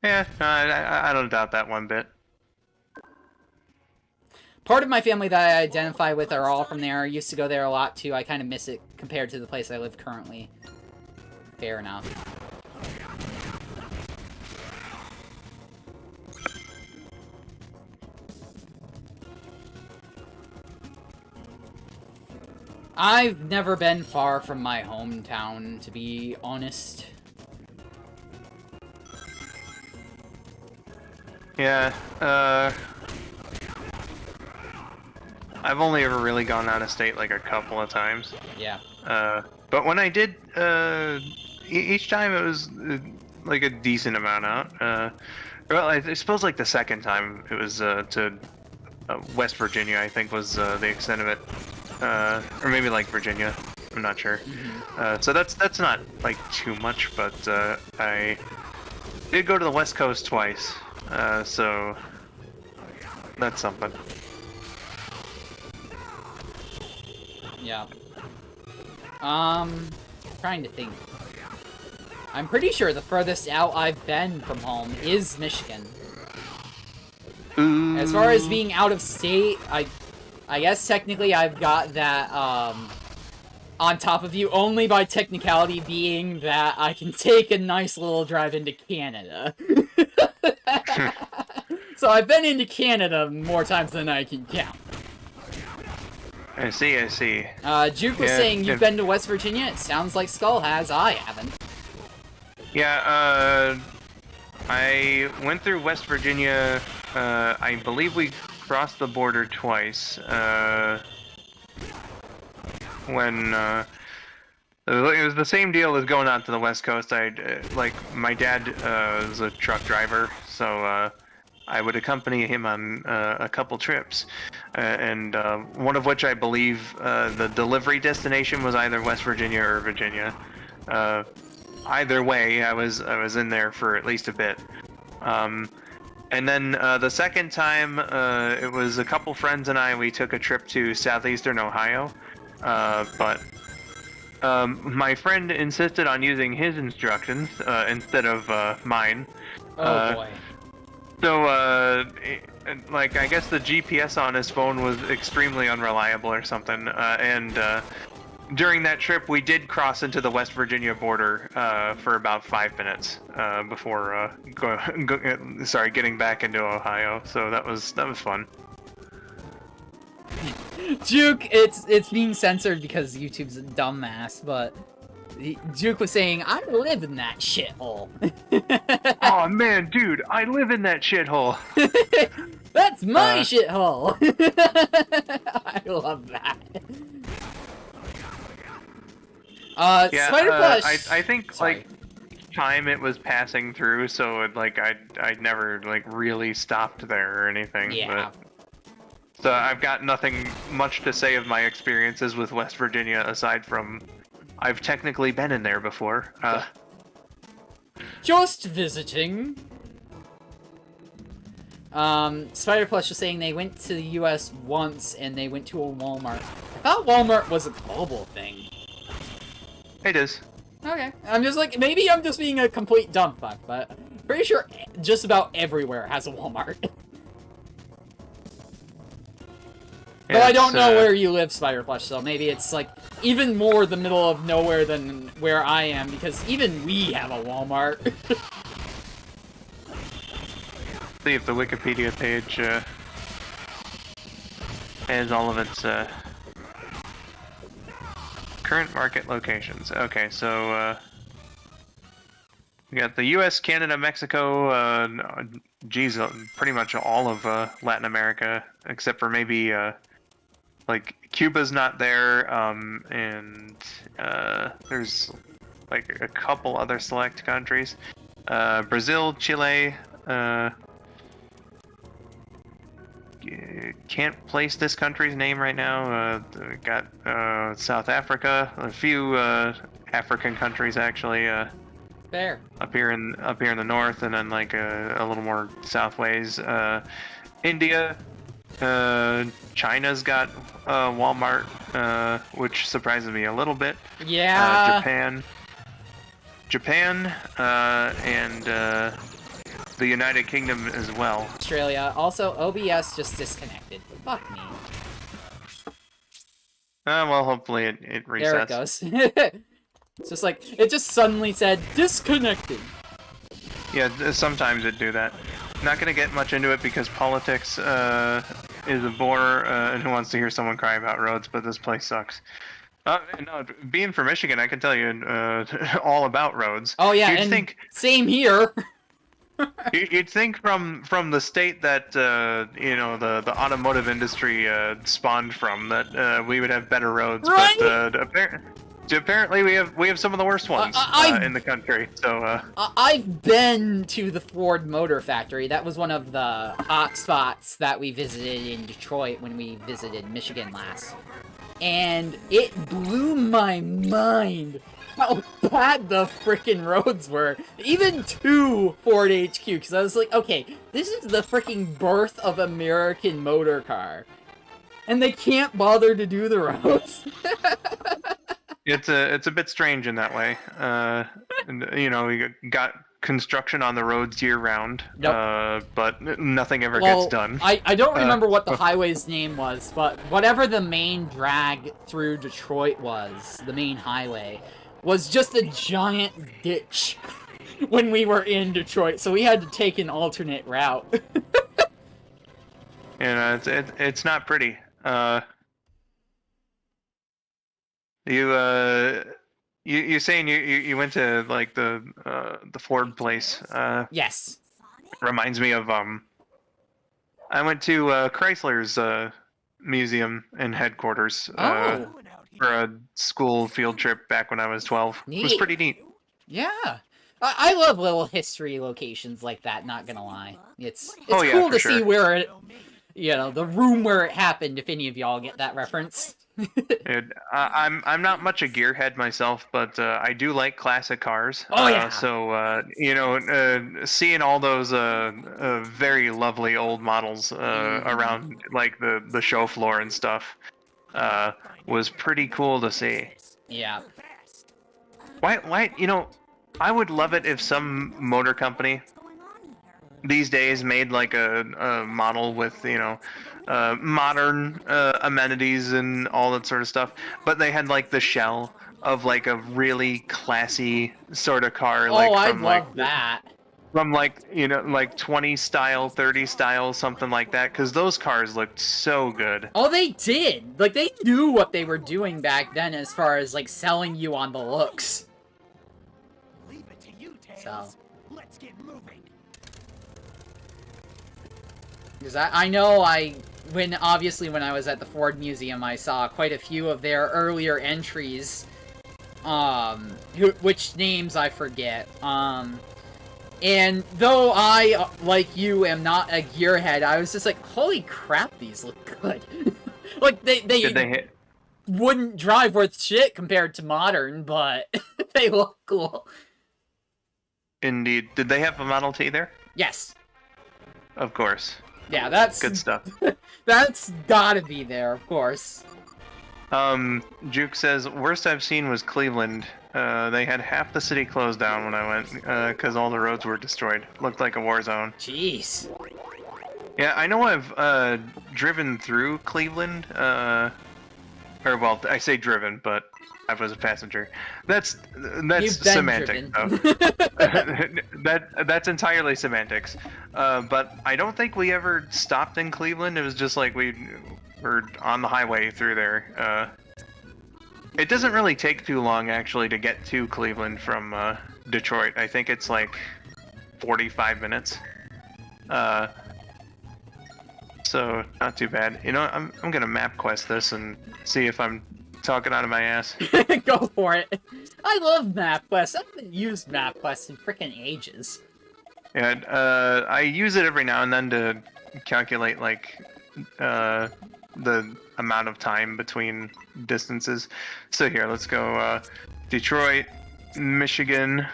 Yeah, I don't doubt that one bit. Part of my family that I identify with are all from there. I used to go there a lot, too. I kind of miss it compared to the place I live currently. Fair enough. I've never been far from my hometown, to be honest. Yeah, I've only ever really gone out of state like a couple of times. Yeah. But when I did, each time it was like a decent amount out. Well, I suppose like the second time it was to West Virginia, I think was the extent of it. Or maybe like Virginia, I'm not sure. So that's not like too much, but I did go to the West Coast twice, so that's something. Yeah. Trying to think. I'm pretty sure the furthest out I've been from home is Michigan. Ooh. As far as being out of state, I guess technically I've got that, on top of you, only by technicality being that I can take a nice little drive into Canada. So I've been into Canada more times than I can count. I see, I see. Juke was saying you've been to West Virginia? It sounds like Skull has. I haven't. Yeah, I went through West Virginia, I believe we crossed the border twice, when, it was the same deal as going out to the West Coast. Like, my dad, was a truck driver, so, I would accompany him on, a couple trips, and, one of which I believe, the delivery destination was either West Virginia or Virginia. Either way, I was in there for at least a bit. And then the second time, it was a couple friends and we took a trip to southeastern Ohio. But my friend insisted on using his instructions instead of mine. Oh boy. So, like, I guess the GPS on his phone was extremely unreliable or something, and during that trip, we did cross into the West Virginia border for about 5 minutes before getting back into Ohio. So that was fun. Juke, it's being censored because YouTube's a dumbass, but Juke was saying, I live in that shithole. Oh man, dude, I live in that shithole. That's my shithole. I love that. Yeah, Spider Flesh. I think Sorry. like time it was passing through, so like I never like really stopped there or anything. Yeah. But, so I've got nothing much to say of my experiences with West Virginia aside from I've technically been in there before. Just visiting. Spider Plush was saying they went to the US once and they went to a Walmart. I thought Walmart was a global thing. It is. Okay. I'm just like, maybe I'm just being a complete dumb fuck, but pretty sure just about everywhere has a Walmart. Yeah, but I don't know where you live, Spider Plush, so maybe it's like even more the middle of nowhere than where I am, because even we have a Walmart. See if the Wikipedia page has all of its current market locations. Okay, so we got the U.S., Canada, Mexico, geez, pretty much all of Latin America, except for maybe like Cuba's not there, and there's like a couple other select countries. Brazil, Chile. Can't place this country's name right now. Got South Africa, a few African countries actually. Fair. up here in the north, and then like a little more southways. India, China's got Walmart, which surprises me a little bit. Yeah. Japan, and the United Kingdom as well. Australia. Also, OBS just disconnected. Fuck me. Well, hopefully it resets. There it goes. It's just like, it just suddenly said, disconnected. Yeah, sometimes it do that. Not gonna get much into it because politics is a bore, and who wants to hear someone cry about roads, but this place sucks. No, being from Michigan, I can tell you all about roads. Oh yeah, You'd and think, same here. you'd think from the state that you know, the automotive industry spawned from, that we would have better roads, Right? but apparently we have some of the worst ones in the country. So I've been to the Ford Motor Factory. That was one of the hot spots that we visited in Detroit when we visited Michigan last. And it blew my mind how bad the frickin' roads were. Even to Ford HQ, because I was like, okay, this is the frickin' birth of American motor car. And they can't bother to do the roads. it's a bit strange in that way. And, you know, we got construction on the roads year round, but nothing ever gets done. I don't remember what the highway's name was, but whatever the main drag through Detroit was, the main highway, was just a giant ditch when we were in Detroit, so we had to take an alternate route. And it's not pretty. You saying you went to like the Ford place? Yes. Reminds me of I went to Chrysler's museum and headquarters for a school field trip back when I was 12. It was Neat. pretty neat. Yeah. I love little history locations like that, not gonna lie. It's Oh, yeah, cool for to see sure. where it, you know, the room where it happened, if any of y'all get that reference. Dude, I'm not much a gearhead myself, but I do like classic cars. Oh, yeah. So you know, seeing all those very lovely old models around like the show floor and stuff was pretty cool to see. Yeah. Why? You know, I would love it if some motor company these days made like a model with, you know, modern amenities and all that sort of stuff, but they had like the shell of like a really classy sort of car, like I'd from love that. from like, you know, like 20 style, 30 style, something like that, because those cars looked so good. Oh, they did. Like, they knew what they were doing back then as far as, like, selling you on the looks. Leave it to you, Tails. So. Let's get moving. Because I know obviously when I was at the Ford Museum, I saw quite a few of their earlier entries, which names I forget, and though I, like you, am not a gearhead, I was just like, holy crap, these look good. Like, they wouldn't drive worth shit compared to modern, but they look cool. Indeed. Did they have a Model T there? Yes. Of course. Yeah, that's... Good stuff. That's gotta be there, of course. Juke says, worst I've seen was Cleveland. They had half the city closed down when I went, because all the roads were destroyed. Looked like a war zone. Jeez. Yeah, I know I've driven through Cleveland, or well, I say driven, but I was a passenger. That's semantic, though. That's entirely semantics. But I don't think we ever stopped in Cleveland. It was just like we were on the highway through there. It doesn't really take too long, actually, to get to Cleveland from Detroit. I think it's like 45 minutes. So not too bad. You know, I'm gonna map quest this and see if I'm talking out of my ass. Go for it. I love MapQuest. I haven't used MapQuest in frickin' ages. Yeah, I use it every now and then to calculate like the amount of time between distances. So here, let's go Detroit, Michigan,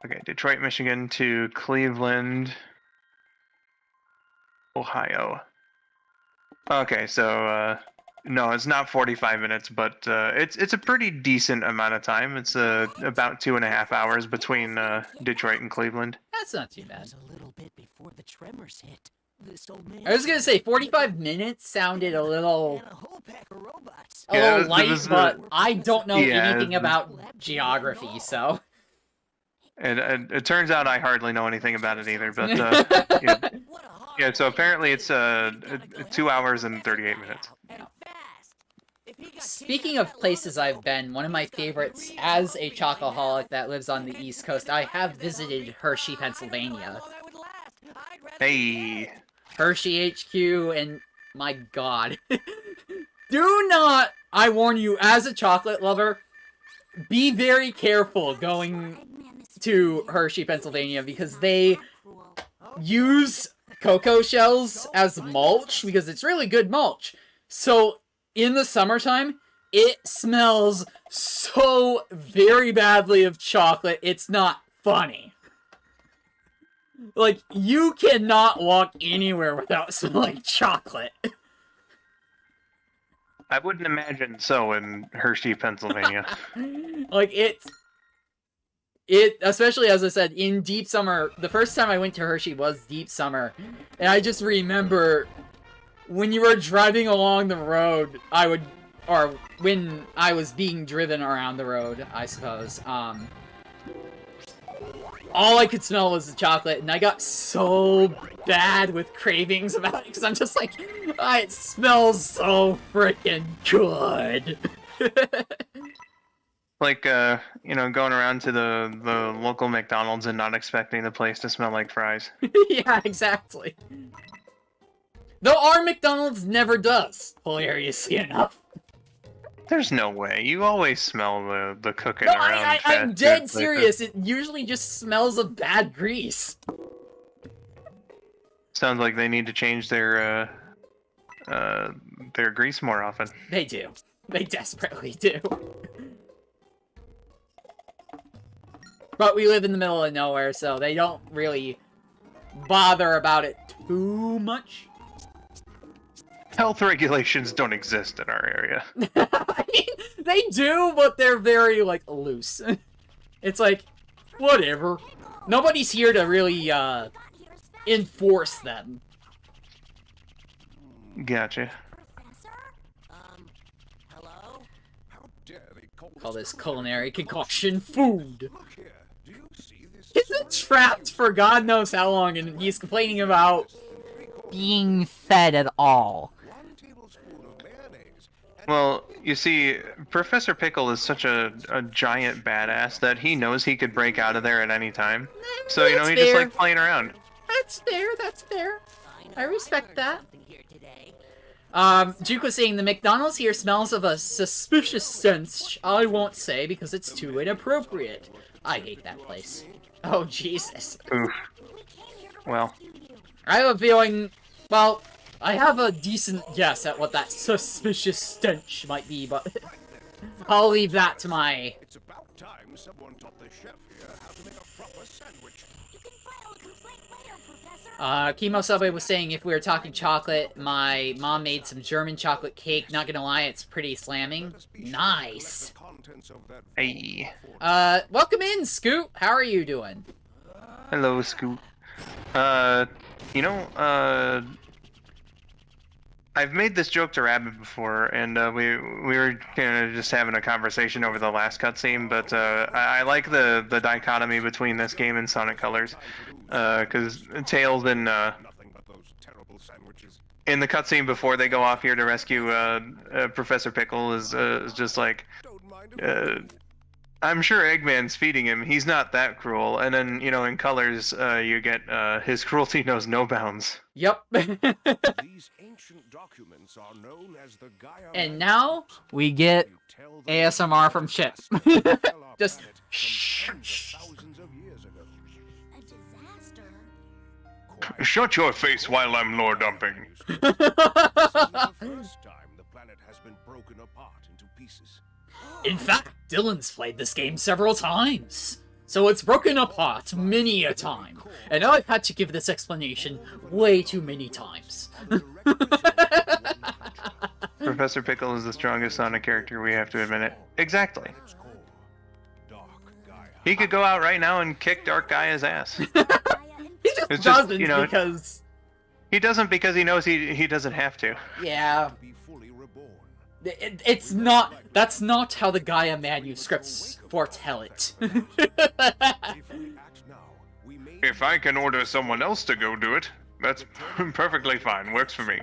Okay, Detroit, Michigan to Cleveland, Ohio. Okay, so no, it's not 45 minutes, but it's a pretty decent amount of time. It's about 2.5 hours between Detroit and Cleveland. That's not too bad. Just a little bit before the tremors hit. This old man I was gonna say 45 minutes sounded a little and a whole pack of robots. light, but I don't know yeah, anything about geography, so. And it turns out I hardly know anything about it either. But yeah. What a hard Yeah, so apparently it's 2 hours and 38 minutes. and fast. If he got kicked Speaking out of that places lover, I've been, one of my favorites as a chocoholic that lives on the East Coast, I have visited Hershey, Pennsylvania. how long I would last. I'd rather Hey, Hershey HQ, and my god. Do not, I warn you, as a chocolate lover, be very careful going to Hershey, Pennsylvania, because they use cocoa shells as mulch, because it's really good mulch. So, in the summertime, it smells so very badly of chocolate, it's not funny. Like, you cannot walk anywhere without smelling chocolate. I wouldn't imagine so in Hershey, Pennsylvania. Like, it, especially as I said, in deep summer, the first time I went to Hershey was deep summer, and I just remember when you were driving along the road, or when I was being driven around the road, I suppose, all I could smell was the chocolate, and I got so bad with cravings about it, because I'm just like, it smells so freaking good. Like, going around to the local McDonald's and not expecting the place to smell like fries. Yeah, exactly. Though our McDonald's never does, hilariously enough. There's no way. You always smell the cooking No, around. I'm fast dead food serious. It usually just smells of bad grease. Sounds like they need to change their grease more often. They do. They desperately do. But we live in the middle of nowhere, so they don't really bother about it too much. Health regulations don't exist in our area. I mean, they do, but they're very, like, loose. It's like, whatever. Nobody's here to really, enforce them. Gotcha. hello? How dare they Call this culinary concoction food. Look here. Do you see this? He's been trapped for God knows how long, and he's complaining about being fed at all. 1 tablespoon of mayonnaise. Well, you see, Professor Pickle is such a giant badass that he knows he could break out of there at any time. So, he That's just fair. like playing around. That's fair, that's fair. I respect heard that. something here today. Juke was saying the McDonald's here smells of a suspicious stench. I won't say because it's too inappropriate. I hate that place. Oh, Jesus. Oof. Well, I have a feeling, well, I have a decent guess at what that suspicious stench might be, but I'll leave that to my... It's about time someone taught the chef here how to make a proper sandwich. You can file a complaint later, Professor. Chemo Subway was saying if we were talking chocolate, my mom made some German chocolate cake. Not gonna lie, it's pretty slamming. Let us be sure to Nice. let the contents of that hey. Welcome in, Scoot. How are you doing? Hello, Scoot. I've made this joke to Rabbit before, and we were kind of just having a conversation over the last cutscene, but I like the dichotomy between this game and Sonic Colors, because Tails and nothing but those terrible sandwiches. in the cutscene before they go off here to rescue Professor Pickle is just like, Don't mind if I'm sure Eggman's feeding him. He's not that cruel. And then, in Colors, you get his cruelty knows no bounds. Yep. these ancient documents are known as the Gaia. And now we get Tell the ASMR from Chip. tell our Just planet from shh. tens of thousands of years ago. A disaster. Shut your face while I'm lore dumping. This is the first time the planet has been broken apart into pieces. In fact, Dylan's played this game several times. So it's broken apart many a time. And I've had to give this explanation way too many times. Professor Pickle is the strongest Sonic character, we have to admit it. Exactly. He could go out right now and kick Dark Gaia's ass. He just It's doesn't just, you know, because... He doesn't because he knows he doesn't have to. Yeah. It's not... That's not how the Gaia manuscripts foretell it. If I can order someone else to go do it, that's perfectly fine. Works for me.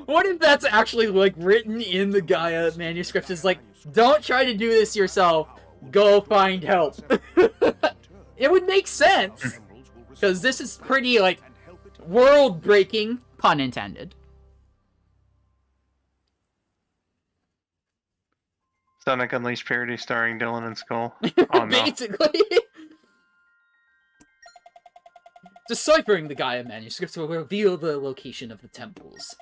What if that's actually, like, written in the Gaia manuscripts? It's like, don't try to do this yourself. Go find help. It would make sense. Because this is pretty, like, world-breaking. Pun intended. Sonic Unleashed parody starring Dylan and Skull. Oh, no. Basically. Deciphering the Gaia manuscripts will reveal the location of the temples.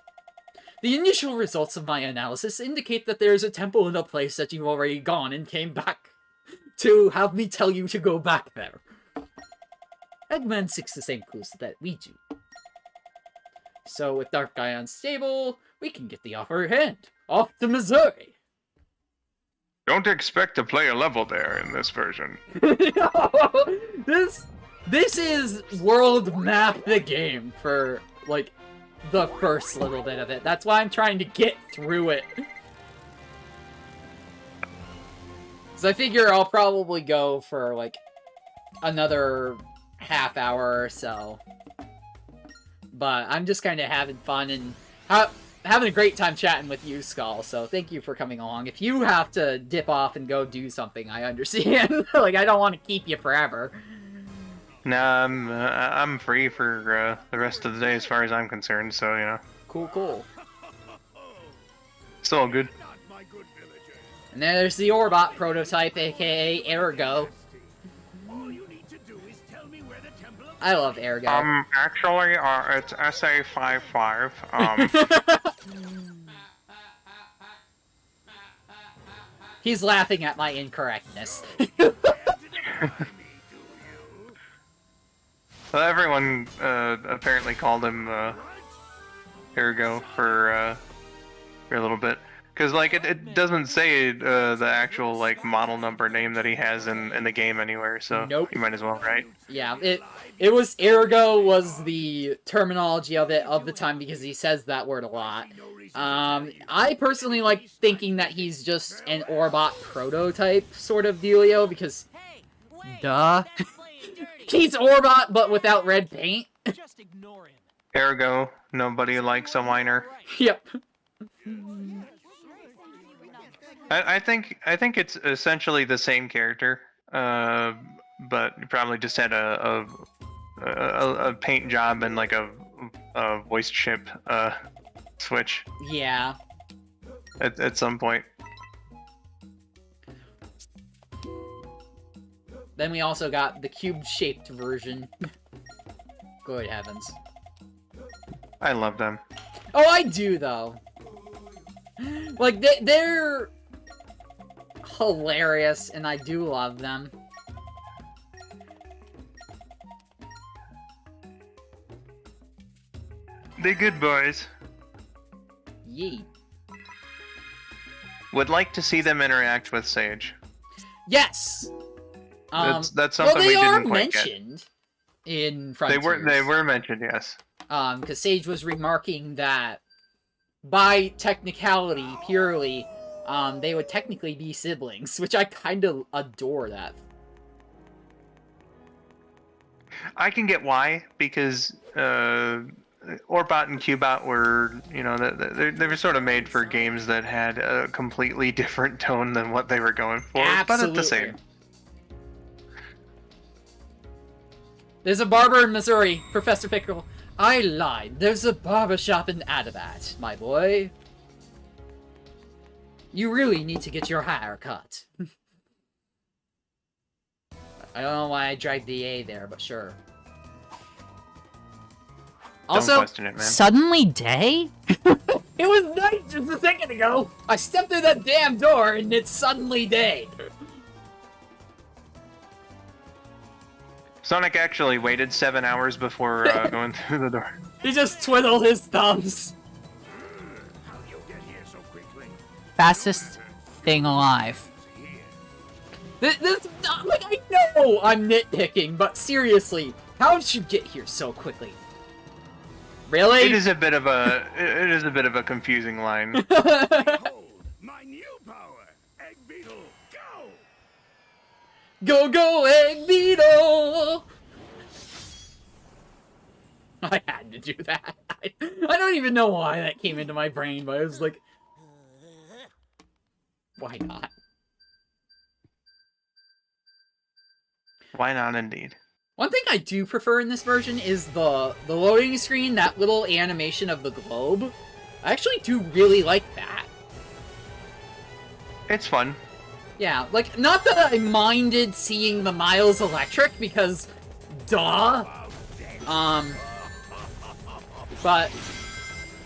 The initial results of my analysis indicate that there is a temple in a place that you've already gone and came back to have me tell you to go back there. Eggman seeks the same clues that we do. So with Dark Gaia unstable, we can get the upper hand. Off to Missouri! Don't expect to play a level there in this version. This is world map the game for, like, the first little bit of it. That's why I'm trying to get through it. So I figure I'll probably go for, like, another half hour or so. But I'm just kind of having fun and having a great time chatting with you, Skull. So thank you for coming along. If you have to dip off and go do something, I understand. Like, I don't want to keep you forever. Nah, I'm free for the rest of the day as far as I'm concerned, so, you know. Cool. It's all good. And there's the Orbot prototype, aka Ergo. I love Ergo. Actually, it's SA55. He's laughing at my incorrectness. Well, everyone apparently called him Ergo for a little bit. Because, like, it doesn't say the actual, like, model number name that he has in the game anywhere, so nope. You might as well, right? Yeah, it was Ergo was the terminology of it of the time because he says that word a lot. I personally like thinking that he's just an Orbot prototype sort of dealio because, duh. He's Orbot, but without red paint. Just ignore him. Ergo, nobody likes a whiner. Yep. I think it's essentially the same character, but probably just had a paint job and like a voice chip switch. Yeah. At some point. Then we also got the cube-shaped version. Good heavens. I love them. Oh, I do, though. Like, they're hilarious, and I do love them. They good boys. Yeet. Would like to see them interact with Sage. Yes! That's something we didn't quite get. They are mentioned in Frontiers. They were mentioned, yes. Because Sage was remarking that by technicality, purely, they would technically be siblings, which I kind of adore that. I can get why, because Orbot and Cubot were, you know, they were sort of made for games that had a completely different tone than what they were going for, Absolutely. but at the same. There's a barber in Missouri, Professor Pickle. I lied. There's a barber shop in Adabat, my boy. You really need to get your hair cut. I don't know why I dragged the A there, but sure. Also, Don't question it, man. suddenly day? It was night just a second ago. I stepped through that damn door and it's suddenly day. Sonic actually waited 7 hours before going through the door. He just twiddled his thumbs. How'd you get here so quickly? Fastest thing alive. This, like, I know I'm nitpicking, but seriously, how did you get here so quickly? Really? It is a bit of a confusing line. Behold, my new power! Egg Beetle, go! Go, go, Egg Beetle! I had to do that. I don't even know why that came into my brain, but I was like, why not? Why not, indeed? One thing I do prefer in this version is the loading screen, that little animation of the globe. I actually do really like that. It's fun. Yeah, like, not that I minded seeing the Miles Electric, because, duh. But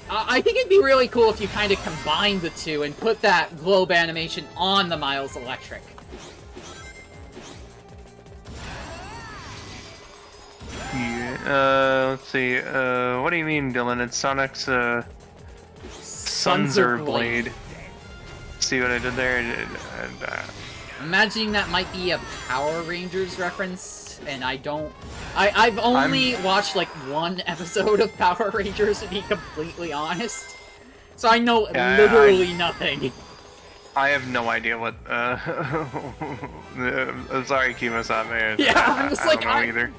I think it'd be really cool if you kind of combined the two and put that globe animation on the Miles Electric. Yeah, let's see. What do you mean, Dylan? It's Sonic's Sunzer Blade. See what I did there? Imagining that might be a Power Rangers reference, and I've only watched like one episode of Power Rangers, to be completely honest. So I know literally nothing. I have no idea what, sorry, Kimo-san. Yeah, I'm just like, I don't know either.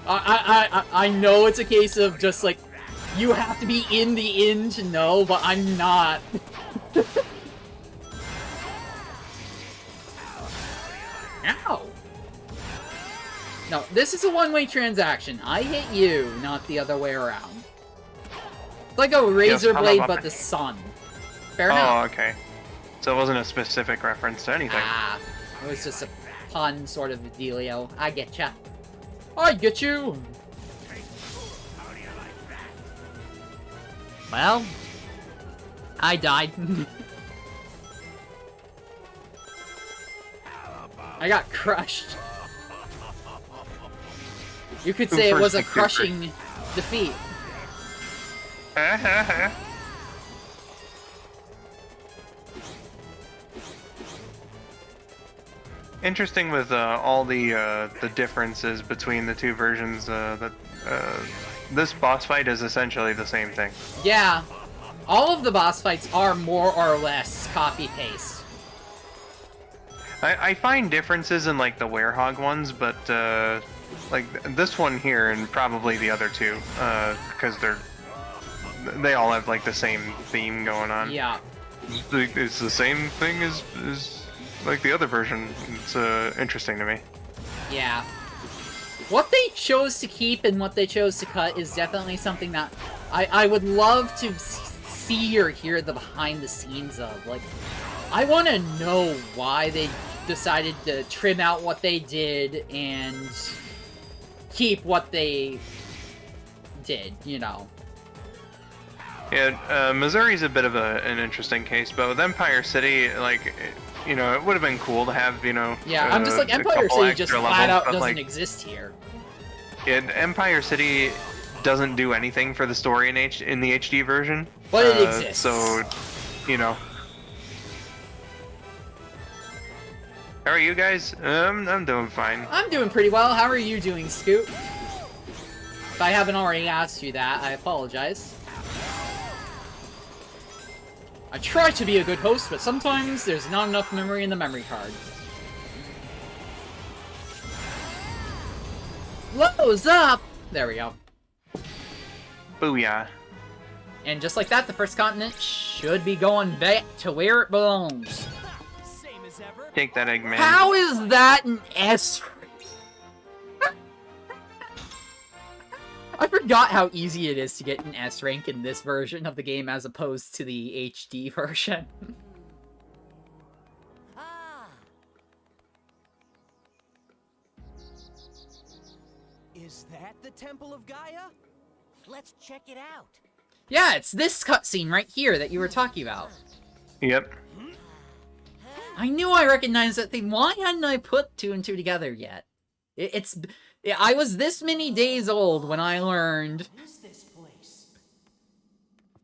I know it's a case of just like, you have to be in the inn to know, but I'm not. Ow! No, this is a one-way transaction. I hit you, not the other way around. It's like a razor blade, but the sun. Fair enough. Oh, okay. So it wasn't a specific reference to anything. Ah, it was just a pun sort of dealio. I getcha. I get you! Well, I died. I got crushed. You could say it was a crushing defeat. Interesting with all the differences between the two versions. This boss fight is essentially the same thing. Yeah, all of the boss fights are more or less copy-paste. I find differences in like the Werehog ones, but like this one here and probably the other two, because they all have like the same theme going on. Yeah. It's the same thing as like the other version. It's interesting to me. Yeah. What they chose to keep and what they chose to cut is definitely something that I would love to see or hear the behind the scenes of. Like, I want to know why they decided to trim out what they did and keep what they did, you know. Yeah, Missouri's a bit of an interesting case, but with Empire City, like, you know, it would have been cool to have, you know... Yeah, I'm just like, Empire City just flat out doesn't exist here. Yeah, Empire City doesn't do anything for the story in the HD version. But it exists. So, you know... How are you guys? I'm doing fine. I'm doing pretty well. How are you doing, Scoot? If I haven't already asked you that, I apologize. I try to be a good host, but sometimes there's not enough memory in the memory card. Blows up! There we go. Booyah. And just like that, the first continent should be going back to where it belongs. Same as ever. Take that, Eggman. How is that an S rank? I forgot how easy it is to get an S rank in this version of the game as opposed to the HD version. Ah. Is that the Temple of Gaia? Let's check it out. Yeah, it's this cutscene right here that you were talking about. Yep. I knew I recognized that thing. Why hadn't I put two and two together yet? I was this many days old when I learned. What is this place?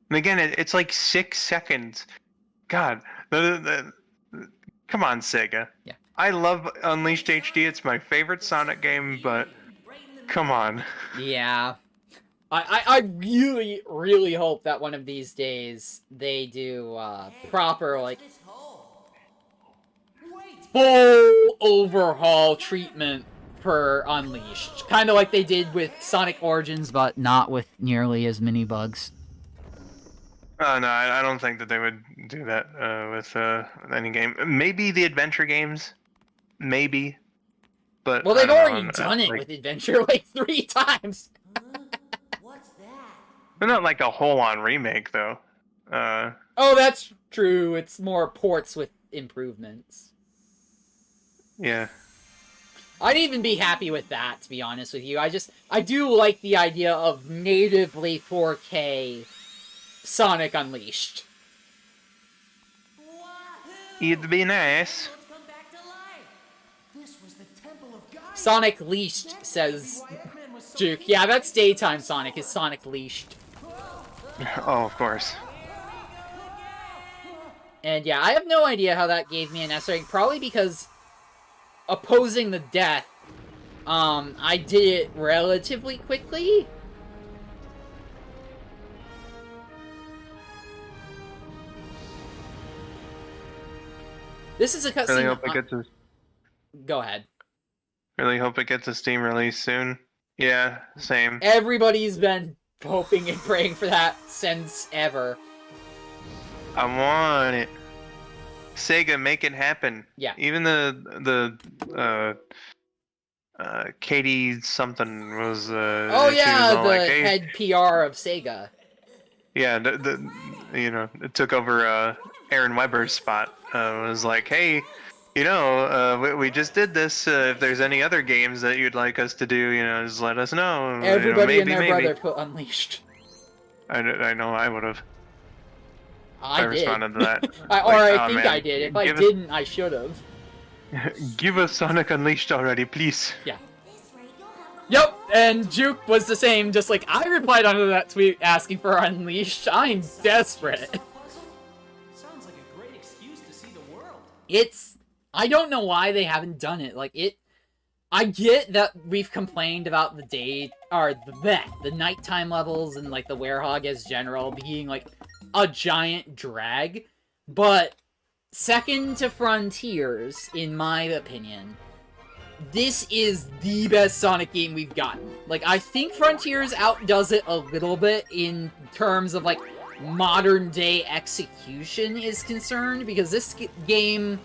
And again, it's like 6 seconds. God, come on, Sega. Yeah. I love Unleashed HD. It's my favorite Sonic game, but come on. Yeah. I really, really hope that one of these days they do proper, like, full overhaul treatment for Unleashed. Kind of like they did with Sonic Origins, but not with nearly as many bugs. No, I don't think that they would do that with any game. Maybe the adventure games, maybe. But Well, I they've don't know, already done it like, with Adventure like 3 times. What's that? they're not like a whole-on remake, though. Oh, that's true. It's more ports with improvements. Yeah. I'd even be happy with that, to be honest with you. I do like the idea of natively 4K Sonic Unleashed. It'd be nice. Let's come back to life. This was the Temple of God. Sonic Leashed, says Juke. Yeah, that's daytime Sonic, is Sonic Leashed. Oh, of course. And yeah, I have no idea how that gave me an S rank. Probably because opposing the death, I did it relatively quickly. This is a Really cutscene. hope it gets a, Go ahead. really hope it gets a Steam release soon. Yeah, same. Everybody's been hoping and praying for that since ever. I want it. Sega, make it happen. Yeah. Even the Katie something was Oh she yeah, was all the like, hey, head PR of Sega. yeah, it took over Aaron Weber's spot. Was like, hey, we just did this. If there's any other games that you'd like us to do, just let us know. Everybody and maybe, their maybe. brother put Unleashed. I know I would have. I did. responded to that. I "Oh, think man, I did. If I give us- didn't, I should have. Give us Sonic Unleashed already, please." Yeah. Yep, and Juke was the same, just like I replied under that tweet asking for Unleashed. I'm desperate. Sounds like a great excuse to see the world. I don't know why they haven't done it. I get that we've complained about the nighttime levels and like the Werehog as general being like a giant drag, but second to Frontiers, in my opinion, this is the best Sonic game we've gotten. Like, I think Frontiers outdoes it a little bit in terms of, like, modern-day execution is concerned, because this game,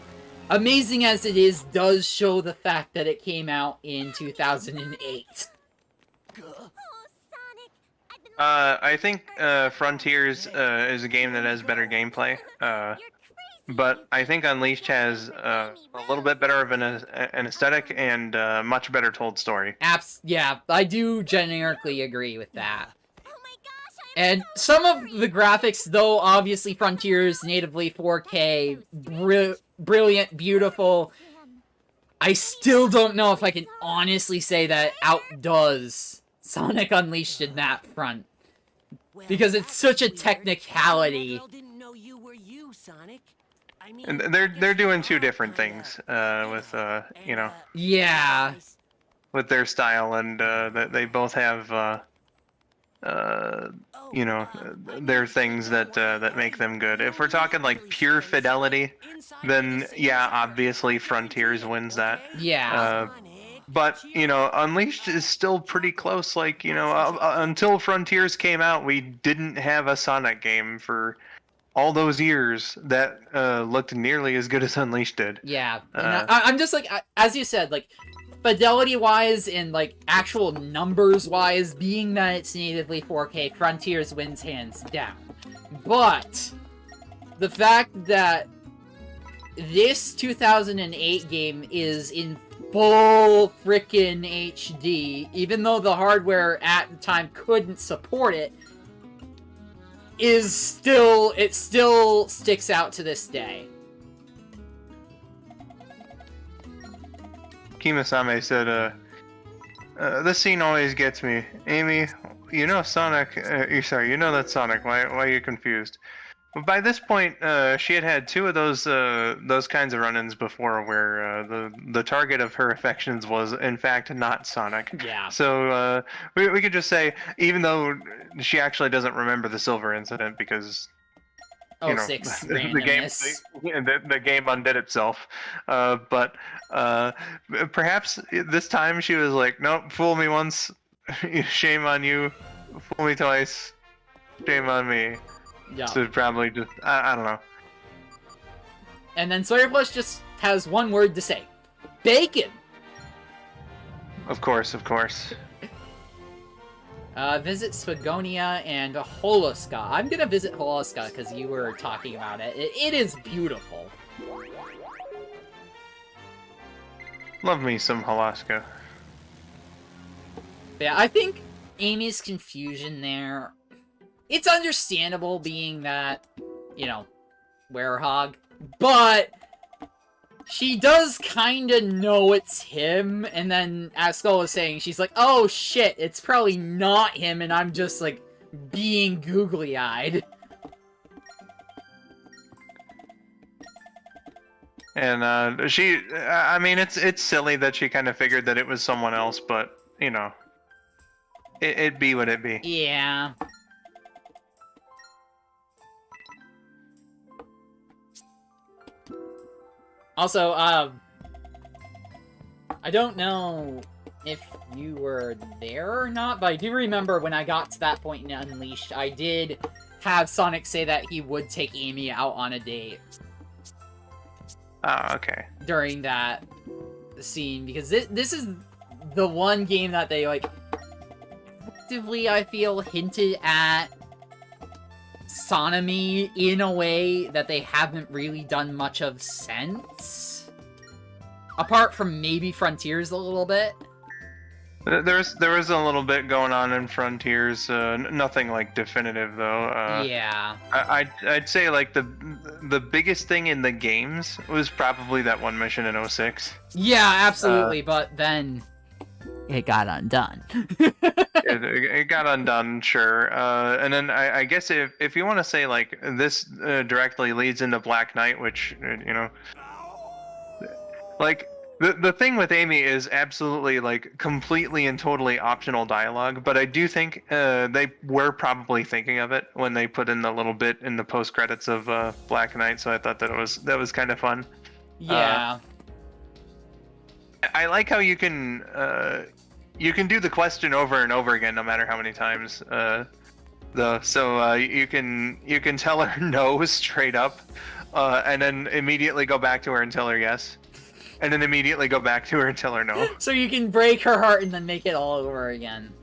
amazing as it is, does show the fact that it came out in 2008. I think Frontiers is a game that has better gameplay. But I think Unleashed has a little bit better of an aesthetic and a much better told story. Yeah, I do generically agree with that. And some of the graphics, though obviously Frontiers natively 4K, brilliant, beautiful, I still don't know if I can honestly say that it outdoes Sonic Unleashed in that front. Because it's such a technicality. And they're doing two different things with Yeah. with their style, and they both have their things that make them good. If we're talking like pure fidelity, then yeah, obviously Frontiers wins that. Yeah. But Unleashed is still pretty close. Like until Frontiers came out, we didn't have a Sonic game for all those years that looked nearly as good as Unleashed did. Yeah, and I'm just like, as you said, like, fidelity-wise and, like, actual numbers-wise, being that it's natively 4K, Frontiers wins hands down. But the fact that this 2008 game is in full frickin' HD, even though the hardware at the time couldn't support it, it still sticks out to this day. Kimasame said, this scene always gets me. Amy, you know Sonic, you know that's Sonic, why are you confused? But by this point, she had two of those kinds of run-ins before where the target of her affections was, in fact, not Sonic. Yeah. So we could just say, even though she actually doesn't remember the silver incident because... Oh, you know, 6 the randomness. the game undid itself. But perhaps this time she was like, nope, fool me once, shame on you. Fool me twice, shame on me. Yeah. So probably just, I don't know. And then Sawyer Plush just has one word to say. Bacon! Of course, of course. Visit Spagonia and Holoska. I'm gonna visit Holoska because you were talking about it. It is beautiful. Love me some Halaska. Yeah, I think Amy's confusion there, it's understandable being that, you know, werehog, but she does kind of know it's him, and then, as Skull was saying, she's like, oh shit, it's probably not him, and I'm just, like, being googly-eyed. And I mean, it's silly that she kind of figured that it was someone else, but, you know, it be what it be. Yeah. Also, I don't know if you were there or not, but I do remember when I got to that point in Unleashed, I did have Sonic say that he would take Amy out on a date. Oh, okay. During that scene, because this is the one game that they, like, actively, I feel, hinted at sonomy in a way that they haven't really done much of since. Apart from maybe Frontiers a little bit. There was a little bit going on in Frontiers, nothing like definitive though. Yeah. I'd say like the biggest thing in the games was probably that one mission in 06. Yeah, absolutely, but then it got undone. it got undone, sure. And then I guess if you want to say like this directly leads into Black Knight, which you know, like the thing with Amy is absolutely like completely and totally optional dialogue, but I do think they were probably thinking of it when they put in the little bit in the post credits of Black Knight. So I thought that was kind of fun. Yeah. I like how you can do the question over and over again, no matter how many times. Though, so you can tell her no straight up, and then immediately go back to her and tell her yes, and then immediately go back to her and tell her no. So you can break her heart and then make it all over again.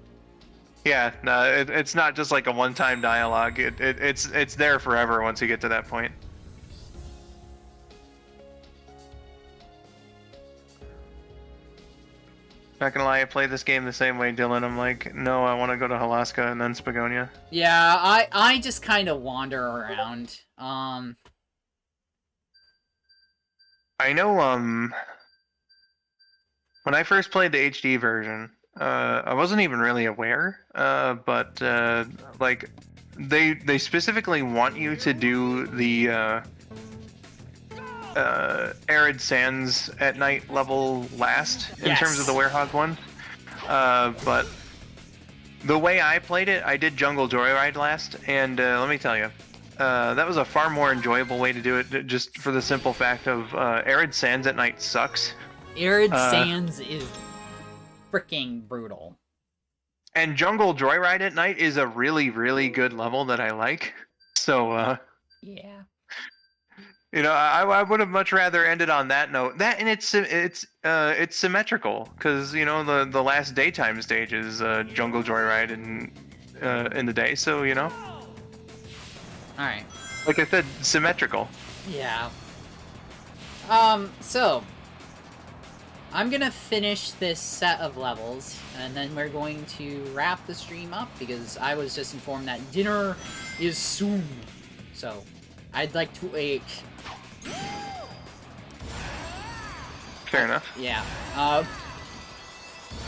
Yeah, no, it's not just like a one-time dialogue. It's there forever once you get to that point. Not gonna lie, I play this game the same way, Dylan. I'm like, no, I want to go to Halaska and then Spagonia. Yeah, I just kind of wander around. I know, when I first played the HD version, I wasn't even really aware, but, like, they specifically want you to do the, Arid Sands at Night level last in terms of the Werehog one. But the way I played it, I did Jungle Joyride last, and let me tell you, that was a far more enjoyable way to do it, just for the simple fact of Arid Sands at Night sucks. Arid Sands is freaking brutal. And Jungle Joyride at Night is a really, really good level that I like. So, yeah. You know, I would have much rather ended on that note. That and it's symmetrical because you know the last daytime stage is Jungle Joyride in the day, so you know. All right. Like I said, symmetrical. Yeah. So I'm gonna finish this set of levels, and then we're going to wrap the stream up, because I was just informed that dinner is soon. So, I'd like to eat. Fair enough. Yeah.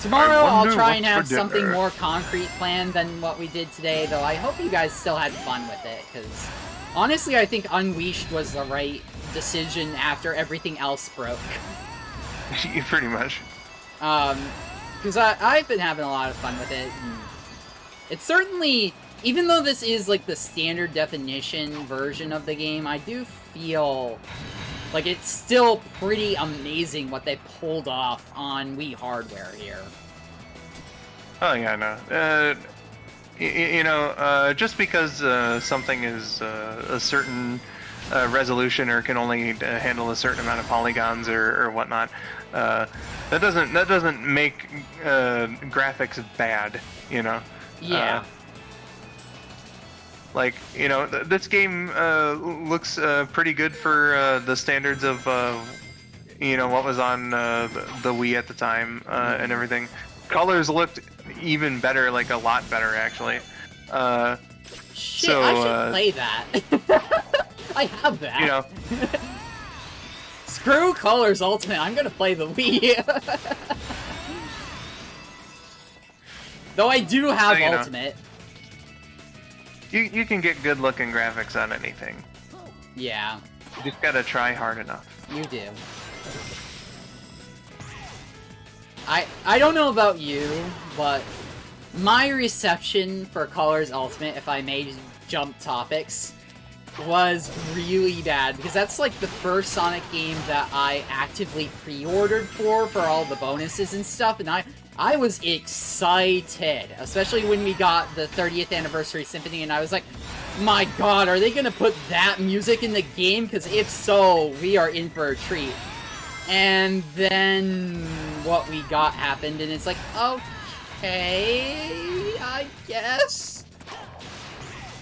Tomorrow I'll wonder try and what's have for something dinner. more concrete planned than what we did today, though I hope you guys still had fun with it, because honestly I think Unleashed was the right decision after everything else broke. Pretty much. Because I've been having a lot of fun with it. And it's certainly, even though this is like the standard definition version of the game, I do feel like it's still pretty amazing what they pulled off on Wii hardware here. Oh yeah, no. Just because something is a certain resolution or can only handle a certain amount of polygons or whatnot, that doesn't make graphics bad, you know. Yeah. This game looks pretty good for the standards of what was on the Wii at the time and everything. Colors looked even better, like a lot better actually. Shit, I should play that. I have that. You know. Screw Colors Ultimate, I'm gonna play the Wii. Though I do have So, Ultimate. You can get good looking graphics on anything. Yeah, You just gotta try hard enough. you do. I don't know about you, but my reception for Colors Ultimate, if I may jump topics, was really bad, because that's like the first Sonic game that I actively pre-ordered for all the bonuses and stuff, and I was excited, especially when we got the 30th Anniversary Symphony, and I was like, my god, are they gonna put that music in the game? Because if so, we are in for a treat. And then what we got happened, and it's like, okay, I guess.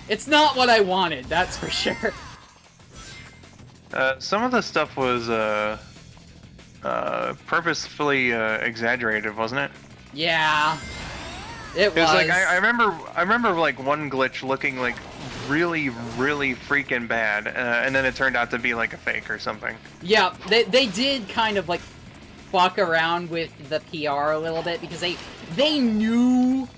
It's not what I wanted, that's for sure. Some of the stuff was purposefully exaggerated, wasn't it? Yeah, it was. It was like I remember like one glitch looking like really freaking bad, and then it turned out to be like a fake or something. Yeah, they did kind of like fuck around with the PR a little bit, because they knew,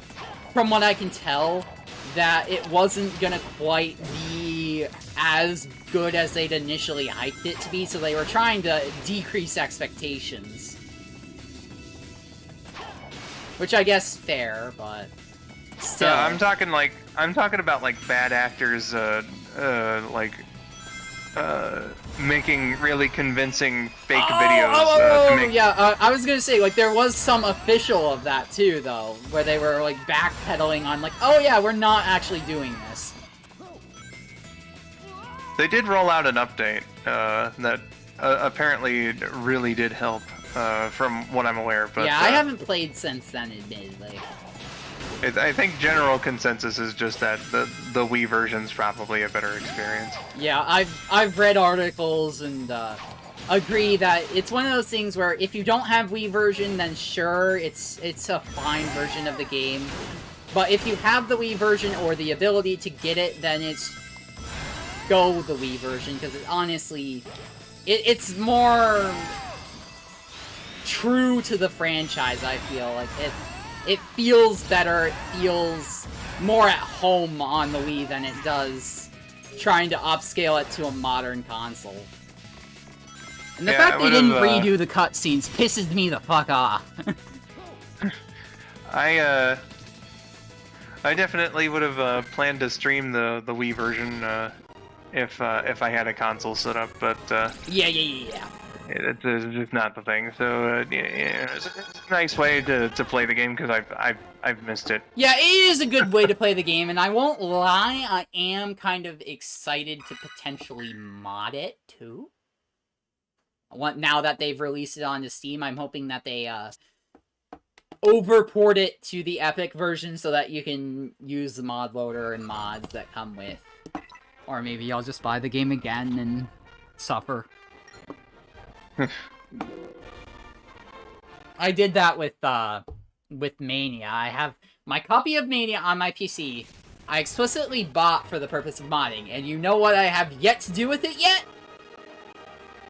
from what I can tell, that it wasn't gonna quite be as good as they'd initially hyped it to be, so they were trying to decrease expectations. Which I guess fair, but still. I'm talking about like bad actors, making really convincing fake videos. To make... Yeah, I was gonna say, like, there was some official of that too, though, where they were like backpedaling on, like, oh yeah, we're not actually doing this. They did roll out an update that apparently really did help, from what I'm aware. But yeah, I haven't played since then, admittedly. I think general consensus is just that the Wii version's probably a better experience. Yeah, I've read articles and agree that it's one of those things where if you don't have Wii version, then sure, it's a fine version of the game. But if you have the Wii version or the ability to get it, then it's go the Wii version, because honestly, it's more true to the franchise. I feel like it feels better, it feels more at home on the Wii than it does trying to upscale it to a modern console. And the fact they didn't redo the cutscenes pisses me the fuck off. I definitely would have planned to stream the Wii version if I had a console set up, but Yeah. it's just not the thing. So it's a nice way to play the game, because I've missed it. Yeah, it is a good way to play the game, and I won't lie, I am kind of excited to potentially mod it too. Now that they've released it onto Steam, I'm hoping that they overport it to the Epic version so that you can use the mod loader and mods that come with. Or maybe I'll just buy the game again and suffer. I did that with Mania. I have my copy of Mania on my PC. I explicitly bought for the purpose of modding, and you know what I have yet to do with it yet?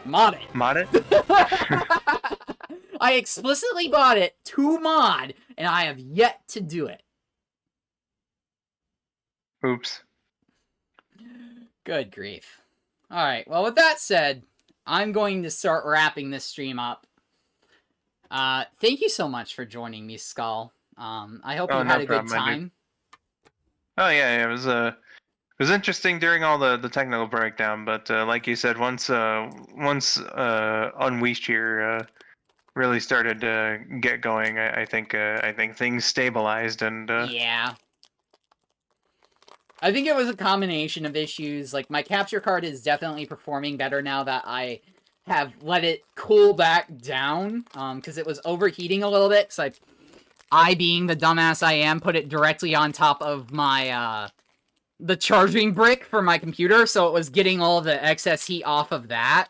Mod it. Mod it? I explicitly bought it to mod, and I have yet to do it. Oops. Good grief. Alright, well with that said, I'm going to start wrapping this stream up. Thank you so much for joining me, Skull. I hope you had a good time. Oh yeah, it was interesting during all the technical breakdown, but like you said, once Unleashed here really started to get going, I think things stabilized and Yeah. I think it was a combination of issues. Like, my capture card is definitely performing better now that I have let it cool back down, because it was overheating a little bit, because I, being the dumbass I am, put it directly on top of my, the charging brick for my computer, so it was getting all the excess heat off of that.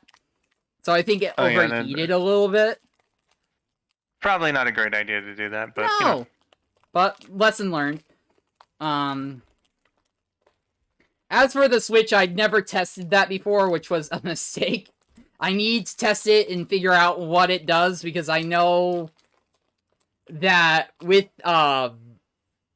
So I think it overheated a little bit. Probably not a great idea to do that, but no. you know. But lesson learned. As for the Switch, I'd never tested that before, which was a mistake. I need to test it and figure out what it does, because I know that with the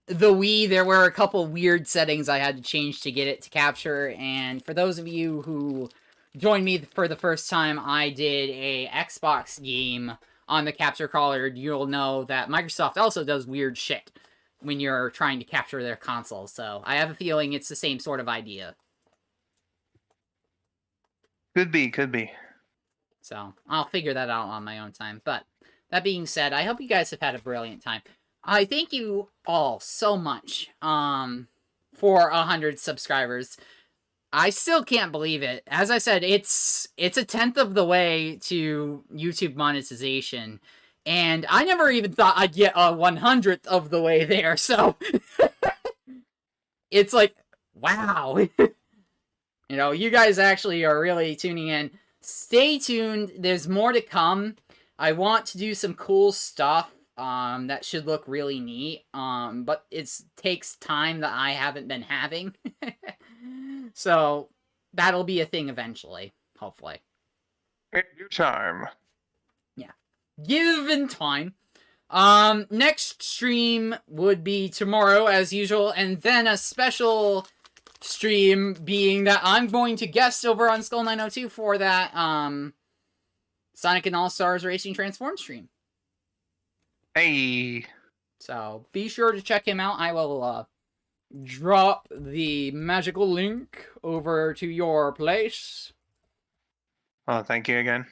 Wii, there were a couple weird settings I had to change to get it to capture, and for those of you who joined me for the first time, I did a Xbox game on the capture card. You'll know that Microsoft also does weird shit when you're trying to capture their console, so I have a feeling it's the same sort of idea. Could be. So, I'll figure that out on my own time. But, that being said, I hope you guys have had a brilliant time. I thank you all so much, for 100 subscribers. I still can't believe it. As I said, it's a 10th of the way to YouTube monetization. And I never even thought I'd get a 100th of the way there, so... it's like, wow. You know, you guys actually are really tuning in. Stay tuned, there's more to come. I want to do some cool stuff that should look really neat, but it takes time that I haven't been having. So, that'll be a thing eventually, hopefully. In due time. Yeah. Given time. Next stream would be tomorrow, as usual, and then a special stream being that I'm going to guest over on Skull902 for that, Sonic and All-Stars Racing Transform stream. Hey! So, be sure to check him out. I will, drop the magical link over to your place. Oh, thank you again.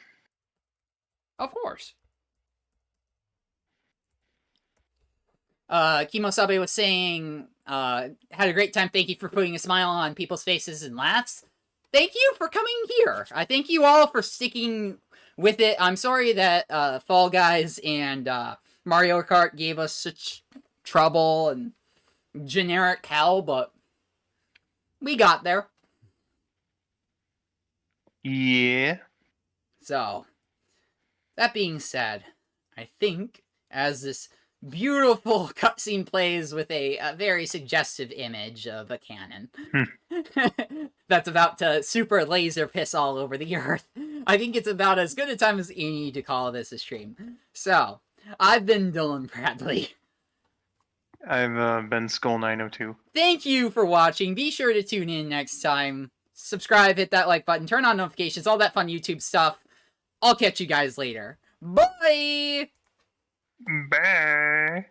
Of course. Kimosabe was saying, had a great time. Thank you for putting a smile on people's faces and laughs. Thank you for coming here. I thank you all for sticking with it. I'm sorry that Fall Guys and Mario Kart gave us such trouble and generic hell, but we got there. Yeah. So, that being said, I think as this beautiful cutscene plays with a very suggestive image of a cannon that's about to super laser piss all over the earth, I think it's about as good a time as any to call this a stream. So, I've been Dylan Bradley. I've been Skull902. Thank you for watching. Be sure to tune in next time. Subscribe, hit that like button, turn on notifications, all that fun YouTube stuff. I'll catch you guys later. Bye! Bye!